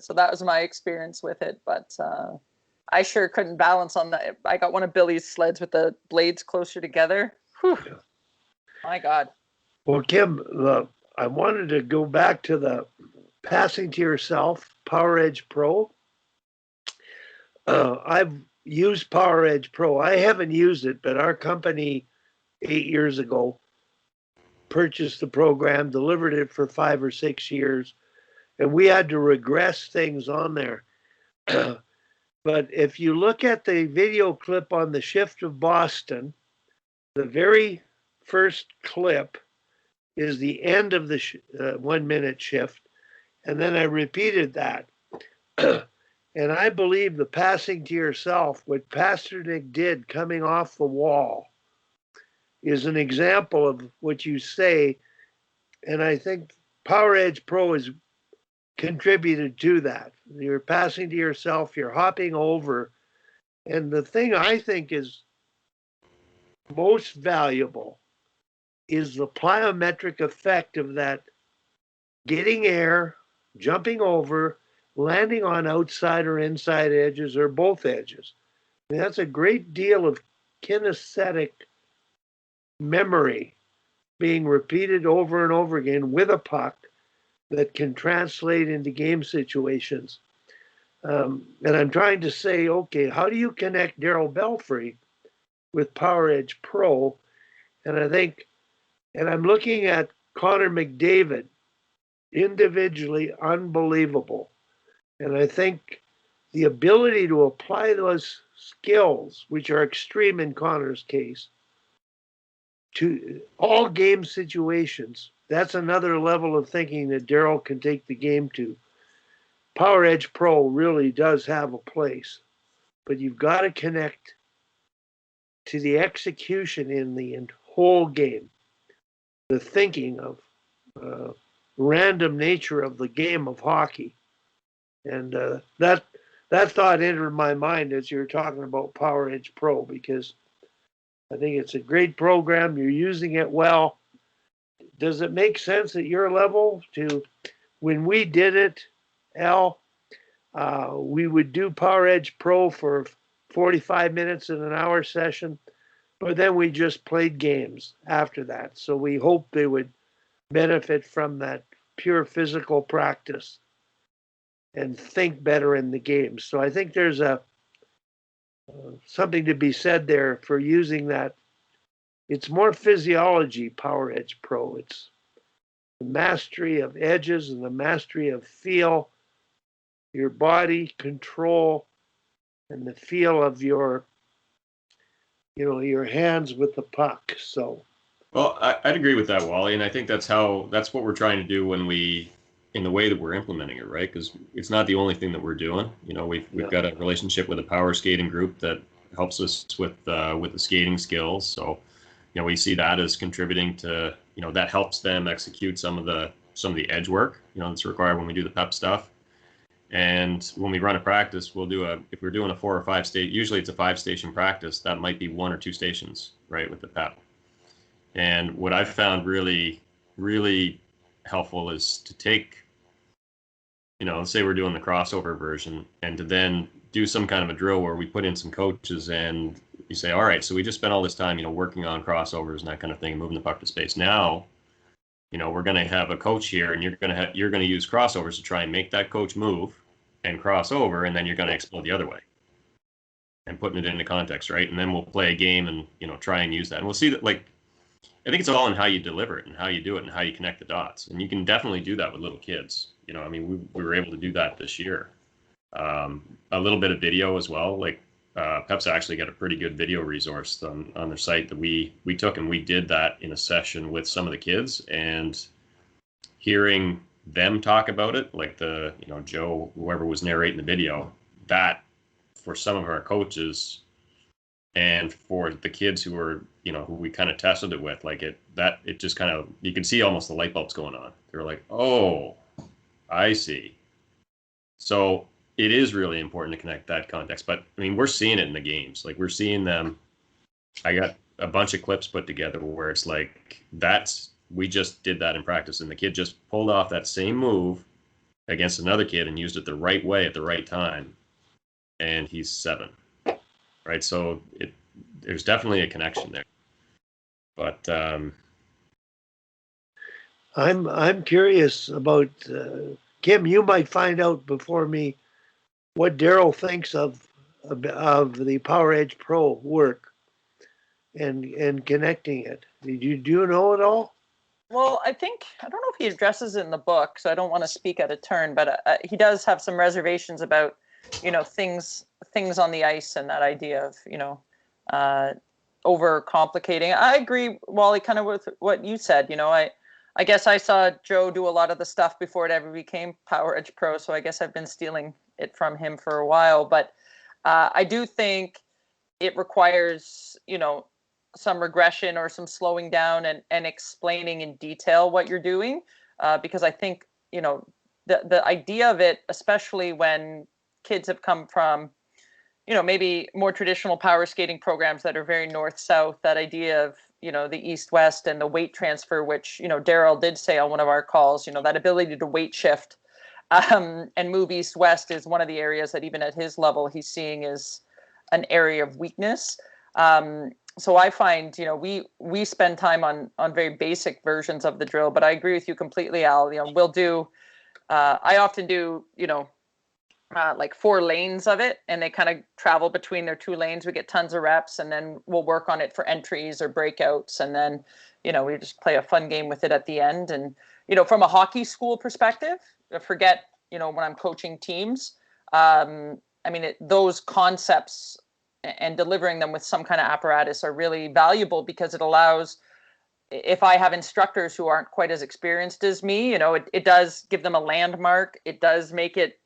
So that was my experience with it. But I sure couldn't balance on that. I got one of Billy's sleds with the blades closer together. Whew. Yeah. My God. Well, Kim, I wanted to go back to the passing to yourself, Power Edge Pro. I've used Power Edge Pro. I haven't used it, but our company 8 years ago purchased the program, delivered it for 5 or 6 years, and we had to regress things on there. But if you look at the video clip on the Shift of Boston, the very first clip is the end of the 1 minute shift. And then I repeated that. And I believe the passing to yourself, what Pasternak did coming off the wall, is an example of what you say. And I think Power Edge Pro has contributed to that. You're passing to yourself, you're hopping over. And the thing I think is most valuable is the plyometric effect of that getting air, jumping over, landing on outside or inside edges or both edges. I mean, that's a great deal of kinesthetic memory being repeated over and over again with a puck that can translate into game situations. And I'm trying to say, okay, how do you connect Darryl Belfry with Power Edge Pro? And I think, and I'm looking at Connor McDavid, individually unbelievable. And I think the ability to apply those skills, which are extreme in Connor's case, to all game situations, that's another level of thinking that Darryl can take the game to. Power Edge Pro really does have a place, but you've got to connect to the execution in the whole game, the thinking of random nature of the game of hockey. And that thought entered my mind as you're talking about Power Edge Pro, because I think it's a great program. You're using it well. Does it make sense at your level to, when we did it, Al, we would do Power Edge Pro for 45 minutes in an hour session, but then we just played games after that. So we hope they would benefit from that pure physical practice and think better in the game. So I think there's something to be said there for using that. It's more physiology, Power Edge Pro. It's the mastery of edges and the mastery of feel, your body control, and the feel of your hands with the puck. So, well, I'd agree with that, Wally, and I think that's what we're trying to do in the way that we're implementing it, right? Because it's not the only thing that we're doing. We've got a relationship with a power skating group that helps us with the skating skills. So, we see that as contributing to, that helps them execute some of the edge work, that's required when we do the PEP stuff. And when we run a practice, if we're doing a 4 or 5 state, usually it's a 5-station practice, that might be 1 or 2 stations, right, with the PEP. And what I've found really, really helpful is to take, let's say we're doing the crossover version, and to then do some kind of a drill where we put in some coaches and you say, all right, so we just spent all this time, working on crossovers and that kind of thing, moving the puck to space. Now, we're going to have a coach here, and you're going to use crossovers to try and make that coach move and cross over, and then you're going to explode the other way and putting it into context, right? And then we'll play a game and, try and use that. And we'll see that, I think it's all in how you deliver it and how you do it and how you connect the dots. And you can definitely do that with little kids. We were able to do that this year. A little bit of video as well. PEP's actually got a pretty good video resource on their site that we took, and we did that in a session with some of the kids, and hearing them talk about it, like Joe, whoever was narrating the video, that for some of our coaches and for the kids who were, who we kind of tested it with, it just kind of, you can see almost the light bulbs going on. They're like, oh, I see. So it is really important to connect that context. But we're seeing it in the games. We're seeing them. I got a bunch of clips put together where it's we just did that in practice, and the kid just pulled off that same move against another kid and used it the right way at the right time, and he's 7, right? So there's definitely a connection there. But I'm curious about Kim. You might find out before me what Darryl thinks of the Power Edge Pro work and connecting it. Do you know it all? Well, I don't know if he addresses it in the book, so I don't want to speak out of turn, but he does have some reservations about, things on the ice and that idea of, over complicating. I agree, Wally, kind of with what you said. I guess I saw Joe do a lot of the stuff before it ever became Power Edge Pro, so I guess I've been stealing it from him for a while. But I do think it requires, some regression or some slowing down and explaining in detail what you're doing, because I think, the idea of it, especially when kids have come from, maybe more traditional power skating programs that are very north-south, that idea of, the east-west and the weight transfer, which, Daryl did say on one of our calls, that ability to weight shift and move east-west is one of the areas that even at his level, he's seeing is an area of weakness. So I find, we spend time on very basic versions of the drill, but I agree with you completely, Al. We'll do, I often do, like 4 lanes of it, and they kind of travel between their 2 lanes. We get tons of reps, and then we'll work on it for entries or breakouts, and then we just play a fun game with it at the end. And from a hockey school perspective, forget when I'm coaching teams, those concepts and delivering them with some kind of apparatus are really valuable, because it allows, if I have instructors who aren't quite as experienced as me, it does give them a landmark. It does make it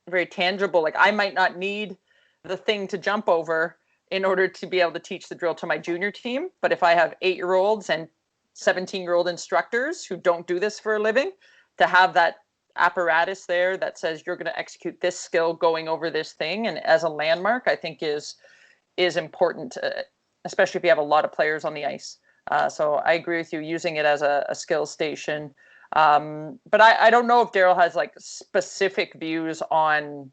very tangible. Like, I might not need the thing to jump over in order to be able to teach the drill to my junior team. But if I have 8-year-olds and 17-year-old instructors who don't do this for a living, to have that apparatus there that says you're going to execute this skill going over this thing, and as a landmark, I think is important, especially if you have a lot of players on the ice. So I agree with you, using it as a skill station. But I don't know if Daryl has like specific views on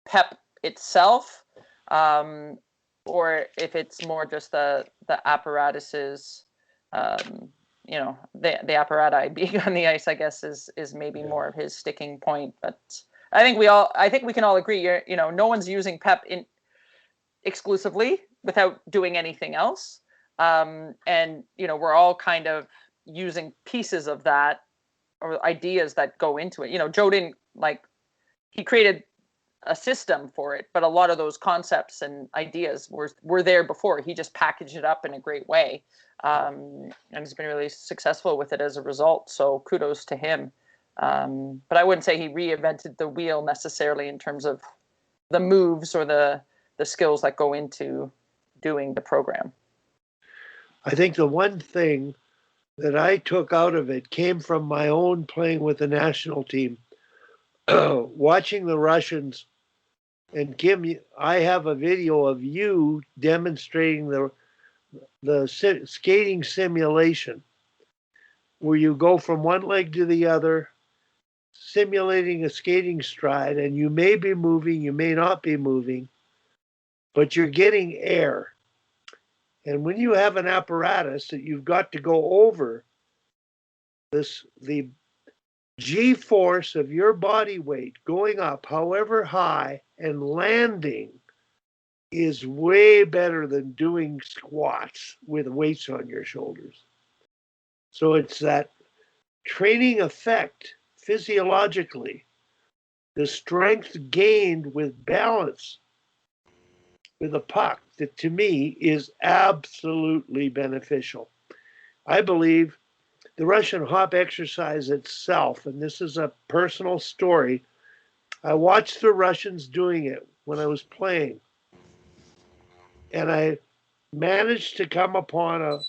PEP itself, or if it's more just the apparatuses, the apparati being on the ice, I guess, is maybe more of his sticking point. But I think we can all agree, no one's using PEP exclusively without doing anything else. And we're all kind of using pieces of that, or ideas that go into it. Joe didn't he created a system for it, but a lot of those concepts and ideas were there before. He just packaged it up in a great way, and he's been really successful with it as a result. So kudos to him. But I wouldn't say he reinvented the wheel necessarily in terms of the moves or the skills that go into doing the program. I think the one thing that I took out of it came from my own playing with the national team. Watching the Russians, and Kim, I have a video of you demonstrating the skating simulation, where you go from one leg to the other, simulating a skating stride, and you may be moving, you may not be moving, but you're getting air. And when you have an apparatus that you've got to go over, the G-force of your body weight going up however high and landing is way better than doing squats with weights on your shoulders. So it's that training effect physiologically, the strength gained with balance with a puck, that to me is absolutely beneficial. I believe the Russian hop exercise itself, and this is a personal story, I watched the Russians doing it when I was playing, and I managed to come upon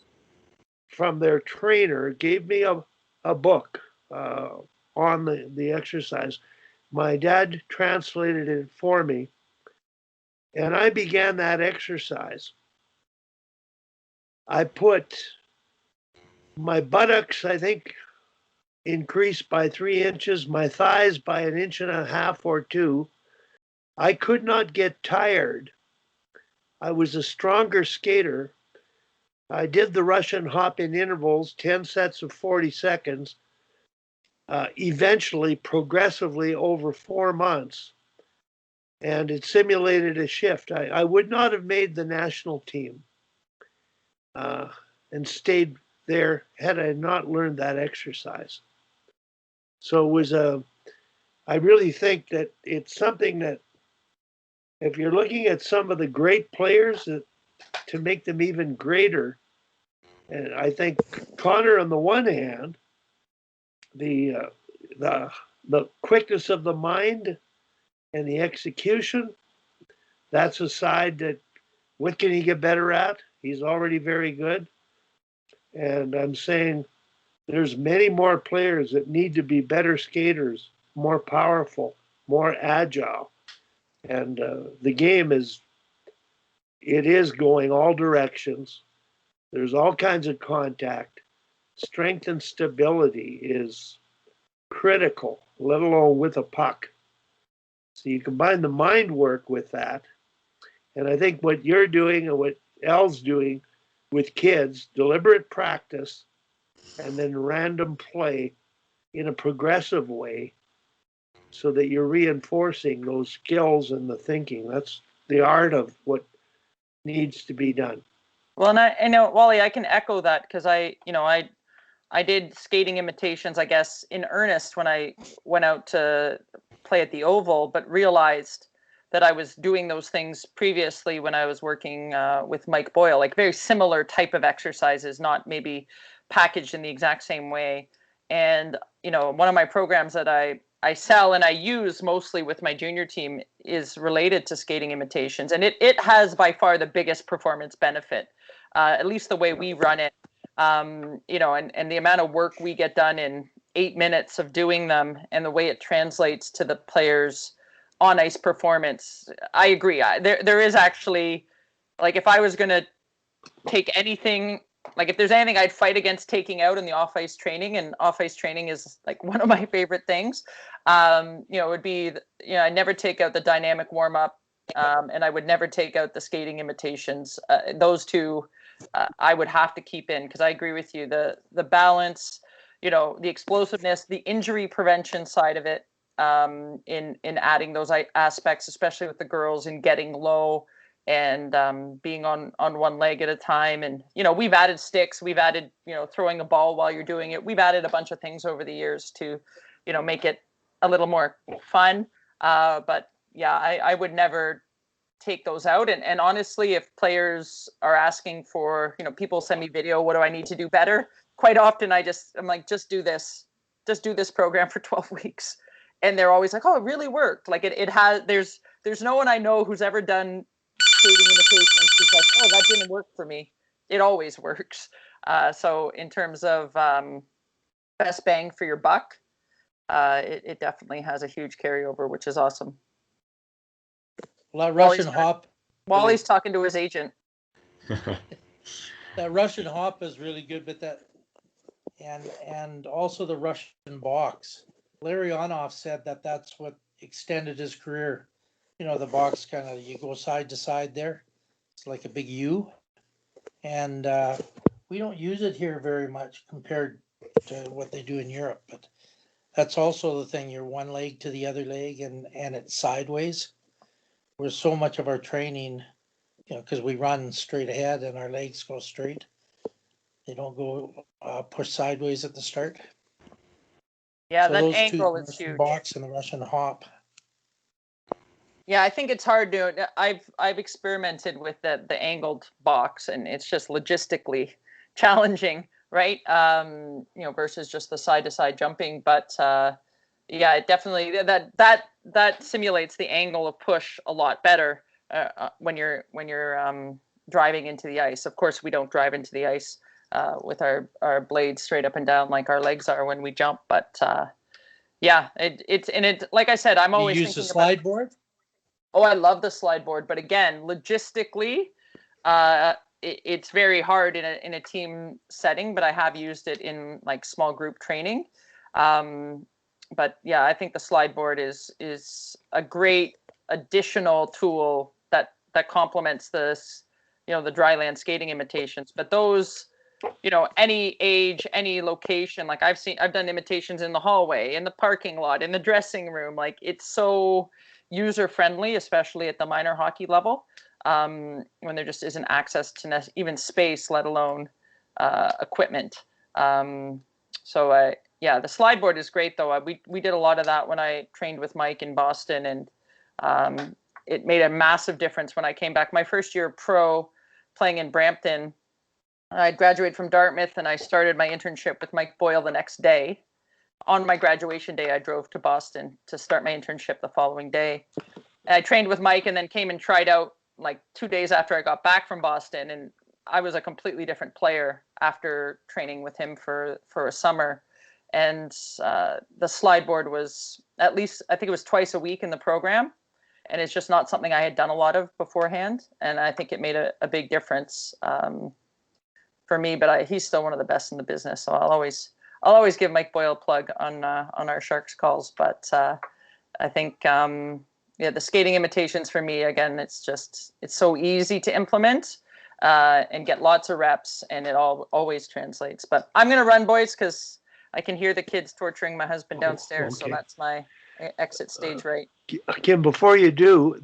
from their trainer, gave me a book on the exercise. My dad translated it for me, and I began that exercise. I put my buttocks, I think, increased by 3 inches, my thighs by 1.5 inches or 2. I could not get tired. I was a stronger skater. I did the Russian hop in intervals, 10 sets of 40 seconds, eventually, progressively over 4 months. And it simulated a shift. I would not have made the national team and stayed there had I not learned that exercise. So it was I really think that it's something that, if you're looking at some of the great players, to make them even greater, and I think Connor on the one hand, the the quickness of the mind and the execution, that's a side that what can he get better at? He's already very good. And I'm saying there's many more players that need to be better skaters, more powerful, more agile. And the game is going all directions. There's all kinds of contact. Strength and stability is critical, let alone with a puck. So you combine the mind work with that. And I think what you're doing and what El's doing with kids, deliberate practice, and then random play in a progressive way so that you're reinforcing those skills and the thinking. That's the art of what needs to be done. Well, and I know, Wally, I can echo that because I did skating imitations, I guess, in earnest when I went out to play at the Oval, but realized that I was doing those things previously when I was working with Mike Boyle, like very similar type of exercises, not maybe packaged in the exact same way. And, one of my programs that I sell and I use mostly with my junior team is related to skating imitations. And it has by far the biggest performance benefit, at least the way we run it. And the amount of work we get done in 8 minutes of doing them and the way it translates to the players' on ice performance. I agree. There is actually, like, if I was going to take anything, like if there's anything I'd fight against taking out in the off ice training, and off ice training is like one of my favorite things, it would be, I never take out the dynamic warm up, and I would never take out the skating imitations. Those two, I would have to keep in because I agree with you. The balance, the explosiveness, the injury prevention side of it, in adding those aspects, especially with the girls and getting low and being on one leg at a time. And, we've added sticks, we've added, throwing a ball while you're doing it. We've added a bunch of things over the years to, make it a little more fun. But yeah, I would never take those out. And honestly, if players are asking for, people send me video, what do I need to do better? Quite often I'm like, just do this program for 12 weeks. And they're always like, oh, it really worked. Like it has, there's no one I know who's ever done skating imitations who's like, oh, that didn't work for me. It always works. So in terms of best bang for your buck, it definitely has a huge carryover, which is awesome. Well, that Russian hop. Wally's talking to his agent. That Russian hop is really good, but and also the Russian box. Larionov said that's what extended his career. The box kind of, you go side to side there. It's like a big U. And we don't use it here very much compared to what they do in Europe. But that's also the thing. You're one leg to the other leg and it's sideways. Where so much of our training, because we run straight ahead and our legs go straight. They don't go push sideways at the start. Yeah, so that those angle two, is Russian huge. Box and the Russian hop. Yeah, I think it's hard to. I've experimented with the angled box, and it's just logistically challenging, right? Versus just the side to side jumping. But yeah, it definitely that simulates the angle of push a lot better when you're driving into the ice. Of course, we don't drive into the ice with our blades straight up and down like our legs are when we jump. But yeah, it's like I said, I'm always You use the thinking slide board. Oh, I love the slide board, but again, logistically, it's very hard in a team setting. But I have used it in like small group training. But yeah, I think the slide board is a great additional tool that complements this, the dry land skating imitations. But those, any age, any location, like I've done imitations in the hallway, in the parking lot, in the dressing room. Like it's so user friendly, especially at the minor hockey level, when there just isn't access to even space, let alone equipment. Yeah, the slide board is great though. We did a lot of that when I trained with Mike in Boston, and it made a massive difference when I came back. My first year pro playing in Brampton, I graduated from Dartmouth and I started my internship with Mike Boyle the next day. on my graduation day, I drove to Boston to start my internship the following day. I trained with Mike and then came and tried out like 2 days after I got back from Boston, and I was a completely different player after training with him for a summer. And the slide board was at least, I think it was twice a week in the program, and it's just not something I had done a lot of beforehand. And I think it made a big difference for me. But he's still one of the best in the business, so I'll always give Mike Boyle a plug on our Sharks calls. But I think the skating imitations for me, again, it's so easy to implement and get lots of reps, and it always translates. But I'm gonna run, boys, because I can hear the kids torturing my husband downstairs. Okay. So that's my exit stage right. Kim, before you do,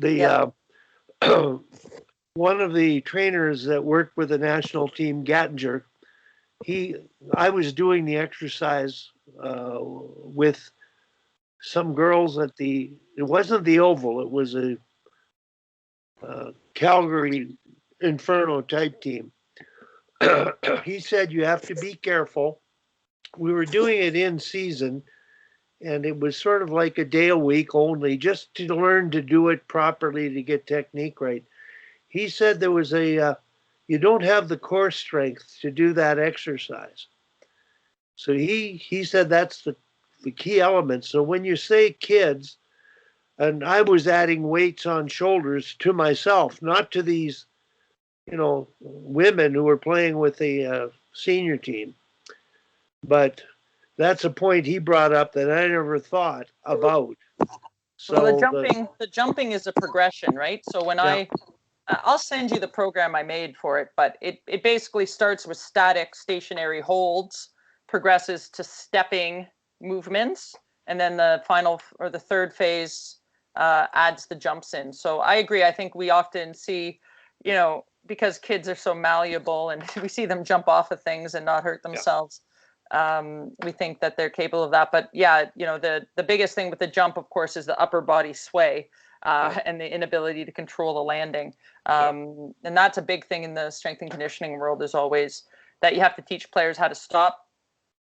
one of the trainers that worked with the national team, Gattinger, I was doing the exercise with some girls at it wasn't the Oval, it was a Calgary Inferno type team. He said, you have to be careful. We were doing it in season, and it was sort of like a day a week only, just to learn to do it properly, to get technique right. He said there was you don't have the core strength to do that exercise. So he said that's the key element. So when you say kids, and I was adding weights on shoulders to myself, not to these, women who were playing with the senior team. But that's a point he brought up that I never thought about. So Well, the jumping is a progression, right? So when I'll send you the program I made for it, but it basically starts with static stationary holds, progresses to stepping movements, and then the final or the third phase adds the jumps in. So I agree. I think we often see, because kids are so malleable and we see them jump off of things and not hurt themselves. We think that they're capable of that. But yeah, the biggest thing with the jump, of course, is the upper body sway and the inability to control the landing. And that's a big thing in the strength and conditioning world, is always that you have to teach players how to stop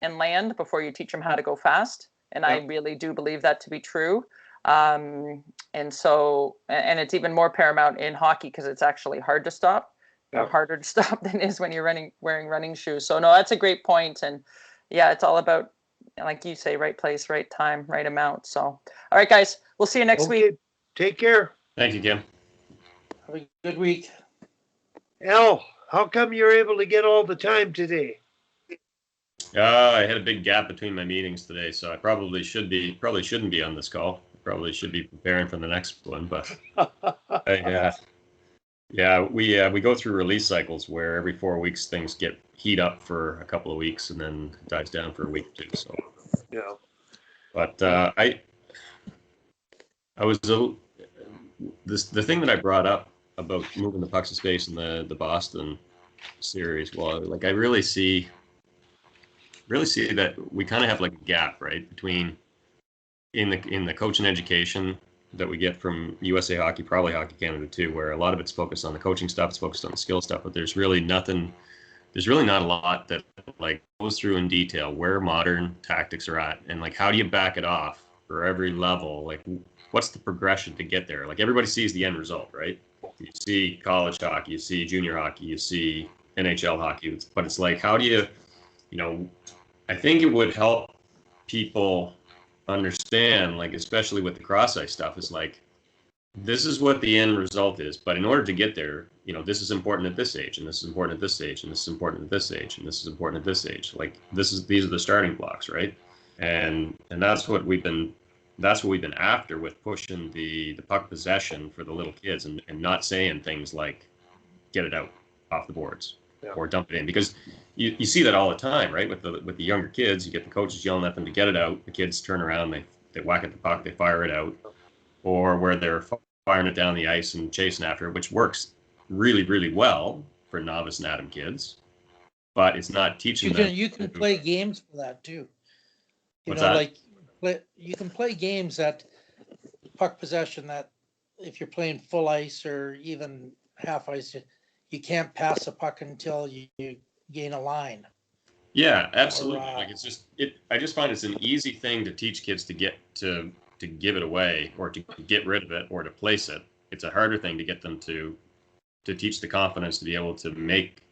and land before you teach them how to go fast. And I really do believe that to be true. And it's even more paramount in hockey because it's actually hard to stop, or harder to stop than it is when you're wearing running shoes. So no, that's a great point. And yeah, it's all about, like you say, right place, right time, right amount. So, all right, guys, we'll see you next week. Take care. Thank you, Kim. Have a good week. Al, how come you're able to get all the time today? I had a big gap between my meetings today, so I probably shouldn't be on this call. Probably should be preparing for the next one, but we go through release cycles where every 4 weeks things heat up for a couple of weeks and then dies down for a week or two. So but I was the thing that I brought up about moving the pucks to space in the Boston series. Well, like I really see that we kind of have like a gap, right, between in the coaching education that we get from USA Hockey, probably Hockey Canada too, where a lot of it's focused on the coaching stuff, it's focused on the skill stuff, but there's really not a lot that like goes through in detail where modern tactics are at, and like how do you back it off for every level, like what's the progression to get there. Like everybody sees the end result, right? You see college hockey, you see junior hockey, you see NHL hockey, but it's like, how do you I think it would help people understand, like especially with the cross-ice stuff, is like this is what the end result is, but in order to get there, this is important at this age, and this is important at this age, and this is important at this age, and this is important at this age. Like these are the starting blocks, right? And that's what we've been after with pushing the puck possession for the little kids, and not saying things like get it out off the boards or dump it in, because you see that all the time, right? With the younger kids, you get the coaches yelling at them to get it out. The kids turn around, they whack at the puck, they fire it out, or where they're firing it down the ice and chasing after it, which works really, really well for novice and atom kids, but it's not teaching them. You can play games for that too. You can play games at puck possession that if you're playing full ice or even half ice, you can't pass the puck until you gain a line. Yeah, absolutely. Or, Like it's just it. I just find it's an easy thing to teach kids to get to give it away or to get rid of it or to place it. It's a harder thing to get them to teach the confidence to be able to make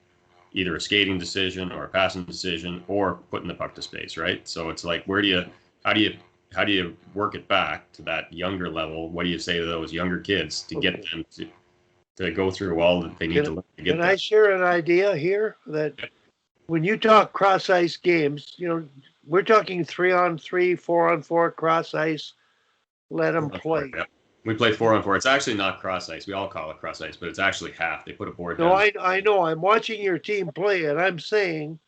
either a skating decision or a passing decision or putting the puck to space, right? So it's like, how do you work it back to that younger level? What do you say to those younger kids to get them to go through all that they need to learn to get Can there? I share an idea here that when you talk cross ice games, we're talking 3-on-3, 4-on-4 cross ice, let them play. Yeah. We play 4-on-4. It's actually not cross ice. We all call it cross ice, but it's actually half. They put a board No, down. I know. I'm watching your team play, and I'm saying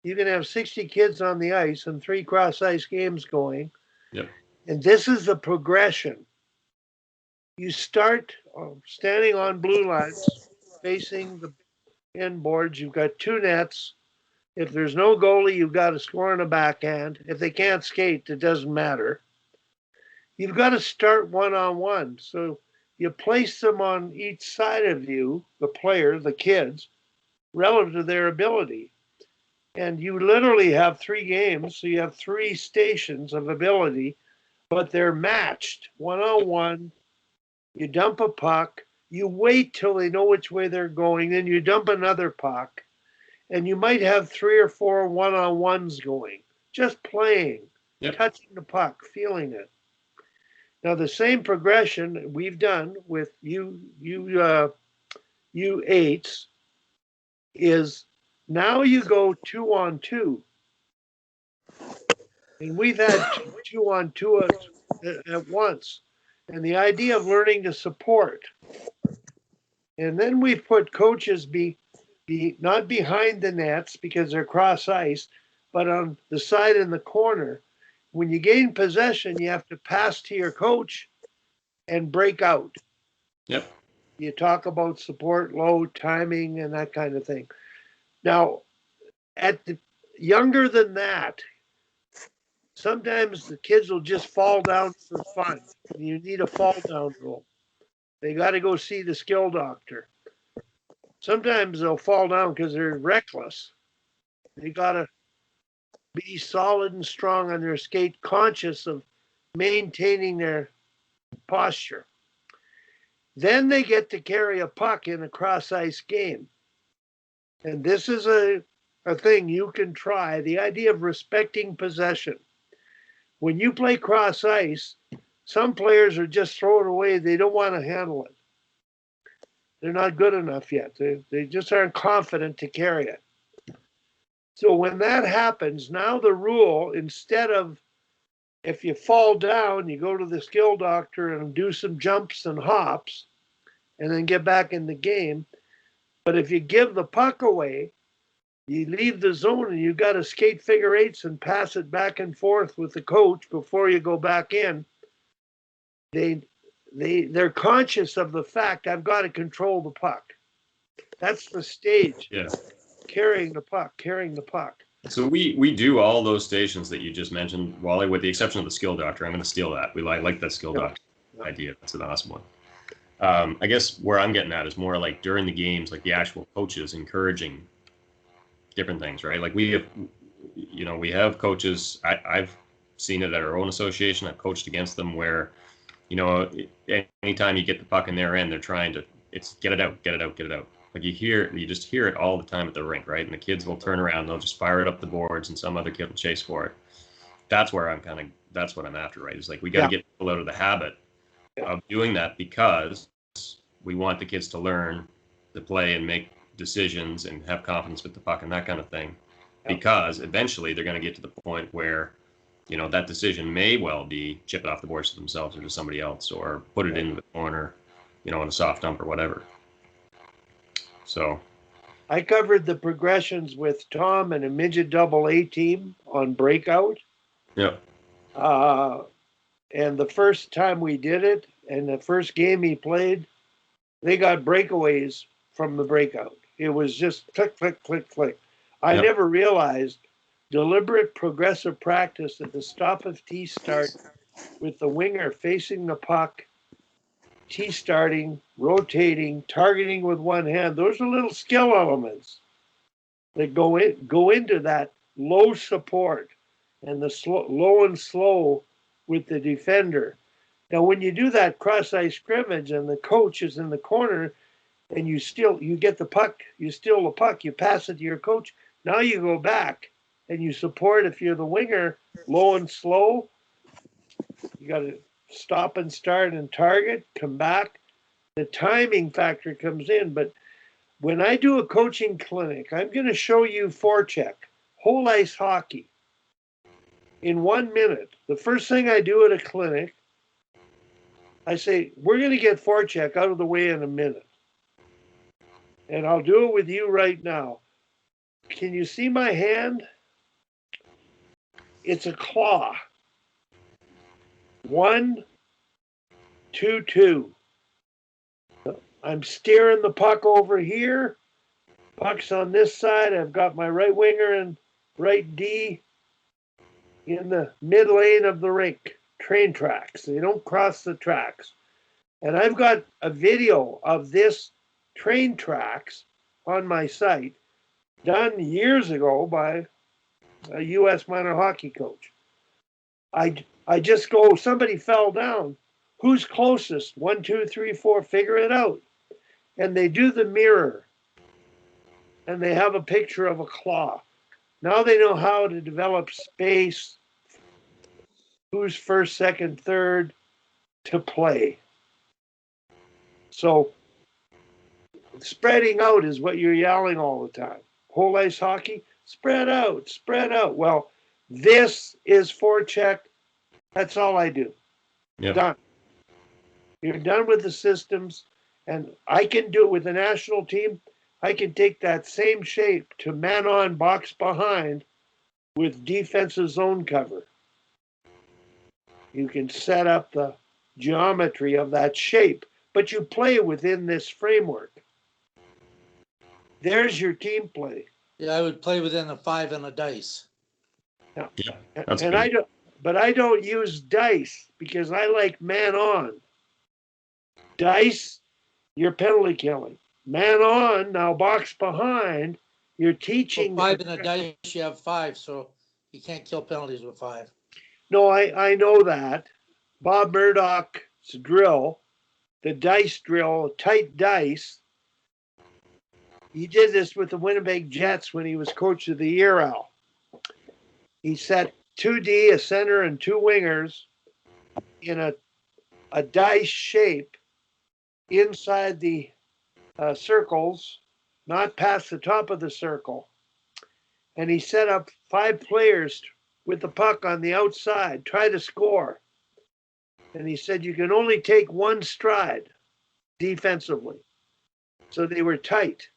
you can have 60 kids on the ice and 3 cross ice games going. Yep. And this is the progression. You start standing on blue lines, facing the end boards. You've got 2 nets. If there's no goalie, you've got to score in a backhand. If they can't skate, it doesn't matter. You've got to start 1-on-1. So you place them on each side of you, the player, the kids, relative to their ability. And you literally have 3 games, so you have 3 stations of ability, but they're matched 1-on-1. You dump a puck, you wait till they know which way they're going, then you dump another puck, and you might have 3 or 4 1-on-1s going, just playing, touching the puck, feeling it. Now, the same progression we've done with U8s is now you go 2-on-2. And we've had 2-on-2 at once. And the idea of learning to support. And then we've put coaches be not behind the nets because they're cross ice, but on the side in the corner. When you gain possession, you have to pass to your coach and break out. Yep. You talk about support, low timing, and that kind of thing. Now, younger than that, sometimes the kids will just fall down for fun. You need a fall down rule. They got to go see the skill doctor. Sometimes they'll fall down because they're reckless. They got to be solid and strong on their skate, conscious of maintaining their posture. Then they get to carry a puck in a cross ice game. And this is a thing you can try, the idea of respecting possession. When you play cross ice, some players are just throw it away. They don't want to handle it. They're not good enough yet. They just aren't confident to carry it. So when that happens, now the rule, instead of if you fall down, you go to the skill doctor and do some jumps and hops and then get back in the game. But if you give the puck away, you leave the zone and you got to skate figure 8s and pass it back and forth with the coach before you go back in. They're conscious of the fact I've got to control the puck. That's the stage. Yeah. Carrying the puck. So we do all those stations that you just mentioned, Wally, with the exception of the skill doctor. I'm going to steal that. I like that skill doctor idea. That's an awesome one. I guess where I'm getting at is more like during the games, like the actual coaches encouraging different things, right? Like we have coaches. I've seen it at our own association. I've coached against them where, anytime you get the puck in their end, they're trying to, it's get it out. Like you just hear it all the time at the rink, right? And the kids will turn around, they'll just fire it up the boards and some other kid will chase for it. That's where that's what I'm after, right? It's like, we got to get people out of the habit of doing that because we want the kids to learn to play and make decisions and have confidence with the puck and that kind of thing. Because eventually they're going to get to the point where, that decision may well be chip it off the boards to themselves or to somebody else or put it into the corner, in a soft dump or whatever. So I covered the progressions with Tom and a midget AA team on Breakout. Yeah. And the first time we did it and the first game he played, they got breakaways from the Breakout. It was just click, click, click, click. I never realized deliberate progressive practice at the stop of T-start with the winger facing the puck, T-starting, rotating, targeting with one hand. Those are little skill elements that go into that low support and the low and slow with the defender. Now, when you do that cross-ice scrimmage and the coach is in the corner and you get the puck, you steal the puck, you pass it to your coach. Now you go back and you support, if you're the winger, low and slow. You got to stop and start and target, come back. The timing factor comes in. But when I do a coaching clinic, I'm going to show you forecheck, whole ice hockey in 1 minute. The first thing I do at a clinic, I say, we're going to get forecheck out of the way in a minute. And I'll do it with you right now. Can you see my hand? It's a claw. 1, 2, 2. I'm steering the puck over here. Puck's on this side. I've got my right winger and right D in the mid lane of the rink. Train tracks. They don't cross the tracks. And I've got a video of this train tracks on my site done years ago by a U.S. minor hockey coach. I just go, somebody fell down. Who's closest? 1, 2, 3, 4, figure it out. And they do the mirror. And they have a picture of a claw. Now they know how to develop space, who's first, second, third to play. So spreading out is what you're yelling all the time. Whole ice hockey, spread out, spread out. Well, this is forecheck. That's all I do. Yep. Done. You're done with the systems, and I can do it with the national team. I can take that same shape to man on, box behind with defensive zone cover. You can set up the geometry of that shape, but you play within this framework. There's your team play. Yeah, I would play within a 5 and a dice. Yeah, that's and good. I don't use dice because I like man on. Dice, you're penalty killing. Man on, now box behind, you're teaching. 5 and a dice, you have 5, so you can't kill penalties with 5. No, I know that. Bob Murdoch's drill, the dice drill, tight dice. He did this with the Winnipeg Jets when he was coach of the year, Al. He set 2D, a center, and 2 wingers in a dice shape inside the circles, not past the top of the circle. And he set up 5 players with the puck on the outside, try to score. And he said, you can only take 1 stride defensively. So they were tight.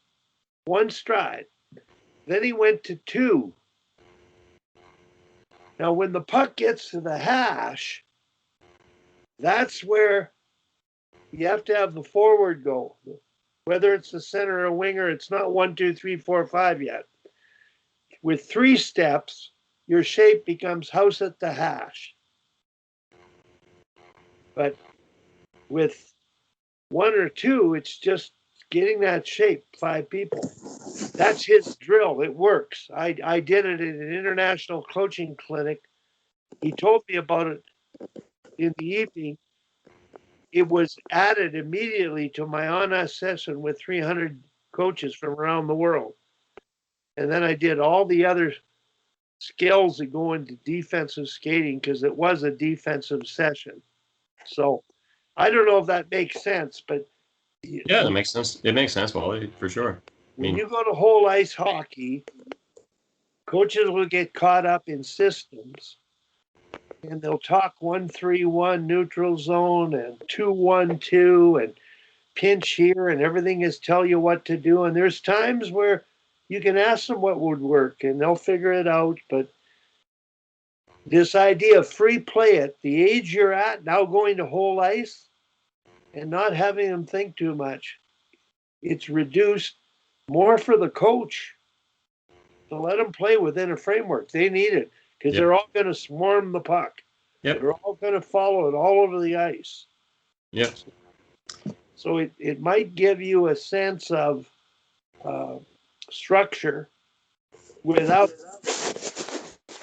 1 stride. Then he went to 2. Now, when the puck gets to the hash, that's where you have to have the forward go. Whether it's the center or winger, it's not 1, 2, 3, 4, 5 yet. With 3 steps, your shape becomes house at the hash. But with 1 or 2, it's just getting that shape, 5 people. That's his drill. It works. I did it in an international coaching clinic. He told me about it in the evening. It was added immediately to my on-us session with 300 coaches from around the world. And then I did all the other skills that go into defensive skating because it was a defensive session. So I don't know if that makes sense, but Yeah, that makes sense. It makes sense, Wally, for sure. when you go to whole ice hockey, coaches will get caught up in systems and they'll talk 1-3-1 neutral zone and 2-1-2 and pinch here and everything is tell you what to do. And there's times where you can ask them what would work and they'll figure it out. But this idea of free play at the age you're at, now going to whole ice and not having them think too much, it's reduced more for the coach to let them play within a framework. They need it because they're all going to swarm the puck. Yep. They're all going to follow it all over the ice. Yep. So it might give you a sense of structure without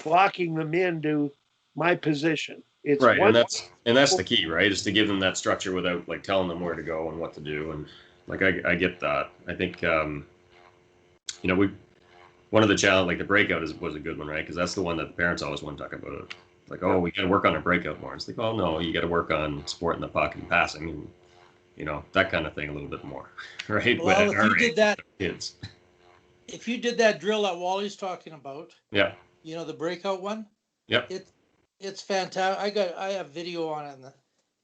locking them into my position. It's Right, one. and that's the key, right? Is to give them that structure without like telling them where to go and what to do. And like I get that. I think you know, one of the challenge, like the breakout was a good one, right? Because that's the one that the parents always want to talk about. Like, oh, we got to work on our breakout more. It's like, oh no, you got to work on supporting the puck and passing, and you know, that kind of thing a little bit more, right? Well, But if you did that, kids, if you did that drill that Wally's talking about, yeah, you know, the breakout one, yep, it's fantastic. I have video on it.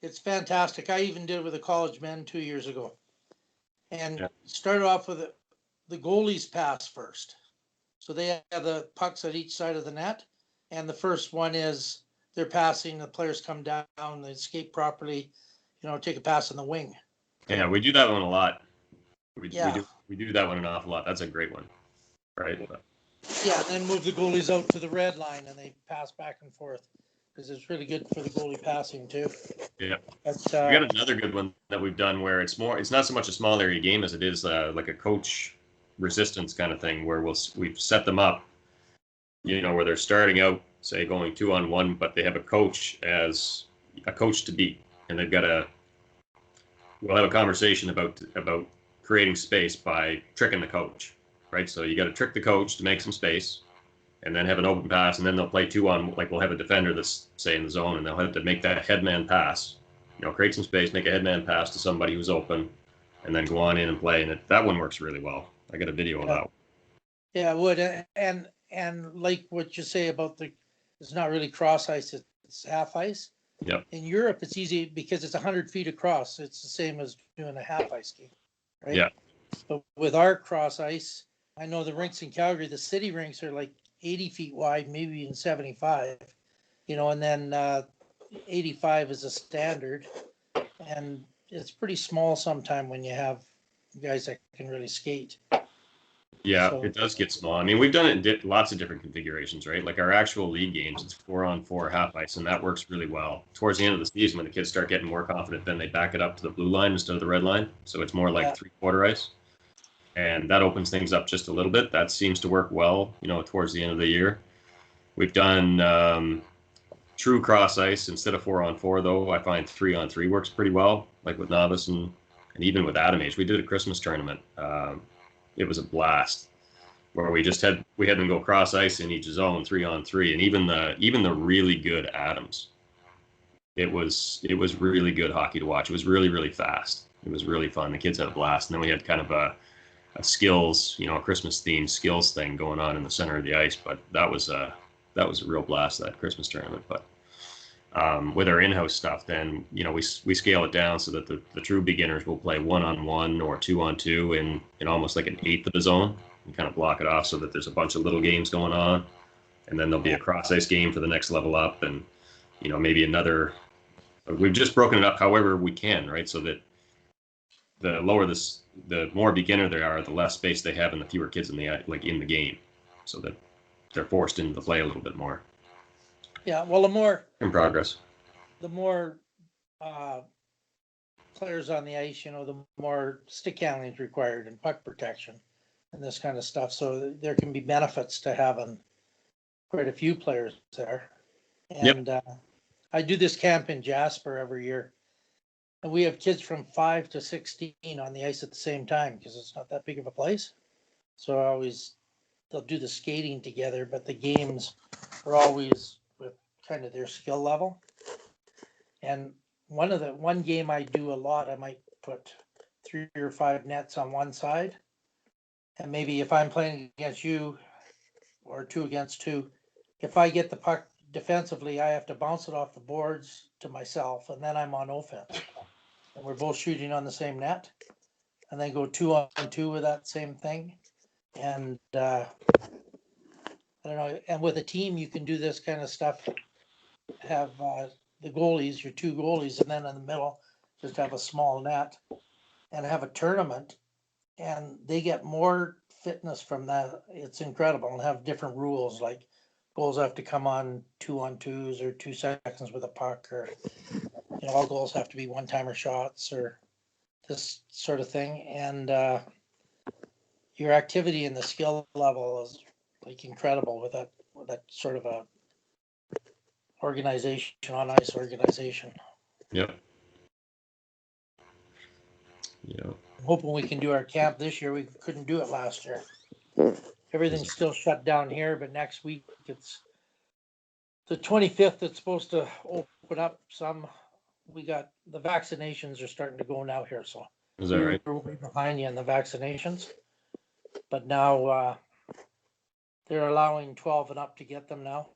It's fantastic. I even did it with the college men 2 years ago, and Yeah. started off with the goalies pass first. So they have the pucks at each side of the net, and the first one is they're passing. The players come down, they skate properly, you know, take a pass in the wing. yeah. We do that one a lot. Yeah. We do that one an awful lot. That's a great one, right? But, Yeah, and then move the goalies out to the red line and they pass back and forth because it's really good for the goalie passing too. yeah. But, We got another good one that we've done where it's not so much a small area game as it is like a coach resistance kind of thing where we've set them up, you know, where they're starting out, say going 2-on-1, but they have a coach as a coach to beat, and we'll have a conversation about creating space by tricking the coach, right? So you got to trick the coach to make some space, and then have an open pass, and then they'll play 2-on, like we'll have a defender that's say in the zone, and they'll have to make that headman pass, you know, create some space, make a headman pass to somebody who's open, and then go on in and play. And that one works really well. I got a video of that. yeah, it would. And like what you say about it's not really cross ice, it's half ice. Yep. In Europe, it's easy because it's 100 feet across. It's the same as doing a half ice game, right? Yeah. But with our cross ice, I know the rinks in Calgary, the city rinks are like 80 feet wide, maybe even 75, you know, and then 85 is a standard. And it's pretty small sometime when you have guys that can really skate. Yeah, So- it does get small. I mean, we've done it in lots of different configurations, right? Like our actual league games, it's 4-on-4 half ice, and that works really well. Towards the end of the season, when the kids start getting more confident, then they back it up to the blue line instead of the red line. So it's more like 3/4 ice. And that opens things up just a little bit. That seems to work well, you know, towards the end of the year. We've done true cross ice instead of 4-on-4, though. I find 3-on-3 works pretty well, like with Novice and even with Adam Age. We did a Christmas tournament. It was a blast where we had them go cross ice in each zone 3-on-3, and even the really good Adams. It was really good hockey to watch. It was really, really fast. It was really fun. The kids had a blast. And then we had kind of a skills, you know, a Christmas themed skills thing going on in the center of the ice. But that was a real blast, that Christmas tournament. But with our in-house stuff, then, you know, we scale it down so that the true beginners will play 1-on-1 or 2-on-2 in almost like an eighth of the zone, and kind of block it off so that there's a bunch of little games going on, and then there'll be a cross ice game for the next level up, and you know, maybe another. We've just broken it up however we can, right? So that the more beginner they are, the less space they have and the fewer kids in the game, so that they're forced into the play a little bit more. Yeah, well, the more players on the ice, you know, the more stick handling is required and puck protection and this kind of stuff. So there can be benefits to having quite a few players there. And I do this camp in Jasper every year, and we have kids from 5 to 16 on the ice at the same time because it's not that big of a place. So they'll do the skating together, but the games are always with kind of their skill level. And one game I do a lot, I might put 3 or 5 nets on one side. And maybe if I'm playing against you or 2 against 2, if I get the puck defensively, I have to bounce it off the boards to myself, and then I'm on offense. And we're both shooting on the same net, and then go 2-on-2 with that same thing. And I don't know. And with a team, you can do this kind of stuff. Have the goalies, your 2 goalies, and then in the middle, just have a small net, and have a tournament. And they get more fitness from that. It's incredible, and have different rules, like goals have to come on 2-on-2s or 2 seconds with a puck, or you know, all goals have to be one-timer shots, or this sort of thing. And your activity and the skill level is like incredible with that sort of a organization, on ice organization. Yep. Yeah. I'm hoping we can do our camp this year. We couldn't do it last year. Everything's still shut down here, but next week it's the 25th. It's supposed to open up some. We got the vaccinations are starting to go now here, so Is that right? we're way behind you in the vaccinations. But now they're allowing 12 and up to get them now.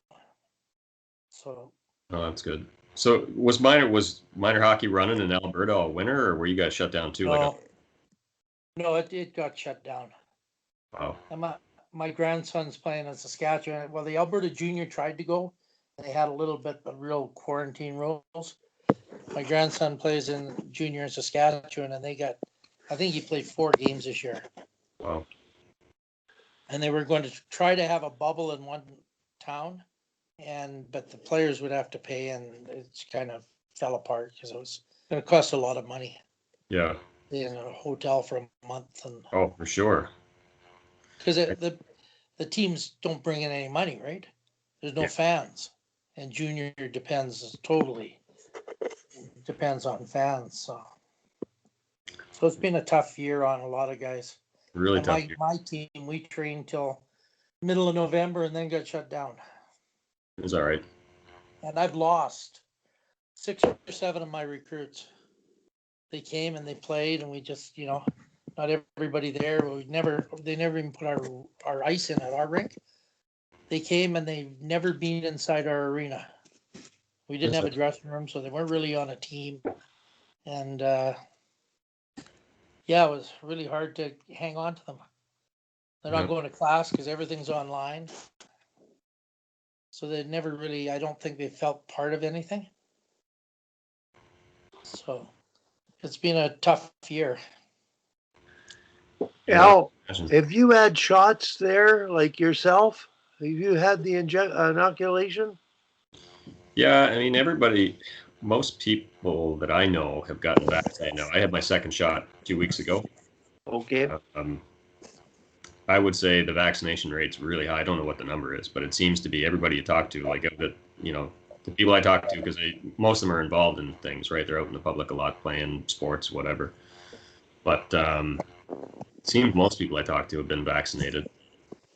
So Oh, that's good. So was minor hockey running in Alberta all winter, or were you guys shut down too? no, it got shut down. Wow. And my grandson's playing in Saskatchewan. Well, the Alberta Junior tried to go. They had a little bit of real quarantine rules. My grandson plays in junior in Saskatchewan, and I think he played 4 games this year. Wow. And they were going to try to have a bubble in one town, but the players would have to pay, and it kind of fell apart because it was going to cost a lot of money. Yeah. In a hotel for a month, and Oh, for sure. because the teams don't bring in any money, right? There's no fans, and junior depends on fans. So it's been a tough year on a lot of guys. Really And tough. my team, we trained till middle of November and then got shut down. It's all right. And I've lost 6 or 7 of my recruits. They came and they played, and we just, not everybody there. They never even put our ice in at our rink. They came and they've never been inside our arena. We didn't have a dressing room, so they weren't really on a team. And it was really hard to hang on to them. They're not going to class because everything's online. So they never really, I don't think they felt part of anything. So it's been a tough year. Al, have you had shots there like yourself? Have you had the inoculation? Yeah, I mean, most people that I know have gotten vaccinated now. I had my second shot 2 weeks ago. Okay. I would say the vaccination rate's really high. I don't know what the number is, but it seems to be everybody you talk to, like the people I talk to, because most of them are involved in things, right? They're out in the public a lot, playing sports, whatever. But it seems most people I talk to have been vaccinated.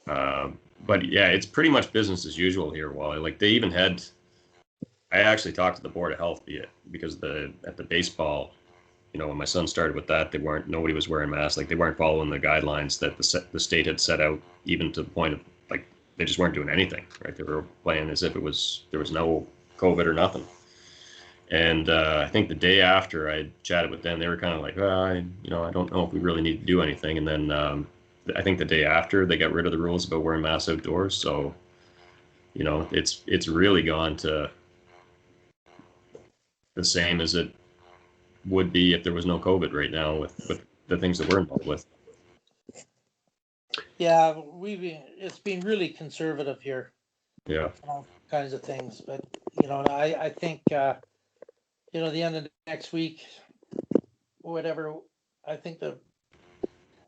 But yeah, it's pretty much business as usual here, Wally. Like they even had, I actually talked to the Board of Health because at the baseball, when my son started with that, nobody was wearing masks. Like they weren't following the guidelines that the state had set out, even to the point of like they just weren't doing anything, right? They were playing as if there was no COVID or nothing. And I think the day after I chatted with them, they were kind of like, I don't know if we really need to do anything. And then I think the day after they got rid of the rules about wearing masks outdoors. So, it's really gone to the same as it would be if there was no COVID right now with the things that we're involved with. Yeah, it's been really conservative here. Yeah. All kinds of things, but I think the end of next week, whatever. I think the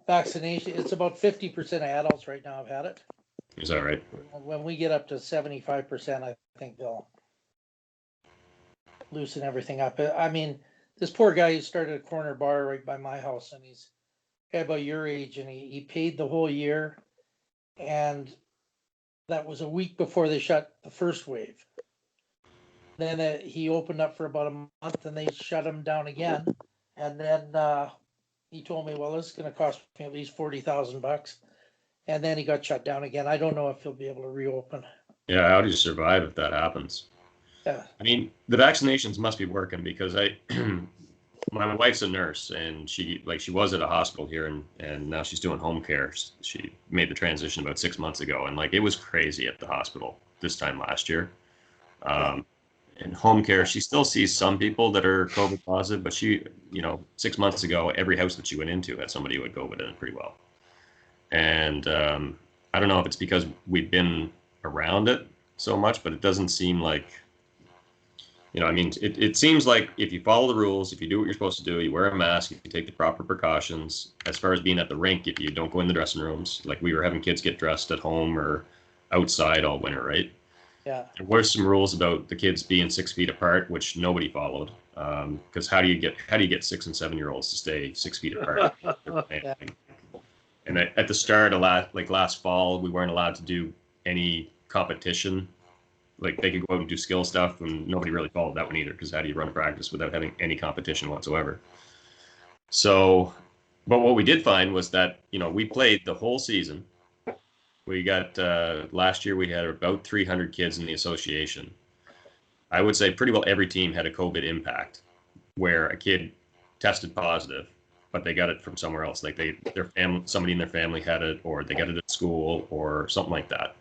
vaccination, it's about 50% of adults right now have had it. Is that right? When we get up to 75%, I think they'll loosen everything up. I mean, this poor guy, he started a corner bar right by my house, and he's about your age, and he paid the whole year, and that was a week before they shut the first wave. Then he opened up for about a month, and they shut him down again. And then he told me, well, this is going to cost me at least $40,000. And then he got shut down again. I don't know if he'll be able to reopen. Yeah, how do you survive if that happens? Yeah. I mean, the vaccinations must be working because my wife's a nurse, and she was at a hospital here, and now she's doing home care. She made the transition about 6 months ago, and it was crazy at the hospital this time last year. In home care, she still sees some people that are COVID positive, but she, 6 months ago, every house that she went into had somebody who had COVID in it pretty well. And I don't know if it's because we've been around it so much, but it doesn't seem like, it seems like if you follow the rules, if you do what you're supposed to do, you wear a mask, if you take the proper precautions, as far as being at the rink, if you don't go in the dressing rooms, like we were having kids get dressed at home or outside all winter, right? Yeah. There were some rules about the kids being 6 feet apart, which nobody followed. Because how do you get 6 and 7 year olds to stay 6 feet apart? Yeah. And at the start of last fall, we weren't allowed to do any competition. Like they could go out and do skill stuff, and nobody really followed that one either. Because how do you run a practice without having any competition whatsoever? So, but what we did find was that we played the whole season. We got last year we had about 300 kids in the association. I would say pretty well every team had a COVID impact, where a kid tested positive, but they got it from somewhere else. Like somebody in their family had it, or they got it at school, or something like that.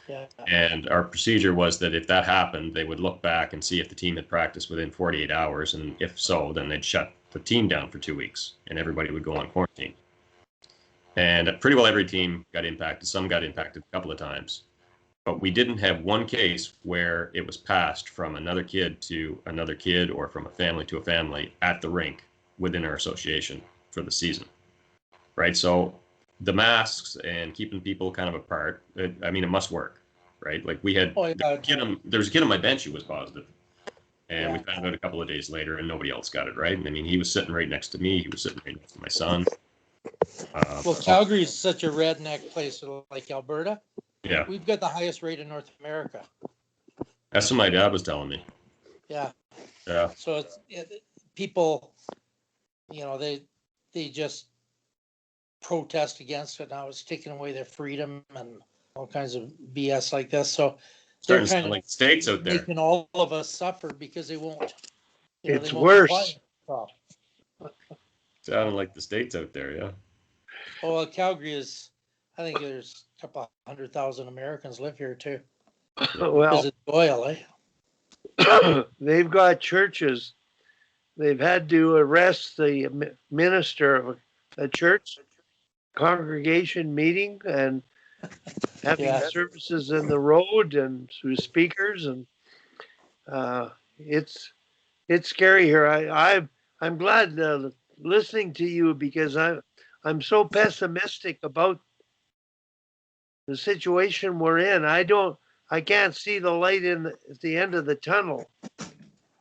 Yeah. And our procedure was that if that happened, they would look back and see if the team had practiced within 48 hours, and if so, then they'd shut the team down for 2 weeks, and everybody would go on quarantine. And pretty well every team got impacted. Some got impacted a couple of times. But we didn't have one case where it was passed from another kid to another kid, or from a family to a family at the rink within our association for the season. Right? So the masks and keeping people kind of apart, it must work. Right? Like we had, there was a kid on my bench who was positive. And we found out a couple of days later, and nobody else got it, right? I mean, he was sitting right next to me. He was sitting right next to my son. Well, Calgary is such a redneck place, like Alberta. Yeah. We've got the highest rate in North America. That's what my dad was telling me. Yeah. Yeah. So people, they just protest against it. Now it's taking away their freedom and all kinds of BS like this. So starting to sound like the States out there. Making all of us suffer because they won't. It's worse. Sounding like the States out there, yeah. Well, Calgary is, I think there's a couple 100,000 Americans live here too. Well, because it's oil, eh? They've got churches. They've had to arrest the minister of a church congregation meeting and having services in the road and through speakers, and it's scary here. I'm glad listening to you, because I'm so pessimistic about the situation we're in. I can't see the light at the end of the tunnel,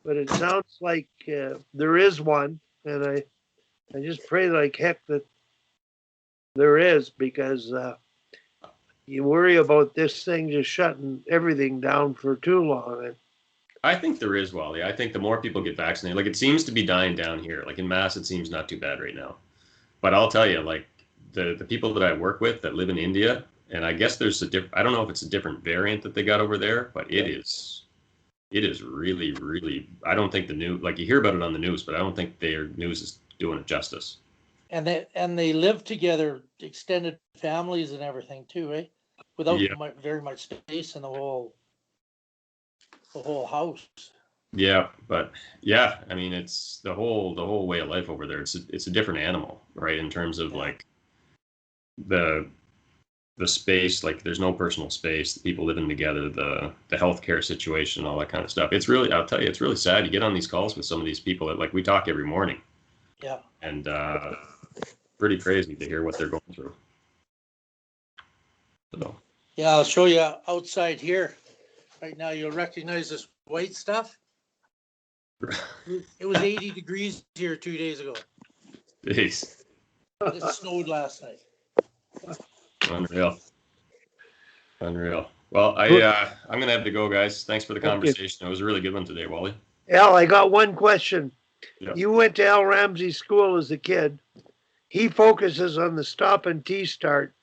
but it sounds like there is one, and I just pray like heck that there is, because you worry about this thing just shutting everything down for too long. I think there is, Wally. I think the more people get vaccinated, like it seems to be dying down here. Like in Mass, it seems not too bad right now. But I'll tell you, like the people that I work with that live in India, and I guess there's I don't know if it's a different variant that they got over there, but it is really, really, I don't think the news, like you hear about it on the news, but I don't think their news is doing it justice. And they live together, extended families and everything too, eh? Without very much space in the whole house. Yeah, but yeah, I mean, it's the whole way of life over there. It's a different animal, right? In terms of like the space, like there's no personal space, the people living together, the healthcare situation, all that kind of stuff. It's really, I'll tell you, it's really sad. You get on these calls with some of these people that, like, we talk every morning. Yeah. And pretty crazy to hear what they're going through. So. Yeah, I'll show you outside here. Right now, you'll recognize this white stuff. It was 80 degrees here 2 days ago. Jeez. It snowed last night. Unreal. Well, I'm gonna have to go, guys. Thanks for the conversation. It was a really good one today, Wally. Al, I got one question. Yeah. You went to Al Ramsey School as a kid. He focuses on the stop and tee start.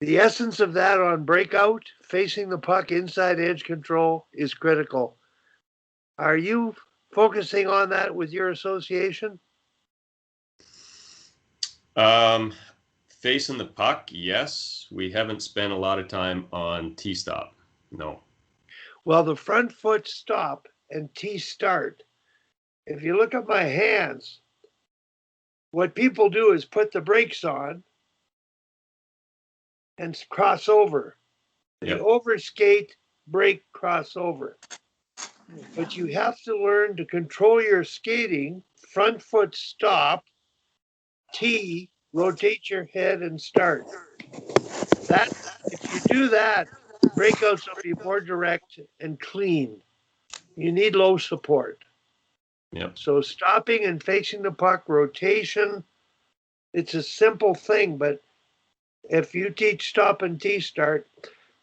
The essence of that on breakout, facing the puck inside edge control, is critical. Are you focusing on that with your association? Facing the puck, yes. We haven't spent a lot of time on tee stop. No. Well, the front foot stop and tee start, if you look at my hands, what people do is put the brakes on and cross over. Yep. They overskate, brake, cross over. But you have to learn to control your skating, front foot stop, tee, rotate your head and start. That, if you do that, breakouts will be more direct and clean. You need low support. Yep. So stopping and facing the puck, rotation, it's a simple thing, but if you teach stop and T-start,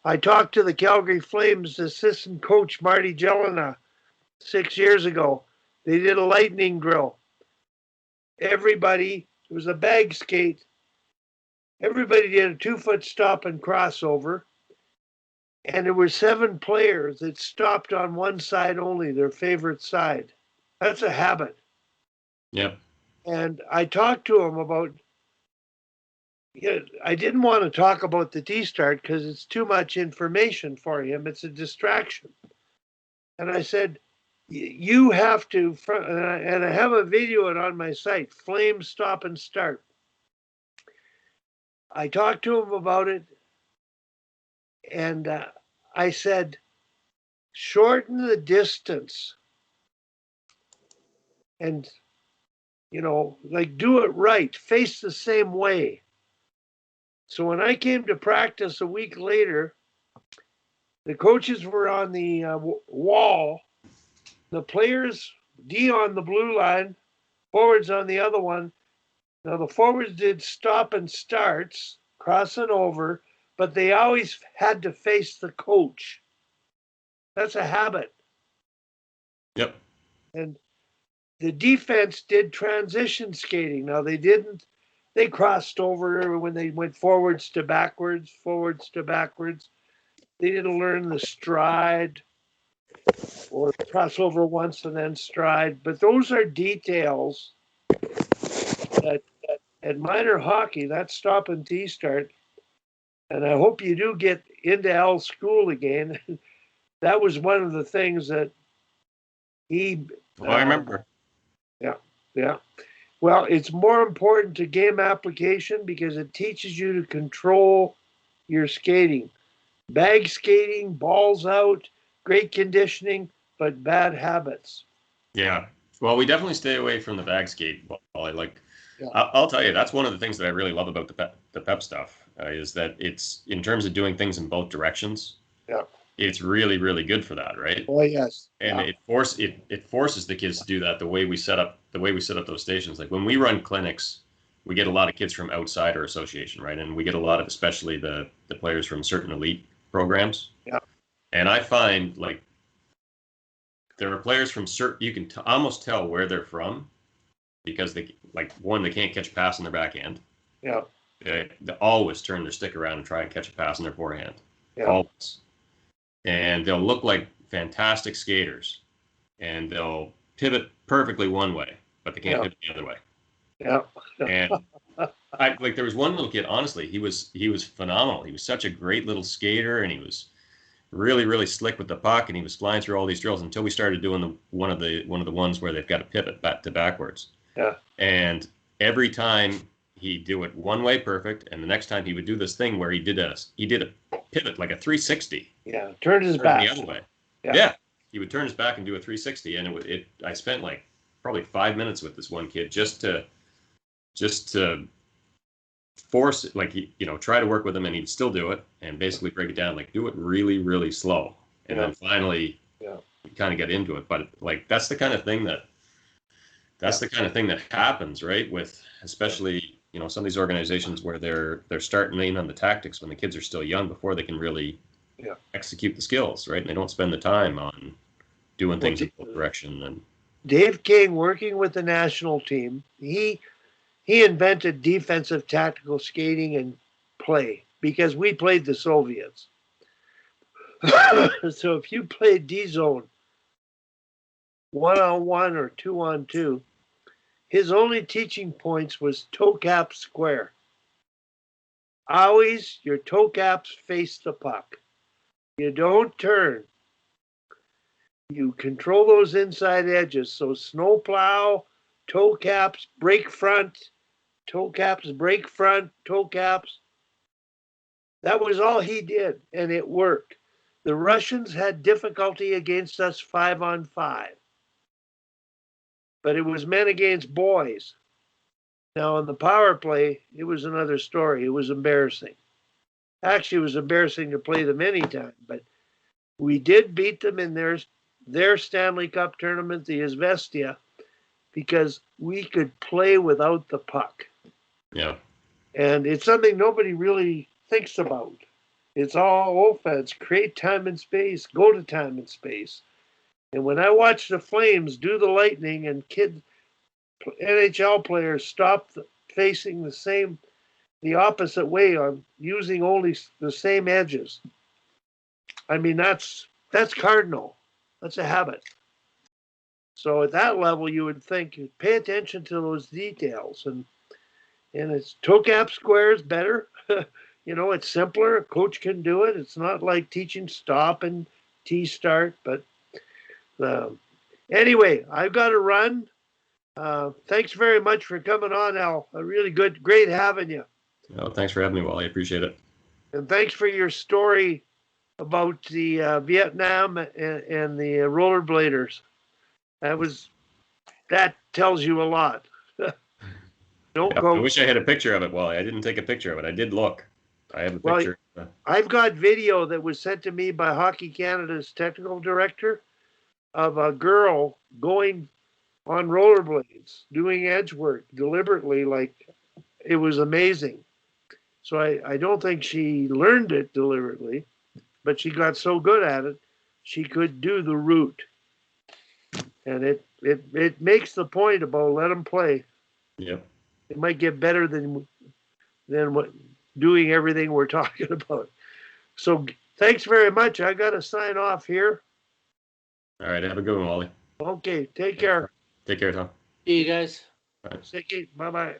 I talked to the Calgary Flames assistant coach, Marty Jelena, 6 years ago. They did a lightning drill. Everybody, it was a bag skate. Everybody did a 2-foot stop and crossover. And there were 7 players that stopped on one side only, their favorite side. That's a habit. Yep. And I talked to him about, I didn't want to talk about the T-start because it's too much information for him. It's a distraction. And I said, you have to, and I have a video on my site, Flame Stop and Start. I talked to him about it, and I said, shorten the distance and, like do it right, face the same way. So when I came to practice a week later, the coaches were on the wall, the players, D on the blue line, forwards on the other one. Now the forwards did stop and starts, crossing over, but they always had to face the coach. That's a habit. Yep. And the defense did transition skating. Now they crossed over when they went forwards to backwards. They didn't learn the stride or crossover once and then stride. But those are details that at minor hockey, that stop and T start. And I hope you do get into Al's school again. That was one of the things that he. Well, I remember. Yeah. Well, it's more important to game application because it teaches you to control your skating. Bag skating, balls out, great conditioning, but bad habits. Yeah. Well, we definitely stay away from the bag skate. I'll tell you, that's one of the things that I really love about the pep stuff is that it's in terms of doing things in both directions. Yeah. It's really, really good for that, right? Oh yes. And it forces the kids to do that the way we set up those stations. Like when we run clinics, we get a lot of kids from outside our association, right? And we get a lot of, especially the players from certain elite programs. Yeah. And I find like there are players from certain, you can almost tell where they're from because they can't catch a pass in their backhand. Yeah. They always turn their stick around and try and catch a pass in their forehand. Yeah. Always. And they'll look like fantastic skaters and they'll pivot perfectly one way, but they can't pivot the other way. Yeah. And there was one little kid, honestly, he was phenomenal. He was such a great little skater and he was really, really slick with the puck and he was flying through all these drills until we started doing one of the ones where they've got to pivot back to backwards. Yeah. And every time he'd do it one way perfect, and the next time he would do this thing where he did a pivot like a 360. Yeah, turned his back the other way. Yeah, he would turn his back and do a 360, and I spent like probably 5 minutes with this one kid just to force it, like try to work with him, and he'd still do it, and basically break it down, like do it really, really slow, and then finally, you kind of get into it. But like that's the kind of thing that happens, right? With especially some of these organizations where they're starting in on the tactics when the kids are still young before they can really execute the skills, right? And they don't spend the time on doing things in both direction. And Dave King, working with the national team, he invented defensive tactical skating and play because we played the Soviets. So if you played D-zone 1-on-1 or 2-on-2, his only teaching points was toe cap square. Always your toe caps face the puck. You don't turn. You control those inside edges. So snowplow, toe caps, break front, toe caps, break front, toe caps. That was all he did, and it worked. The Russians had difficulty against us 5-on-5. But it was men against boys. Now, on the power play, it was another story. It was embarrassing. Actually, it was embarrassing to play them anytime, but we did beat them in their Stanley Cup tournament, the Izvestia, because we could play without the puck. Yeah. And it's something nobody really thinks about. It's all offense, create time and space, go to time and space. And when I watch the Flames do the Lightning and NHL players stop facing the opposite way on using only the same edges, I mean, that's cardinal. That's a habit. So at that level, you would think, pay attention to those details. And it's toe cap squares better. You know, it's simpler. A coach can do it. It's not like teaching stop and T-start. But anyway, I've got to run. Thanks very much for coming on, Al. Great having you. Well, thanks for having me, Wally. I appreciate it. And thanks for your story about the Vietnam and the rollerbladers. That tells you a lot. Don't Yeah, go. I wish I had a picture of it, Wally. I didn't take a picture of it. I did look. I have a Well, picture. I've got video that was sent to me by Hockey Canada's technical director of a girl going on rollerblades, doing edge work deliberately. Like, it was amazing. So I don't think she learned it deliberately, but she got so good at it, she could do the route. And it makes the point about let them play. Yep. It might get better than what doing everything we're talking about. So thanks very much. I got to sign off here. All right. Have a good one, Wally. Okay. Take care. Take care, Tom. See you guys. Bye bye.